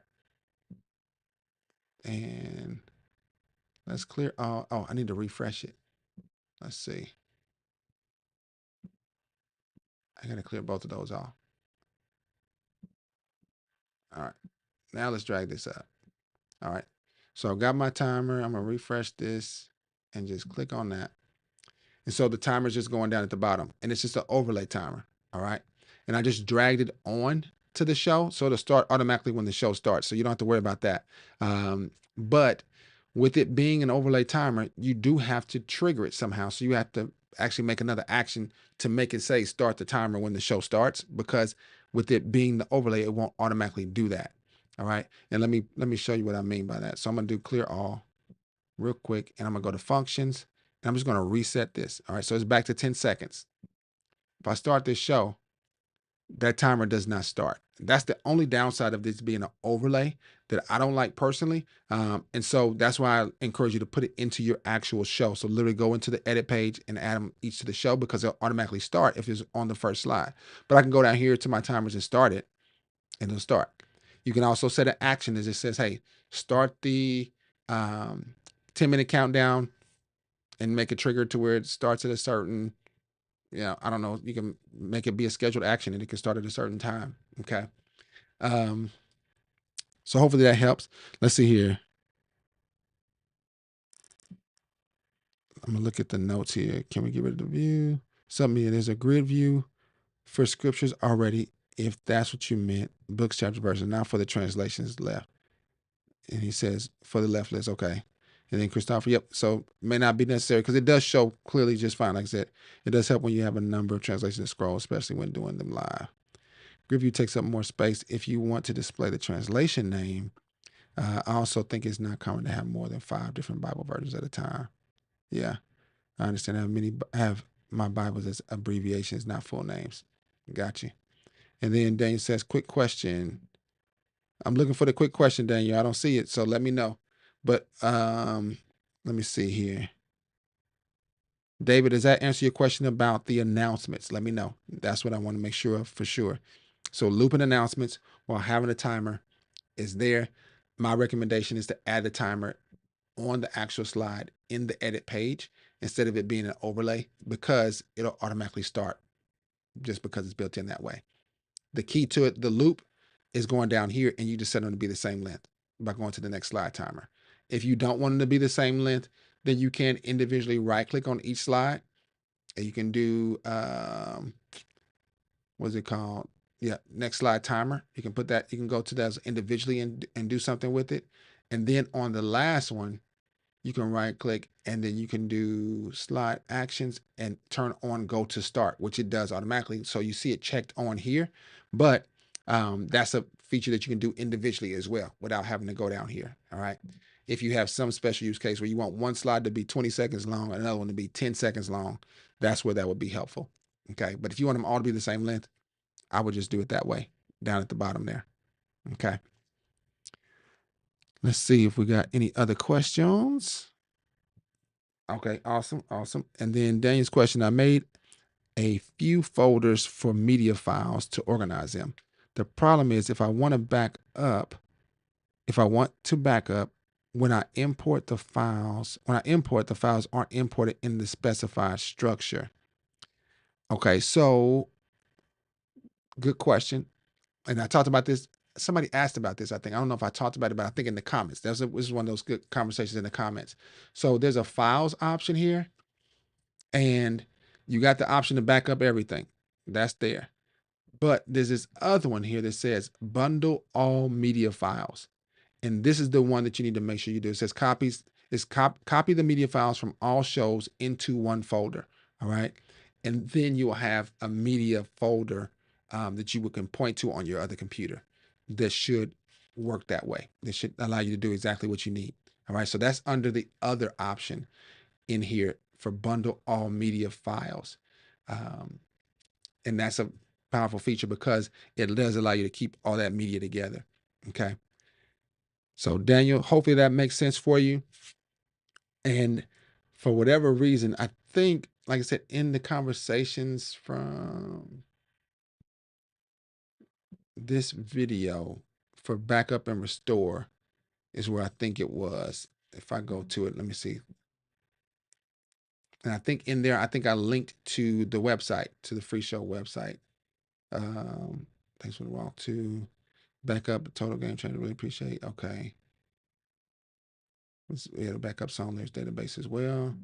[SPEAKER 1] And let's clear all. Oh, I need to refresh it. Let's see. I got to clear both of those off. All right. Now let's drag this up. All right. So I've got my timer. I'm going to refresh this and just click on that. And so the timer is just going down at the bottom and it's just an overlay timer. All right. And I just dragged it on to the show. So it'll start automatically when the show starts. So you don't have to worry about that. But with it being an overlay timer, you do have to trigger it somehow. So you have to actually make another action to make it say start the timer when the show starts, because with it being the overlay, it won't automatically do that. All right. And let me show you what I mean by that. So I'm going to do clear all real quick, and I'm going to go to functions, and I'm just going to reset this. All right. So it's back to 10 seconds. If I start this show, that timer does not start. That's the only downside of this being an overlay that I don't like personally. And so that's why I encourage you to put it into your actual show. So literally go into the edit page and add them each to the show, because they'll automatically start if it's on the first slide. But I can go down here to my timers and start it, and it'll start. You can also set an action as it says, hey, start the 10-minute countdown and make it trigger to where it starts at a certain, I don't know, you can make it be a scheduled action and it can start at a certain time. Okay. So hopefully that helps. Let's see here. I'm gonna look at the notes here. Can we get rid of the view? Something, there's a grid view for scriptures already, if that's what you meant. Books, chapter, verses, not for the translations left. And he says for the left list, okay. And then Christopher, yep. So may not be necessary because it does show clearly just fine. Like I said, it does help when you have a number of translations to scroll, especially when doing them live. Grid view takes up more space if you want to display the translation name. I also think it's not common to have more than 5 different Bible versions at a time. Yeah, I understand. I have my Bibles as abbreviations, not full names. Got you. And then Daniel says, quick question. I'm looking for the quick question, Daniel. I don't see it, so let me know. But let me see here. David, does that answer your question about the announcements? Let me know. That's what I want to make sure of for sure. So looping announcements while having a timer is there. My recommendation is to add the timer on the actual slide in the edit page instead of it being an overlay because it'll automatically start just because it's built in that way. The key to it, the loop is going down here and you just set them to be the same length by going to the next slide timer. If you don't want them to be the same length, then you can individually right click on each slide and you can do, what's it called? Yeah, next slide timer. You can put that, you can go to that individually and do something with it. And then on the last one, you can right click and then you can do slide actions and turn on go to start, which it does automatically. So you see it checked on here, but that's a feature that you can do individually as well without having to go down here. All right. If you have some special use case where you want one slide to be 20 seconds long and another one to be 10 seconds long, that's where that would be helpful. Okay. But if you want them all to be the same length, I would just do it that way down at the bottom there. Okay. Let's see if we got any other questions. Okay, awesome, awesome. And then Daniel's question, I made a few folders for media files to organize them. The problem is if I want to back up, when I import the files, the files aren't imported in the specified structure. Okay, so good question. And I talked about this. Somebody asked about this, I think. I don't know if I talked about it, but I think in the comments. This is one of those good conversations in the comments. So there's a files option here. And you got the option to back up everything. That's there. But there's this other one here that says bundle all media files. And this is the one that you need to make sure you do. It says copy the media files from all shows into one folder. All right. And then you will have a media folder that you can point to on your other computer that should work that way. That should allow you to do exactly what you need. All right. So that's under the other option in here for bundle all media files. And that's a powerful feature because it does allow you to keep all that media together. Okay. So Daniel, hopefully that makes sense for you. And for whatever reason, I think, like I said, in the conversations from this video for backup and restore is where I think it was. If I go to it, let me see. And I think in there, I think I linked to the website, to the FreeShow website. Thanks for the walk to backup the total game changer. Really appreciate. Okay. We had a backup song there's database as well.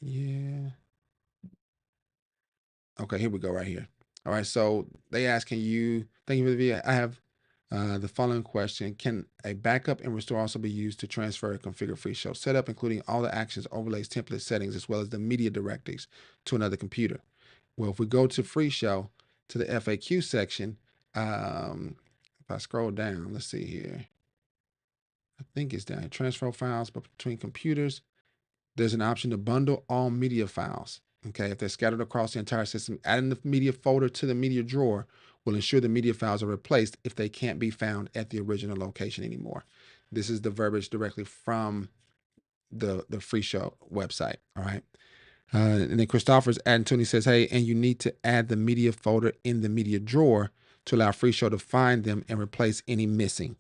[SPEAKER 1] Yeah. Okay, here we go right here. All right. So they ask, thank you for the video. I have the following question. Can a backup and restore also be used to transfer and configure FreeShow setup, including all the actions, overlays, template settings, as well as the media directives to another computer? Well, if we go to FreeShow to the FAQ section, if I scroll down, let's see here. I think it's down here. Transfer files between computers. There's an option to bundle all media files. Okay, if they're scattered across the entire system, adding the media folder to the media drawer will ensure the media files are replaced if they can't be found at the original location anymore. This is the verbiage directly from the FreeShow website. All right. And then Christopher's Anthony says, hey, and you need to add the media folder in the media drawer to allow FreeShow to find them and replace any missing.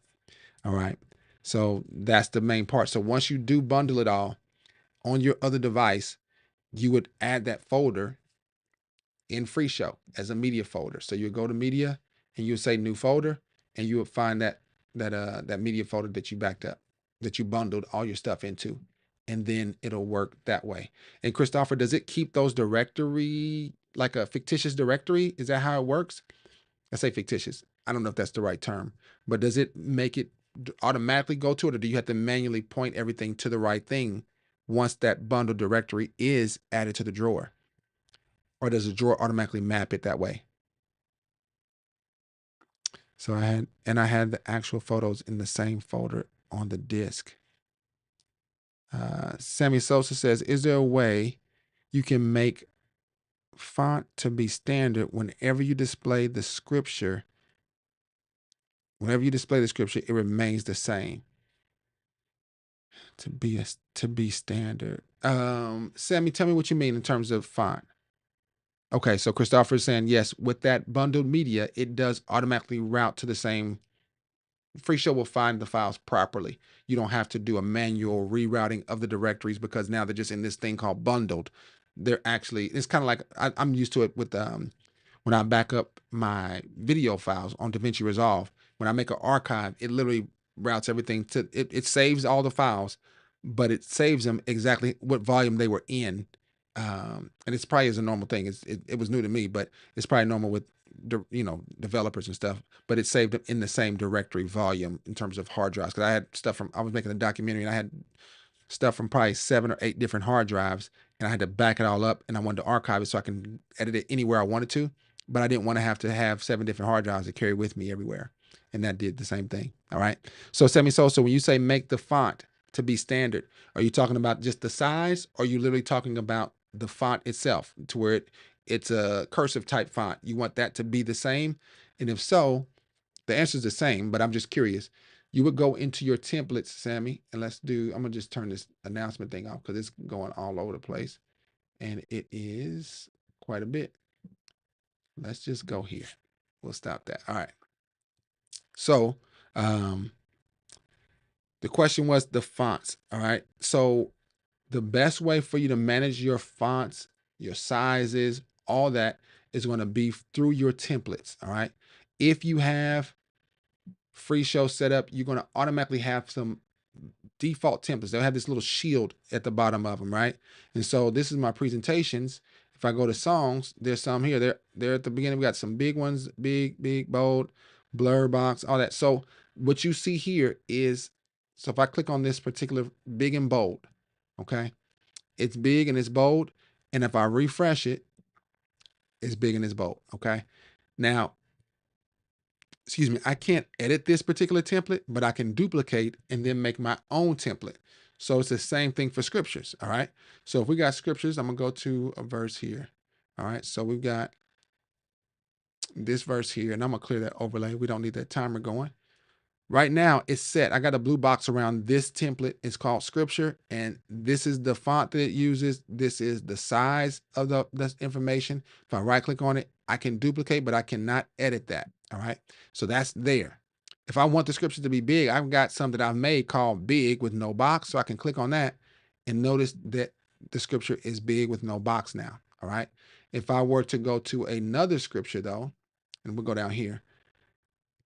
[SPEAKER 1] All right. So that's the main part. So once you do bundle it all on your other device, you would add that folder in FreeShow as a media folder. So you go to media and you say new folder, and you would find that media folder that you backed up, that you bundled all your stuff into and then it'll work that way. And Christopher, does it keep those directory like a fictitious directory? Is that how it works? I say fictitious. I don't know if that's the right term, but does it make it automatically go to it, or do you have to manually point everything to the right thing once that bundle directory is added to the drawer? Or does the drawer automatically map it that way? So I had the actual photos in the same folder on the disk. Sammy Sosa says, is there a way you can make font to be standard whenever you display the scripture? Whenever you display the scripture, it remains the same to be standard. Sammy, tell me what you mean in terms of font. Okay, so Christopher is saying yes, with that bundled media, it does automatically route to the same. FreeShow will find the files properly. You don't have to do a manual rerouting of the directories because now they're just in this thing called bundled. They're actually, it's kind of like I'm used to it with when I back up my video files on DaVinci Resolve. When I make an archive, it literally routes everything to it saves all the files, but it saves them exactly what volume they were in. And it's probably is a normal thing. It was new to me, but it's probably normal with developers and stuff. But it saved them in the same directory volume in terms of hard drives. Because I had stuff I was making a documentary and I had stuff from probably 7 or 8 different hard drives, and I had to back it all up, and I wanted to archive it so I can edit it anywhere I wanted to, but I didn't want to have 7 different hard drives to carry with me everywhere, and that did the same thing. All right. So Sammy Sosa, when you say make the font to be standard, are you talking about just the size, or are you literally talking about the font itself to where it's a cursive type font? You want that to be the same, and if so, the answer is the same, but I'm just curious. You would go into your templates, Sammy, and I'm gonna just turn this announcement thing off because it's going all over the place, and it is quite a bit. Let's just go here. We'll stop that. All right. So the question was the fonts. All right. So the best way for you to manage your fonts, your sizes, all that is going to be through your templates. All right. If you have FreeShow set up, you're going to automatically have some default templates. They'll have this little shield at the bottom of them, right? And so this is my presentations. If I go to songs, there's some here. They're at the beginning. We got some big ones, big, bold, blur box, all that. So what you see here is, so if I click on this particular big and bold, okay, it's big and it's bold. And if I refresh it, it's big and it's bold, okay? Now, excuse me, I can't edit this particular template, but I can duplicate and then make my own template. So it's the same thing for scriptures. All right. So if we got scriptures, I'm going to go to a verse here. All right. So we've got this verse here, and I'm going to clear that overlay. We don't need that timer going. Right now it's set. I got a blue box around this template. It's called scripture, and this is the font that it uses. This is the size of the information. If I right click on it, I can duplicate, but I cannot edit that. All right. So that's there. If I want the scripture to be big, I've got some that I've made called big with no box. So I can click on that and notice that the scripture is big with no box now. All right. If I were to go to another scripture though, and we'll go down here,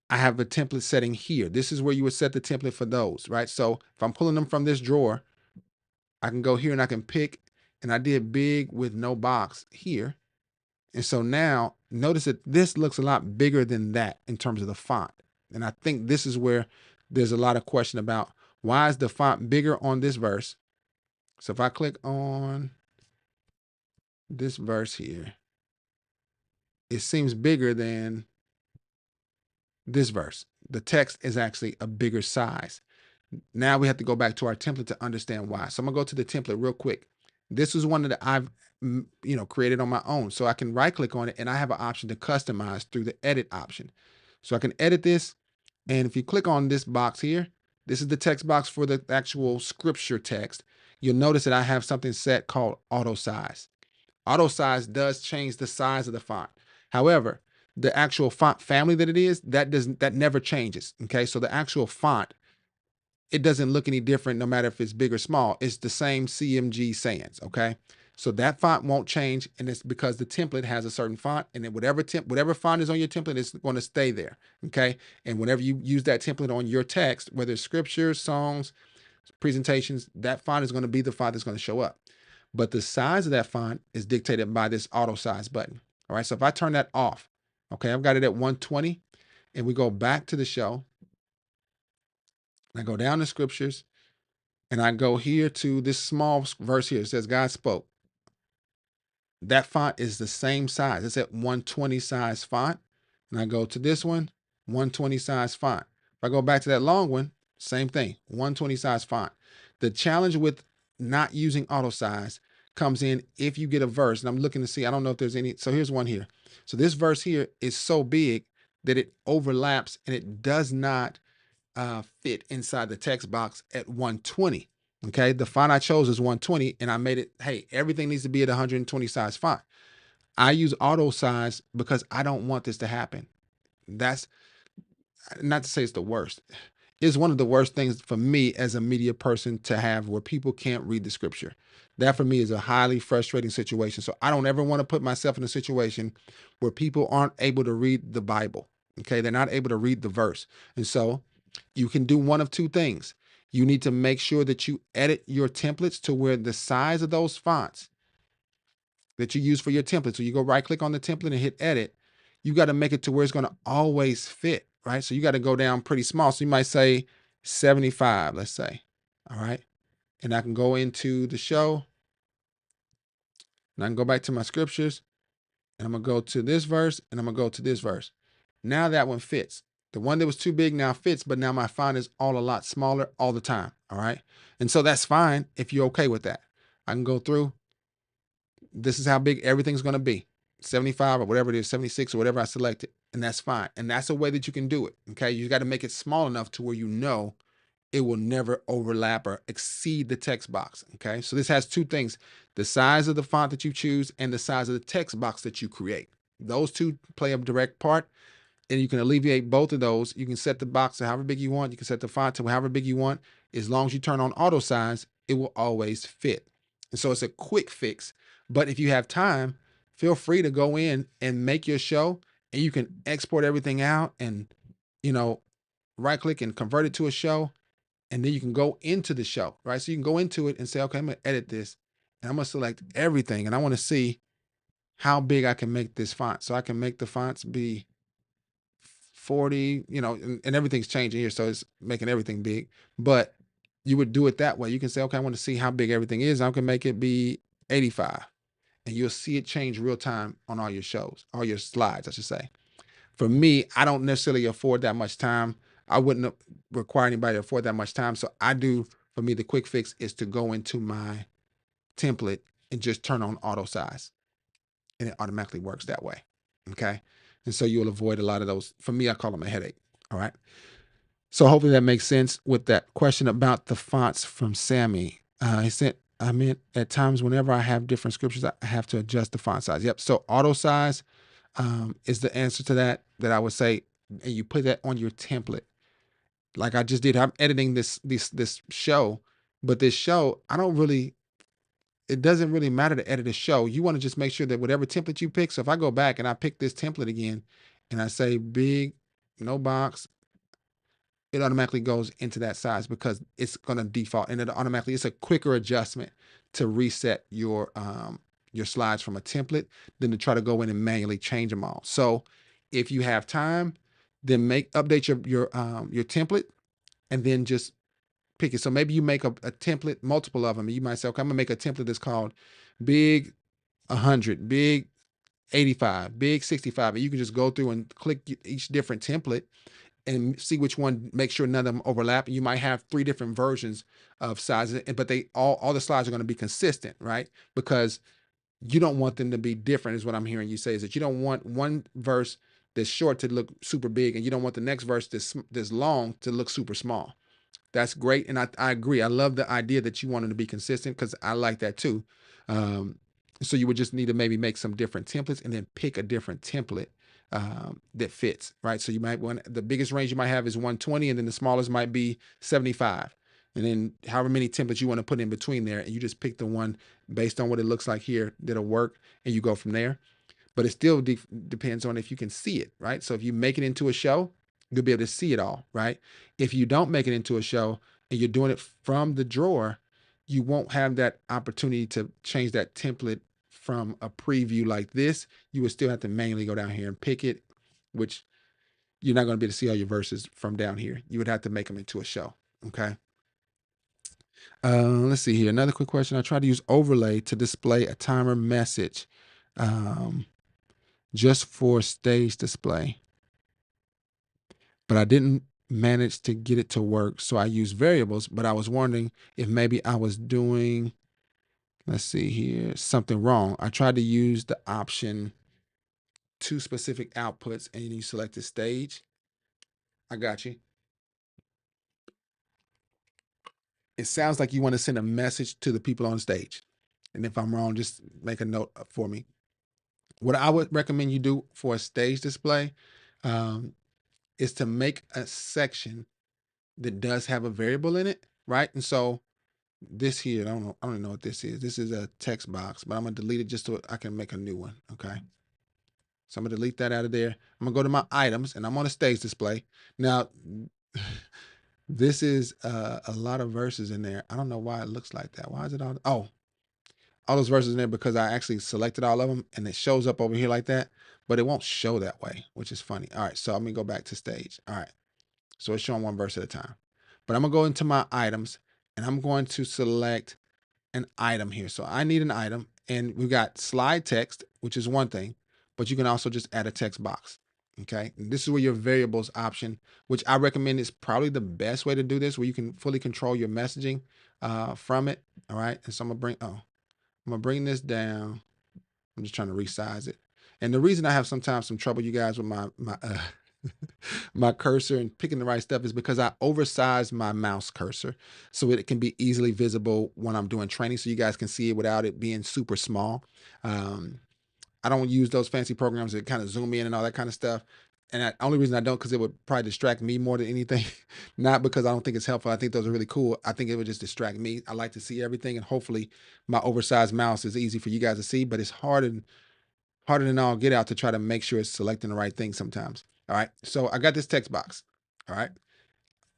[SPEAKER 1] I have a template setting here. This is where you would set the template for those, right? So if I'm pulling them from this drawer, I can go here and I can pick, and I did big with no box here. And so now notice that this looks a lot bigger than that in terms of the font. And I think this is where there's a lot of question about why is the font bigger on this verse? So if I click on this verse here, it seems bigger than this verse. The text is actually a bigger size. Now we have to go back to our template to understand why. So I'm gonna go to the template real quick. This is one that I've created on my own. So I can right click on it and I have an option to customize through the edit option. So I can edit this. And if you click on this box here, this is the text box for the actual scripture text. You'll notice that I have something set called auto size. Auto size does change the size of the font. However, the actual font family that it is, that never changes. Okay. So the actual font, it doesn't look any different no matter if it's big or small. It's the same CMG sans, okay? So that font won't change, and it's because the template has a certain font, and then whatever font is on your template is going to stay there, okay? And whenever you use that template on your text, whether it's scripture, songs, presentations, that font is going to be the font that's going to show up. But the size of that font is dictated by this auto size button. All right. So if I turn that off, okay, I've got it at 120, and we go back to the show. I go down to scriptures, and I go here to this small verse here. It says, God spoke. That font is the same size. It's at 120 size font. And I go to this one, 120 size font. If I go back to that long one, same thing, 120 size font. The challenge with not using auto size comes in if you get a verse, and I'm looking to see, I don't know if there's any. So here's one here. So this verse here is so big that it overlaps and it does not fit inside the text box at 120. Okay, the font I chose is 120, and I made it, hey, everything needs to be at 120 size font. I use auto size because I don't want this to happen. That's not to say it's the worst. It's one of the worst things for me as a media person to have where people can't read the scripture. That for me is a highly frustrating situation. So I don't ever want to put myself in a situation where people aren't able to read the Bible. Okay, they're not able to read the verse. And so you can do one of two things. You need to make sure that you edit your templates to where the size of those fonts that you use for your template. So you go right click on the template and hit edit. You got to make it to where it's going to always fit, right? So you got to go down pretty small. So you might say 75, let's say. All right. And I can go into the show and I can go back to my scriptures and I'm going to go to this verse and I'm going to go to this verse. Now that one fits. The one that was too big now fits, but now my font is all a lot smaller all the time. All right. And so that's fine if you're okay with that. I can go through. This is how big everything's going to be, 75 or whatever it is, 76 or whatever I selected. And that's fine. And that's a way that you can do it. Okay. You got to make it small enough to where you know it will never overlap or exceed the text box. Okay. So this has two things: the size of the font that you choose and the size of the text box that you create. Those two play a direct part. And you can alleviate both of those. You can set the box to however big you want. You can set the font to however big you want. As long as you turn on auto size, it will always fit. And so it's a quick fix. But if you have time, feel free to go in and make your show, and you can export everything out and, you know, right click and convert it to a show. And then you can go into the show, right? So you can go into it and say, okay, I'm going to edit this and I'm going to select everything. And I want to see how big I can make this font. So I can make the fonts be 40, and everything's changing here. So it's making everything big, but you would do it that way. You can say, okay, I want to see how big everything is. I can make it be 85 and you'll see it change real time on all your shows, all your slides, I should say. For me, I don't necessarily afford that much time. I wouldn't require anybody to afford that much time. So for me, the quick fix is to go into my template and just turn on auto size and it automatically works that way. Okay. And so you'll avoid a lot of those. For me, I call them a headache. All right. So hopefully that makes sense with that question about the fonts from Sammy. He said, I meant at times whenever I have different scriptures, I have to adjust the font size. Yep. So auto size is the answer to that I would say, and you put that on your template. Like I just did. I'm editing this show, but this show, it doesn't really matter to edit a show. You want to just make sure that whatever template you pick. So if I go back and I pick this template again and I say big, no box, it automatically goes into that size because it's going to default and it's a quicker adjustment to reset your slides from a template than to try to go in and manually change them all. So if you have time, then update your template and then just pick it. So maybe you make a template, multiple of them. And you might say, okay, I'm gonna make a template that's called big 100, big 85, big 65. And you can just go through and click each different template and see which one, make sure none of them overlap. You might have 3 different versions of sizes, but they all the slides are going to be consistent, right? Because you don't want them to be different, is what I'm hearing you say, is that you don't want one verse that's short to look super big, and you don't want the next verse that's long to look super small. That's great. And I agree. I love the idea that you wanted to be consistent because I like that too. Um, so you would just need to maybe make some different templates and then pick a different template that fits, right? So you might want the biggest range you might have is 120, and then the smallest might be 75. And then however many templates you want to put in between there, and you just pick the one based on what it looks like here that'll work, and you go from there. But it still depends on if you can see it, right? So if you make it into a show, you'll be able to see it all, right? If you don't make it into a show, and you're doing it from the drawer, you won't have that opportunity to change that template from a preview like this. You would still have to manually go down here and pick it, which you're not going to be able to see all your verses from down here. You would have to make them into a show. Okay. Let's see here. Another quick question. I tried to use overlay to display a timer message um, just for stage display, but I didn't manage to get it to work. So I used variables, but I was wondering if maybe I was doing, let's see here, something wrong. I tried to use the option two specific outputs and you select the stage. I got you. It sounds like you want to send a message to the people on stage. And if I'm wrong, just make a note for me. What I would recommend you do for a stage display um, is to make a section that does have a variable in it, right? And so this here, I don't know what this is. This is a text box, but I'm gonna delete it just so I can make a new one. Okay. So I'm gonna delete that out of there. I'm gonna go to my items and I'm on a stage display. Now, this is a lot of verses in there. I don't know why it looks like that. Why is it all those verses in there because I actually selected all of them and it shows up over here like that, but it won't show that way, which is funny. All right, so let me go back to stage. All right, so it's showing one verse at a time. But I'm gonna go into my items and I'm going to select an item here. So I need an item and we've got slide text, which is one thing, but you can also just add a text box. Okay, and this is where your variables option, which I recommend is probably the best way to do this, where you can fully control your messaging from it. All right, and so I'm gonna bring this down. I'm just trying to resize it. And the reason I have sometimes some trouble, you guys, with my my cursor and picking the right stuff is because I oversized my mouse cursor so it can be easily visible when I'm doing training, so you guys can see it without it being super small. Um, I don't use those fancy programs that kind of zoom in and all that kind of stuff. And the only reason I don't, because it would probably distract me more than anything. Not because I don't think it's helpful. I think those are really cool. I think it would just distract me. I like to see everything, and hopefully, my oversized mouse is easy for you guys to see. But it's harder than all get out to try to make sure it's selecting the right thing sometimes. All right. So I got this text box. All right.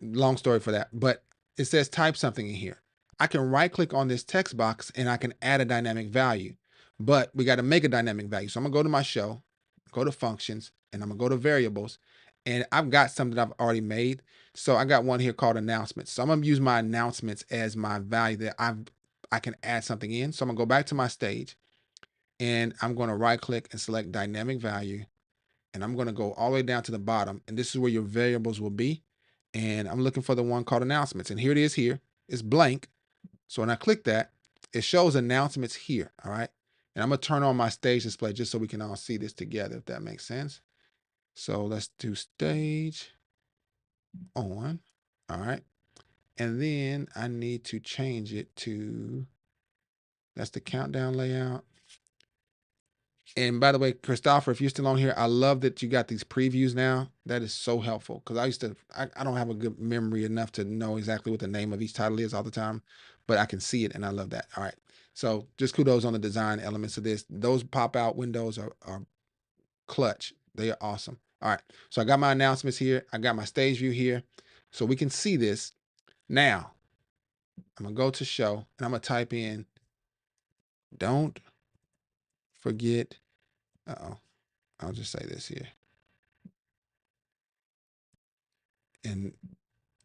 [SPEAKER 1] Long story for that, but it says type something in here. I can right click on this text box and I can add a dynamic value, but we got to make a dynamic value. So I'm gonna go to my show, go to functions, and I'm gonna go to variables. And I've got something I've already made. So I got one here called announcements. So I'm gonna use my announcements as my value that I can add something in. So I'm gonna go back to my stage and I'm gonna right click and select dynamic value and I'm going to go all the way down to the bottom. And this is where your variables will be. And I'm looking for the one called announcements. And here it is here. It's blank. So when I click that, it shows announcements here. All right. And I'm going to turn on my stage display just so we can all see this together, if that makes sense. So let's do stage on. All right. And then I need to change it to, that's the countdown layout. And by the way, Christopher, if you're still on here, I love that you got these previews now. That is so helpful because I don't have a good memory enough to know exactly what the name of each title is all the time, but I can see it and I love that. All right. So just kudos on the design elements of this. Those pop out windows are clutch. They are awesome. All right. So I got my announcements here. I got my stage view here. So we can see this. Now, I'm going to go to show and I'm going to type in, don't forget. Uh-oh. I'll just say this here. And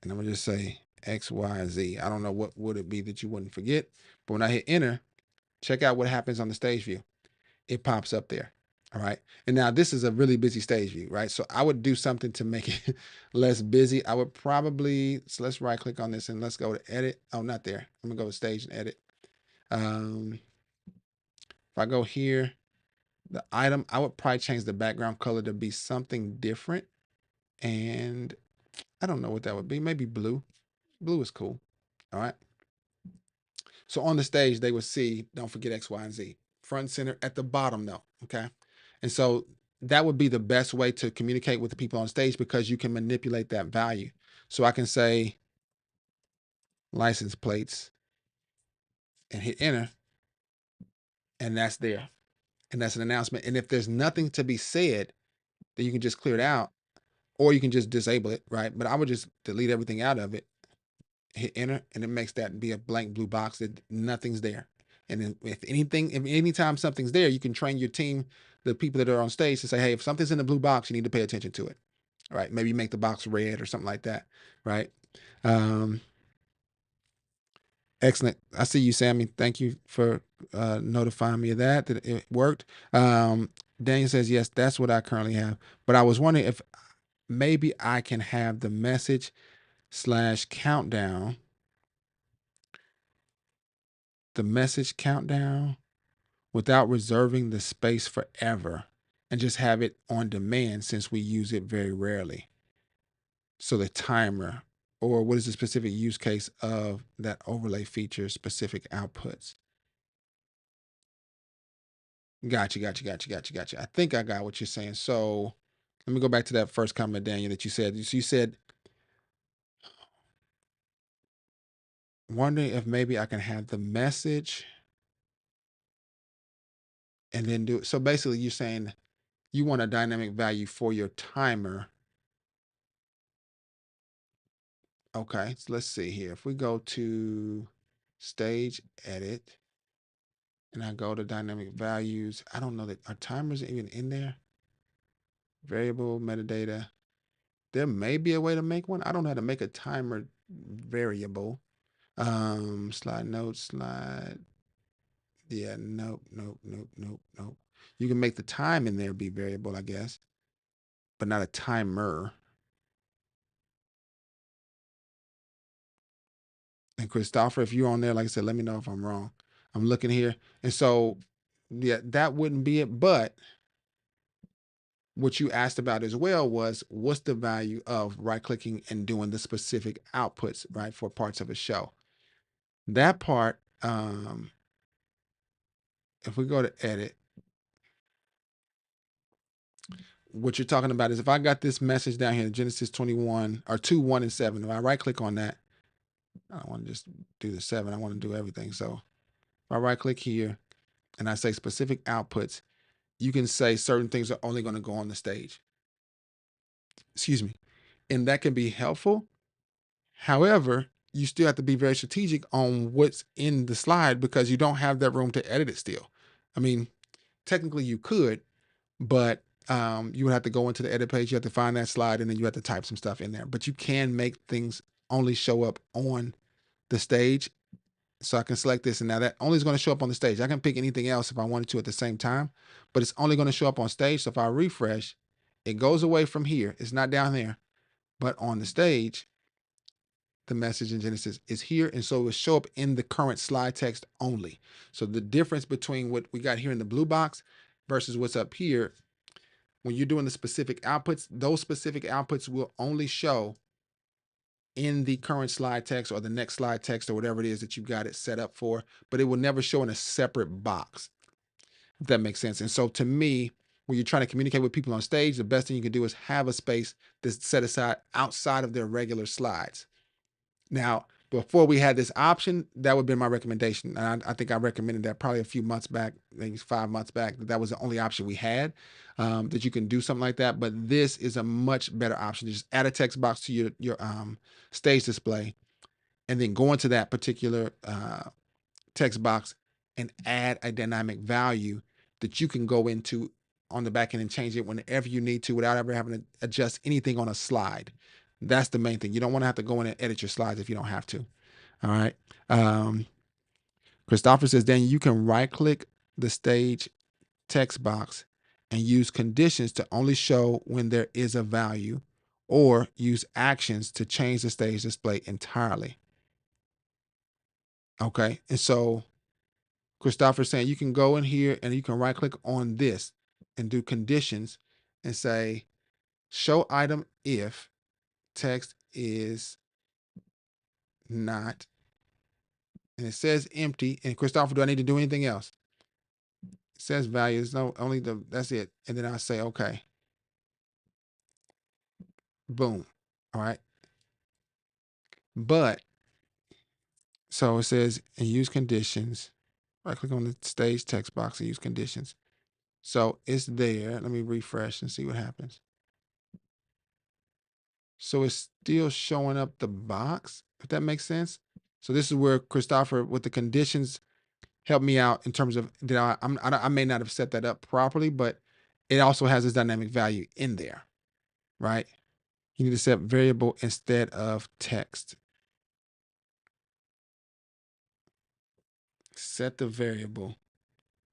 [SPEAKER 1] I'm gonna just say X, Y, Z. I don't know what would it be that you wouldn't forget, but when I hit enter, check out what happens on the stage view. It pops up there. All right. And now this is a really busy stage view, right? So I would do something to make it less busy. I would probably, so let's right click on this and let's go to edit. Oh, not there. I'm gonna go to stage and edit. If I go here, the item, I would probably change the background color to be something different. And I don't know what that would be. Maybe blue. Blue is cool. All right. So on the stage, they would see, don't forget X, Y, and Z. Front and center at the bottom, though. Okay. And so that would be the best way to communicate with the people on stage because you can manipulate that value. So I can say license plates and hit enter, and that's there. And that's an announcement. And if there's nothing to be said, then you can just clear it out or you can just disable it, right? But I would just delete everything out of it hit enter, and it makes that be a blank blue box that nothing's there. And then if anything, if anytime something's there, you can train your team, the people that are on stage, to say, hey, if something's in the blue box, you need to pay attention to it. All right. Maybe make the box red or something like that. Right. Um, Excellent. I see you, Sammy. Thank you for notifying me of that it worked. Daniel says, yes, that's what I currently have. But I was wondering if maybe I can have the message slash countdown, the message countdown without reserving the space forever and just have it on demand since we use it very rarely. So the timer, or what is the specific use case of that overlay feature specific outputs? Gotcha. I think I got what you're saying. So let me go back to that first comment, Daniel, that you said. You said, wondering if maybe I can have the message and then do it. So basically, you're saying you want a dynamic value for your timer. Okay, so let's see here. If we go to stage edit and I go to dynamic values, I don't know that our timers even in there. Variable metadata. There may be a way to make one. I don't know how to make a timer variable. Slide notes, slide. Yeah, nope. You can make the time in there be variable, I guess, but not a timer. And Christopher, if you're on there, like I said, let me know if I'm wrong. I'm looking here. And so, yeah, that wouldn't be it. But what you asked about as well was what's the value of right clicking and doing the specific outputs, right, for parts of a show. That part, if we go to edit, what you're talking about is if I got this message down here, Genesis 21 or 2, 1, and 7, if I right click on that, I don't want to just do the 7, I want to do everything. So if I right click here and I say specific outputs, you can say certain things are only going to go on the stage. Excuse me. And that can be helpful. However, you still have to be very strategic on what's in the slide because you don't have that room to edit it still. I mean, technically you could, but you would have to go into the edit page. You have to find that slide and then you have to type some stuff in there. But you can make things only show up on the stage. So I can select this, and now that only is going to show up on the stage. I can pick anything else if I wanted to at the same time, but it's only going to show up on stage. So if I refresh, it goes away from here. It's not down there, but on the stage, the message in Genesis is here. And so it will show up in the current slide text only. So the difference between what we got here in the blue box versus what's up here, when you're doing the specific outputs, those specific outputs will only show in the current slide text or the next slide text or whatever it is that you've got it set up for, but it will never show in a separate box, if that makes sense. And so to me, when you're trying to communicate with people on stage, the best thing you can do is have a space that's set aside outside of their regular slides. Now, before we had this option, that would have been my recommendation. And I think I recommended that probably a few months back, maybe 5 months back, that was the only option we had, that you can do something like that. But this is a much better option. Just add a text box to your stage display and then go into that particular text box and add a dynamic value that you can go into on the back end and change it whenever you need to without ever having to adjust anything on a slide. That's the main thing. You don't want to have to go in and edit your slides if you don't have to. All right. Um, Christopher says, Daniel, you can right click the stage text box and use conditions to only show when there is a value or use actions to change the stage display entirely. Okay. And so Christopher's saying you can go in here and you can right click on this and do conditions and say, show item if text is not, and it says empty. And Christopher, do I need to do anything else? It says values, no, only that's it. And then I say, okay, boom. All right. But so it says and use conditions. Right click on the stage text box and use conditions. So it's there. Let me refresh and see what happens. So it's still showing up the box, if that makes sense. So this is where Christopher with the conditions helped me out in terms of that I may not have set that up properly, but it also has this dynamic value in there, right? You need to set variable instead of text. Set the variable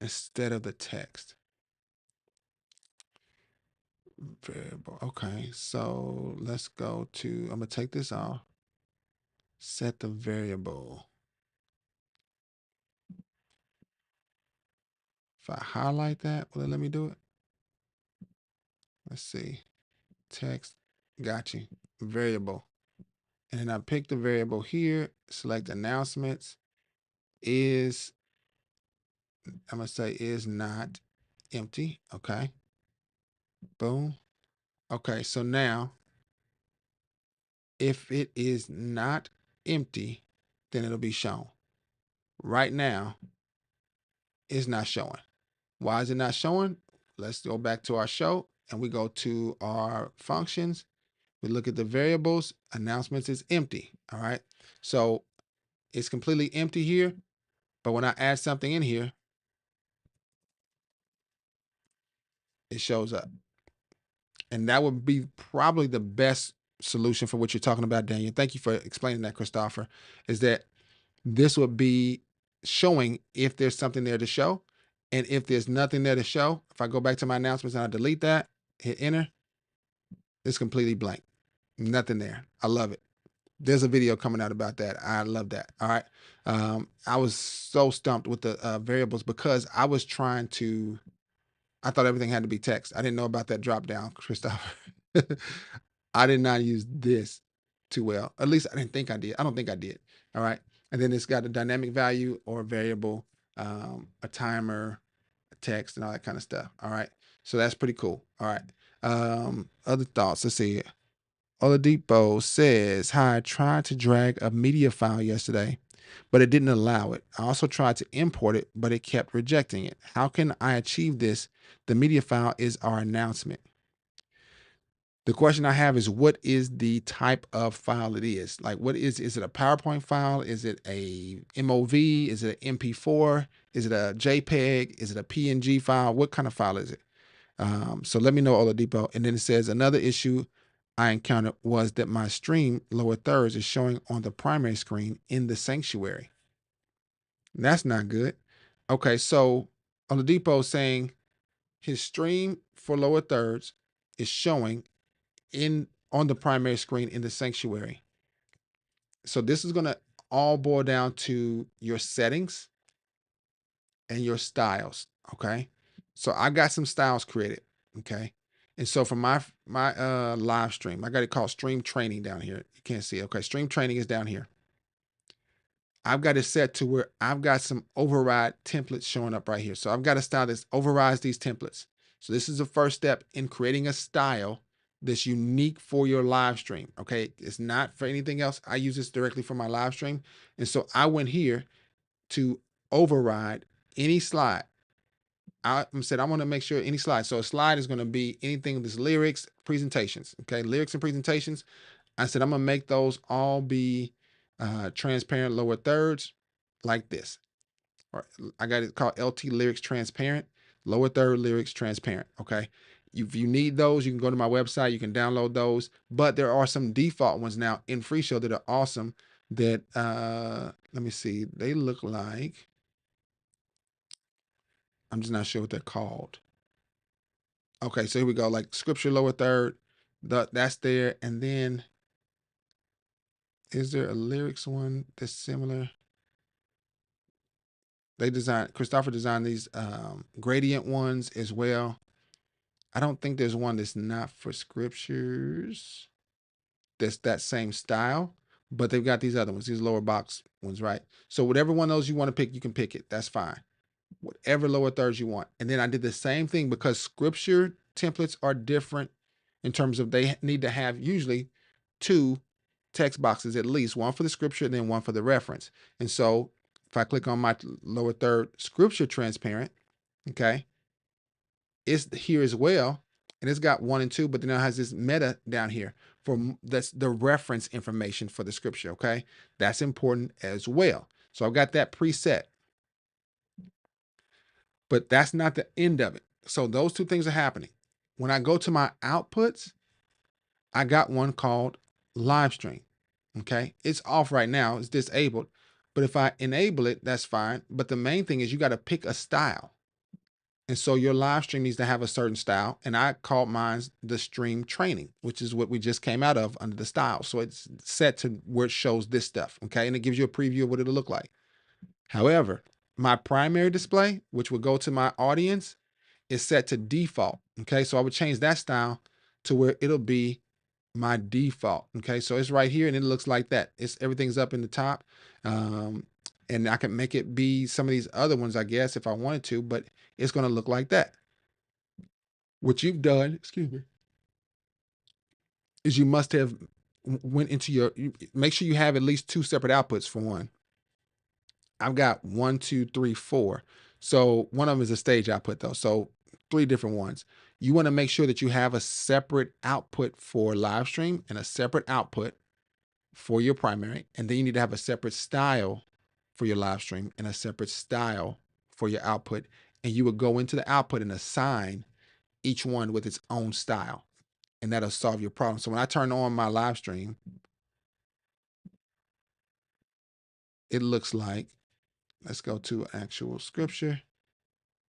[SPEAKER 1] instead of the text. Variable. Okay, so let's go to, I'm gonna take this off. Set the variable. If I highlight that, will it let me do it? Let's see. Text. Got you. Variable. And then I pick the variable here, select announcements. Is, I'm gonna say is not empty. Okay. Boom. Okay, so now if it is not empty, then it'll be shown. Right now, it's not showing. Why is it not showing? Let's go back to our show and we go to our functions. We look at the variables. Announcements is empty. All right. So it's completely empty here. But when I add something in here, it shows up. And that would be probably the best solution for what you're talking about, Daniel. Thank you for explaining that, Christopher. Is that this would be showing if there's something there to show. And if there's nothing there to show, if I go back to my announcements and I delete that, hit enter, it's completely blank. Nothing there. I love it. There's a video coming out about that. I love that. All right. I was so stumped with the variables because I was trying to, I thought everything had to be text. I didn't know about that drop down, Christopher. I did not use this too well. At least I didn't think I did. I don't think I did. All right. And then it's got a dynamic value or a variable, a timer, a text, and all that kind of stuff. All right. So that's pretty cool. All right. Other thoughts. Let's see. Oladipo says, hi, I tried to drag a media file yesterday, but it didn't allow it. I also tried to import it, but it kept rejecting it. How can I achieve this? The media file is our announcement. The question I have is what is the type of file it is? Like what is it a PowerPoint file? Is it a MOV? Is it an MP4? Is it a JPEG? Is it a PNG file? What kind of file is it? So let me know, Oladipo. And then it says another issue I encountered was that my stream lower thirds is showing on the primary screen in the sanctuary. That's not good. Okay, so Oladipo is saying his stream for lower thirds is showing in on the primary screen in the sanctuary. So this is going to all boil down to your settings and your styles. Okay. So I got some styles created. Okay. And so for my live stream, I got it called stream training down here. You can't see it. Okay. Stream training is down here. I've got it set to where I've got some override templates showing up right here. So I've got a style that overrides these templates. So this is the first step in creating a style that's unique for your live stream. Okay. It's not for anything else. I use this directly for my live stream. And so I went here to override any slide. I said I want to make sure any slide. So a slide is going to be anything that's lyrics, presentations. Okay. Lyrics and presentations. I said I'm gonna make those all be transparent lower thirds like this. Or I got it called LT lyrics transparent, lower third lyrics transparent. Okay. If you need those, you can go to my website, you can download those. But there are some default ones now in FreeShow that are awesome. That let me see, they look like, I'm just not sure what they're called. Okay, so here we go, like scripture lower third, that's there. And then is there a lyrics one that's similar? Christopher designed these gradient ones as well. I don't think there's one that's not for scriptures that's that same style, but they've got these other ones, these lower box ones, right? So whatever one of those you want to pick, you can pick it. That's fine. Whatever lower thirds you want. And then I did the same thing because scripture templates are different in terms of they need to have usually two text boxes at least, one for the scripture and then one for the reference. And so if I click on my lower third scripture transparent, okay, it's here as well. and it's got 1 and 2, but then it has this meta down here that's the reference information for the scripture. Okay, that's important as well. So I've got that preset, but that's not the end of it. So those two things are happening. When I go to my outputs, I got one called live stream. Okay. It's off right now, it's disabled. But if I enable it, that's fine. But the main thing is you got to pick a style. And so your live stream needs to have a certain style. And I called mine the stream training, which is what we just came out of under the style. So it's set to where it shows this stuff. Okay. And it gives you a preview of what it'll look like. However, my primary display, which will go to my audience, is set to default. Okay. So I would change that style to where it'll be my default. Okay. So it's right here and it looks like that. It's everything's up in the top. And I can make it be some of these other ones, I guess, if I wanted to, but it's going to look like that. What you've done, excuse me, is you must have went into make sure you have at least 2 separate outputs for one. I've got 1, 2, 3, 4. So one of them is a stage output though. So 3 different ones. You want to make sure that you have a separate output for live stream and a separate output for your primary. And then you need to have a separate style for your live stream and a separate style for your output. And you would go into the output and assign each one with its own style. And that'll solve your problem. So when I turn on my live stream, it looks like, let's go to actual scripture.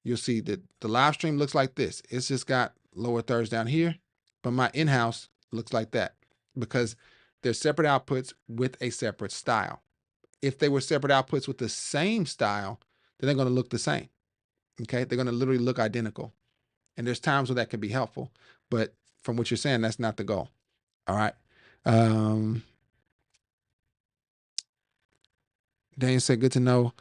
[SPEAKER 1] You'll see that the live stream looks like this. It's just got lower thirds down here, but my in-house looks like that because they're separate outputs with a separate style. If they were separate outputs with the same style, then they're going to look the same. Okay. They're going to literally look identical. And there's times where that can be helpful, but from what you're saying, that's not the goal. All right. Dane said, good to know.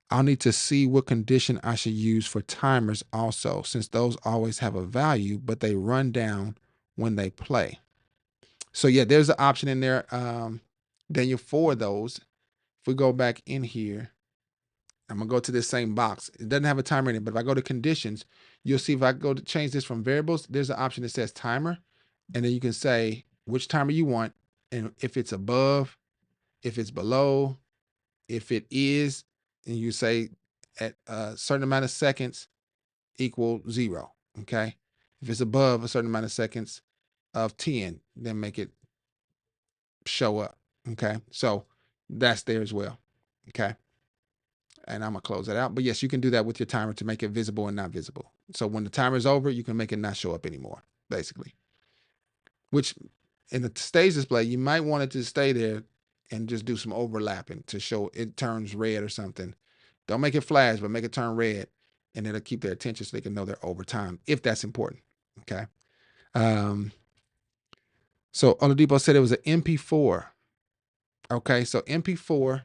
[SPEAKER 1] I'll need to see what condition I should use for timers also, since those always have a value, but they run down when they play. So yeah, there's an option in there, Daniel, for those. If we go back in here, I'm gonna go to this same box. It doesn't have a timer in it, but if I go to conditions, you'll see if I go to change this from variables, there's an option that says timer, and then you can say which timer you want, and if it's above, if it's below, if it is, and you say at a certain amount of seconds equal 0. Okay. If it's above a certain amount of seconds of 10, then make it show up. Okay. So that's there as well. Okay. And I'm gonna close that out. But yes, you can do that with your timer to make it visible and not visible. So when the timer is over, you can make it not show up anymore, basically. Which in the stage display, you might want it to stay there and just do some overlapping to show it turns red or something. Don't make it flash, but make it turn red, and it'll keep their attention so they can know they're over time if that's important. Okay. So Oladipo said it was an MP4. Okay, so MP4,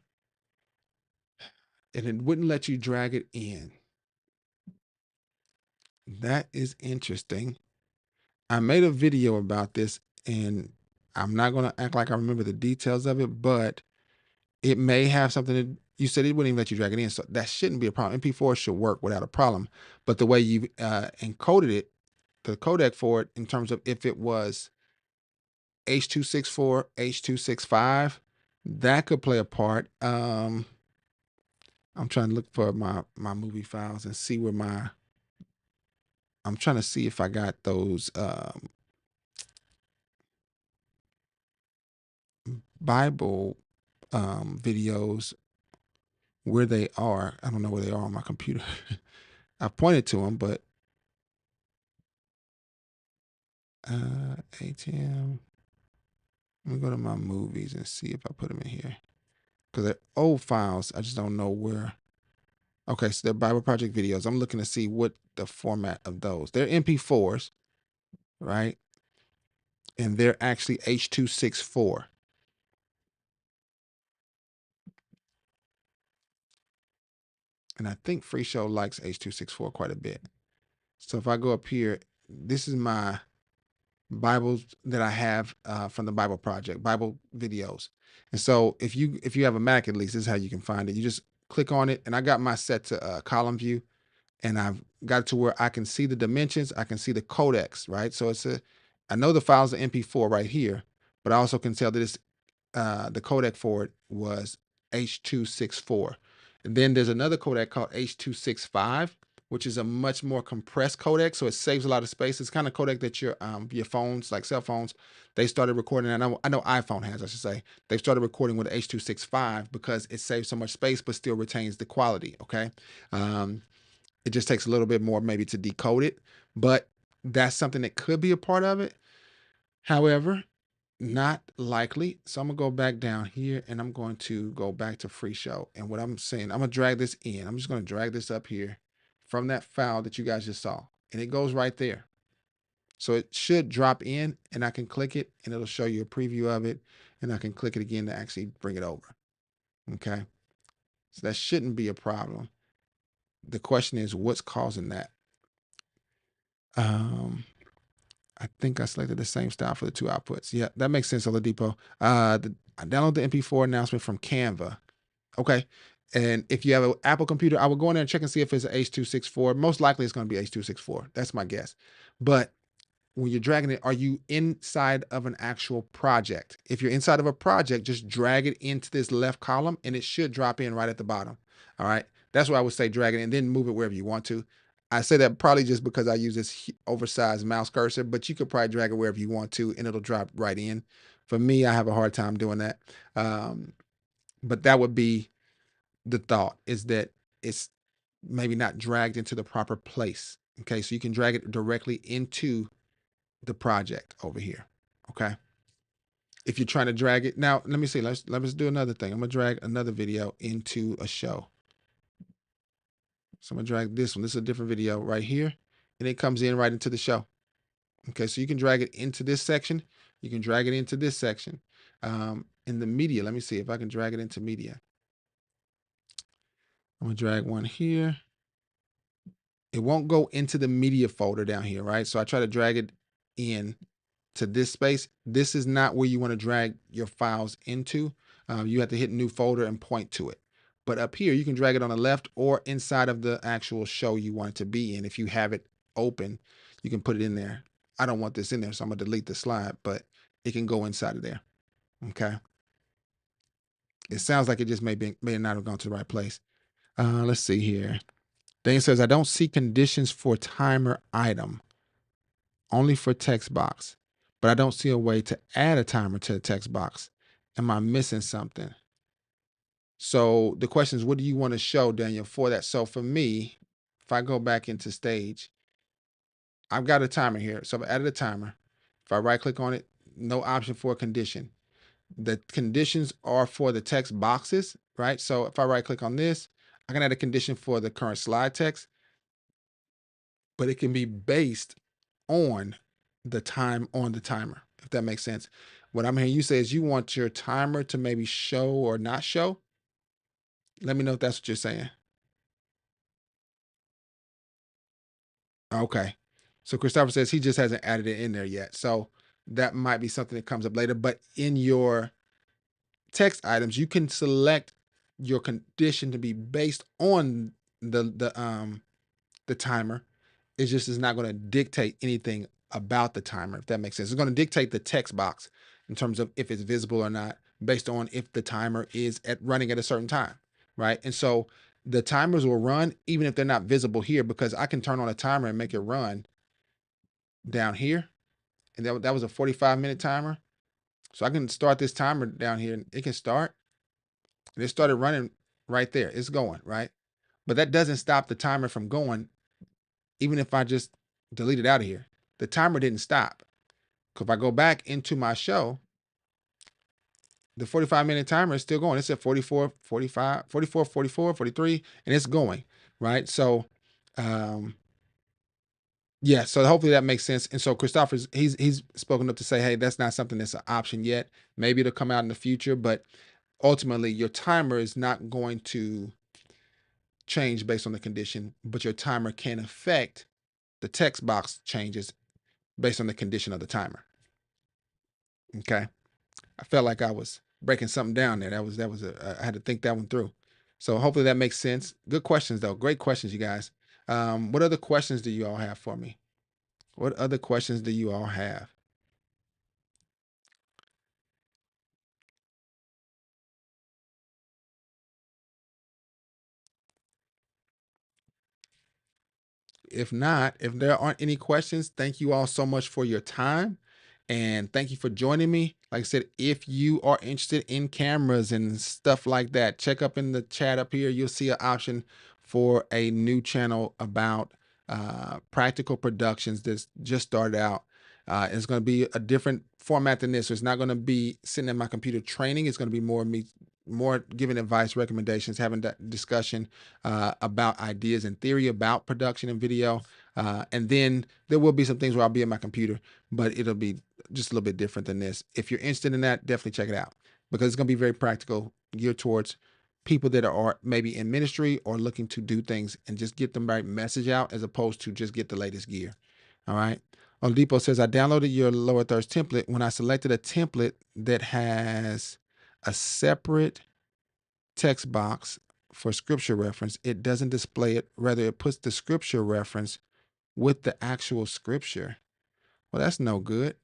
[SPEAKER 1] and it wouldn't let you drag it in. That is interesting. I made a video about this, and I'm not going to act like I remember the details of it, but it may have something to, you said it wouldn't even let you drag it in. So that shouldn't be a problem. MP4 should work without a problem. But the way you encoded it, the codec for it, in terms of if it was H.264, H.265, that could play a part. I'm trying to look for my movie files and see where I'm trying to see if I got those Bible videos where they are. I don't know where they are on my computer. I pointed to them, but ATM. Let me go to my movies and see if I put them in here. Because they're old files. I just don't know where. Okay, so they're Bible Project videos. I'm looking to see what the format of those. They're MP4s, right? And they're actually H.264. And I think FreeShow likes H.264 quite a bit. So if I go up here, this is my Bibles that I have from the Bible Project, Bible videos. And so if you have a Mac, at least this is how you can find it. You just click on it, and I got my set to column view, and I've got it to where I can see the dimensions, I can see the codecs, right? So I know the file's an MP4 right here, but I also can tell that it's the codec for it was H.264. And then there's another codec called H.265, which is a much more compressed codec, so it saves a lot of space. It's kind of codec that your phones, like cell phones, they started recording. And I know iPhone has, I should say, they've started recording with H.265 because it saves so much space, but still retains the quality. Okay, it just takes a little bit more maybe to decode it, but that's something that could be a part of it. However, not likely. So I'm gonna go back down here and I'm going to go back to FreeShow. And what I'm saying, I'm gonna drag this in. I'm just gonna drag this up here from that file that you guys just saw. And it goes right there. So it should drop in and I can click it and it'll show you a preview of it. And I can click it again to actually bring it over. Okay. So that shouldn't be a problem. The question is what's causing that? Um, I think I selected the same style for the two outputs. Yeah, that makes sense, Oladipo. I download the MP4 announcement from Canva. Okay. And if you have an Apple computer, I will go in there and check and see if it's an H.264. Most likely it's going to be H.264. That's my guess. But when you're dragging it, are you inside of an actual project? If you're inside of a project, just drag it into this left column and it should drop in right at the bottom. All right. That's why I would say drag it and then move it wherever you want to. I say that probably just because I use this oversized mouse cursor, but you could probably drag it wherever you want to and it'll drop right in. For me, I have a hard time doing that. But that would be the thought, is that it's maybe not dragged into the proper place. Okay. So you can drag it directly into the project over here. Okay. If you're trying to drag it now, let me see. Let's do another thing. I'm gonna drag another video into a show. So I'm gonna drag this one. This is a different video right here, and it comes in right into the show. Okay, so you can drag it into this section. You can drag it into this section. In the media, let me see if I can drag it into media. I'm gonna drag one here. It won't go into the media folder down here, right? So I try to drag it in to this space. This is not where you want to drag your files into. You have to hit new folder and point to it. But up here, you can drag it on the left or inside of the actual show you want it to be in. If you have it open, you can put it in there. I don't want this in there, so I'm gonna delete the slide, but it can go inside of there. Okay. It sounds like it just may not have gone to the right place. Let's see here. Then it says, I don't see conditions for timer item, only for text box, but I don't see a way to add a timer to the text box. Am I missing something? So the question is, what do you want to show, Daniel, for that? So for me, if I go back into stage, I've got a timer here. So I've added a timer. If I right click on it, no option for a condition. The conditions are for the text boxes, right? So if I right click on this, I can add a condition for the current slide text, but it can be based on the time on the timer, if that makes sense. What I'm hearing you say is you want your timer to maybe show or not show. Let me know if that's what you're saying. Okay. So Christopher says he just hasn't added it in there yet. So that might be something that comes up later. But in your text items, you can select your condition to be based on the timer. It just is not going to dictate anything about the timer, if that makes sense. It's going to dictate the text box in terms of if it's visible or not, based on if the timer is running at a certain time, right? And so the timers will run even if they're not visible here, because I can turn on a timer and make it run down here. And that was a 45-minute timer. So I can start this timer down here and it can start. And it started running right there. It's going, right? But that doesn't stop the timer from going, even if I just delete it out of here. The timer didn't stop. Because if I go back into my show, the 45-minute timer is still going. It's at 44, 45, 44, 44, 43, and it's going, right? So, yeah, so hopefully that makes sense. And so Christopher's he's spoken up to say, hey, that's not something that's an option yet. Maybe it'll come out in the future, but ultimately your timer is not going to change based on the condition, but your timer can affect the text box changes based on the condition of the timer. Okay. I felt like I was breaking something down there. I had to think that one through. So hopefully that makes sense. Good questions though. Great questions, you guys. What other questions do you all have for me? What other questions do you all have? If not, if there aren't any questions, thank you all so much for your time. And thank you for joining me. Like I said, if you are interested in cameras and stuff like that, check up in the chat up here. You'll see an option for a new channel about practical productions that's just started out. It's going to be a different format than this. So it's not going to be sitting at my computer training. It's going to be more me, more giving advice, recommendations, having that discussion about ideas and theory about production and video. And then there will be some things where I'll be at my computer, but it'll be just a little bit different than this. If you're interested in that, definitely check it out because it's going to be very practical, geared towards people that are maybe in ministry or looking to do things and just get the right message out as opposed to just get the latest gear. All right. Oladipo says, I downloaded your lower thirds template. When I selected a template that has a separate text box for scripture reference, it doesn't display it. Rather, it puts the scripture reference with the actual scripture. Well, that's no good.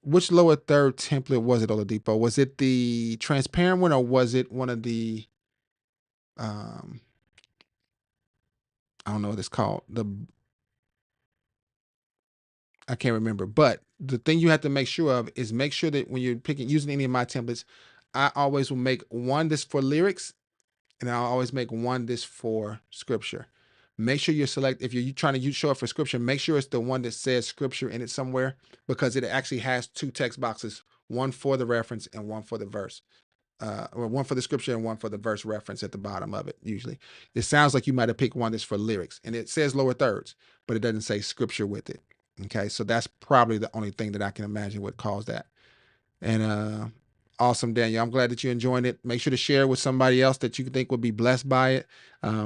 [SPEAKER 1] Which lower third template was it, Oladipo? Was it the transparent one or was it one of the I don't know what it's called. I can't remember. But the thing you have to make sure of is make sure that when you're using any of my templates, I always will make one that's for lyrics and I'll always make one that's for scripture. Make sure you select, if you're trying to show it for scripture, make sure it's the one that says scripture in it somewhere because it actually has two text boxes, one for the reference and one for the verse. Or one for the scripture and one for the verse reference at the bottom of it. Usually it sounds like you might have picked one that's for lyrics and it says lower thirds, but it doesn't say scripture with it. Okay. So that's probably the only thing that I can imagine would cause that. And awesome, Daniel. I'm glad that you're enjoying it. Make sure to share with somebody else that you think would be blessed by it.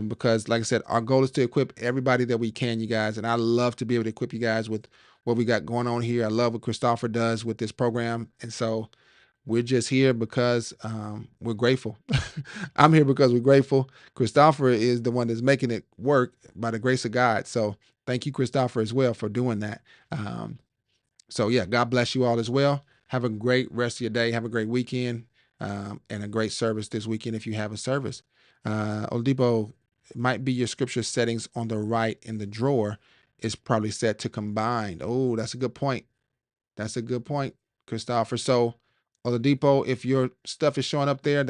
[SPEAKER 1] Because like I said, our goal is to equip everybody that we can, you guys. And I love to be able to equip you guys with what we got going on here. I love what Christopher does with this program. And so we're just here because we're grateful. I'm here because we're grateful. Christopher is the one that's making it work by the grace of God. So thank you, Christopher, as well for doing that. So yeah, God bless you all as well. Have a great rest of your day. Have a great weekend and a great service this weekend if you have a service. Oladipo, it might be your scripture settings on the right in the drawer is probably set to combined. Oh, that's a good point. That's a good point, Christopher. So Oladipo, if your stuff is showing up there,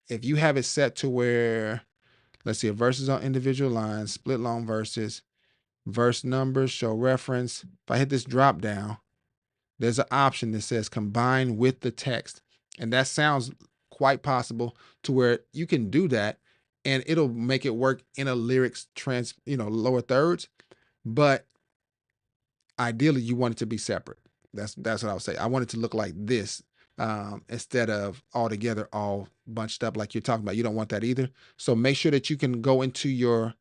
[SPEAKER 1] if you have it set to where, let's see, verses on individual lines, split long verses, verse numbers, show reference. If I hit this drop down, there's an option that says combine with the text. And that sounds quite possible to where you can do that and it'll make it work in a lyrics lower thirds. But ideally you want it to be separate. That's what I would say. I want it to look like this instead of all together, all bunched up like you're talking about. You don't want that either. So make sure that you can go into your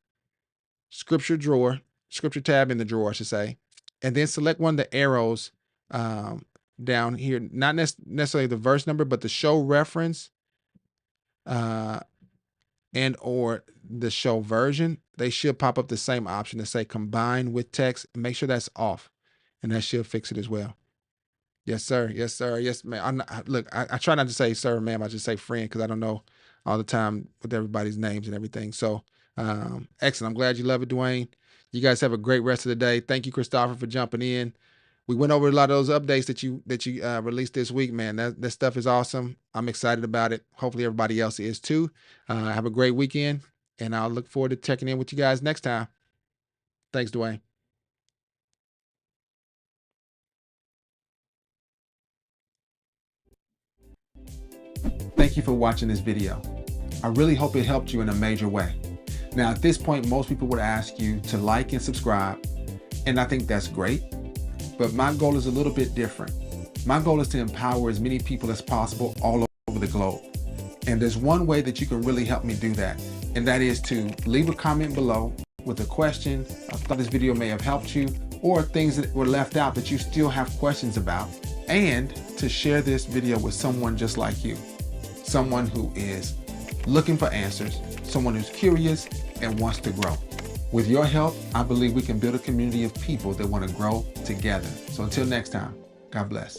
[SPEAKER 1] scripture tab in the drawer, I should say, and then select one of the arrows down here, not necessarily the verse number, but the show reference and or the show version. They should pop up the same option to say combine with text. Make sure that's off, and that should fix it as well. Yes, sir. Yes, sir. Yes, ma'am. I try not to say sir, ma'am. I just say friend because I don't know all the time with everybody's names and everything. So, excellent. I'm glad you love it, Dwayne. You guys have a great rest of the day. Thank you, Christopher, for jumping in. We went over a lot of those updates that you released this week, man. That stuff is awesome. I'm excited about it. Hopefully, everybody else is too. Have a great weekend, and I'll look forward to checking in with you guys next time. Thanks, Dwayne. Thank you for watching this video. I really hope it helped you in a major way. Now, at this point, most people would ask you to like and subscribe, and I think that's great, but my goal is a little bit different. My goal is to empower as many people as possible all over the globe. And there's one way that you can really help me do that, and that is to leave a comment below with a question. I thought this video may have helped you, or things that were left out that you still have questions about, and to share this video with someone just like you. Someone who is looking for answers, someone who's curious and wants to grow. With your help, I believe we can build a community of people that want to grow together. So until next time, God bless.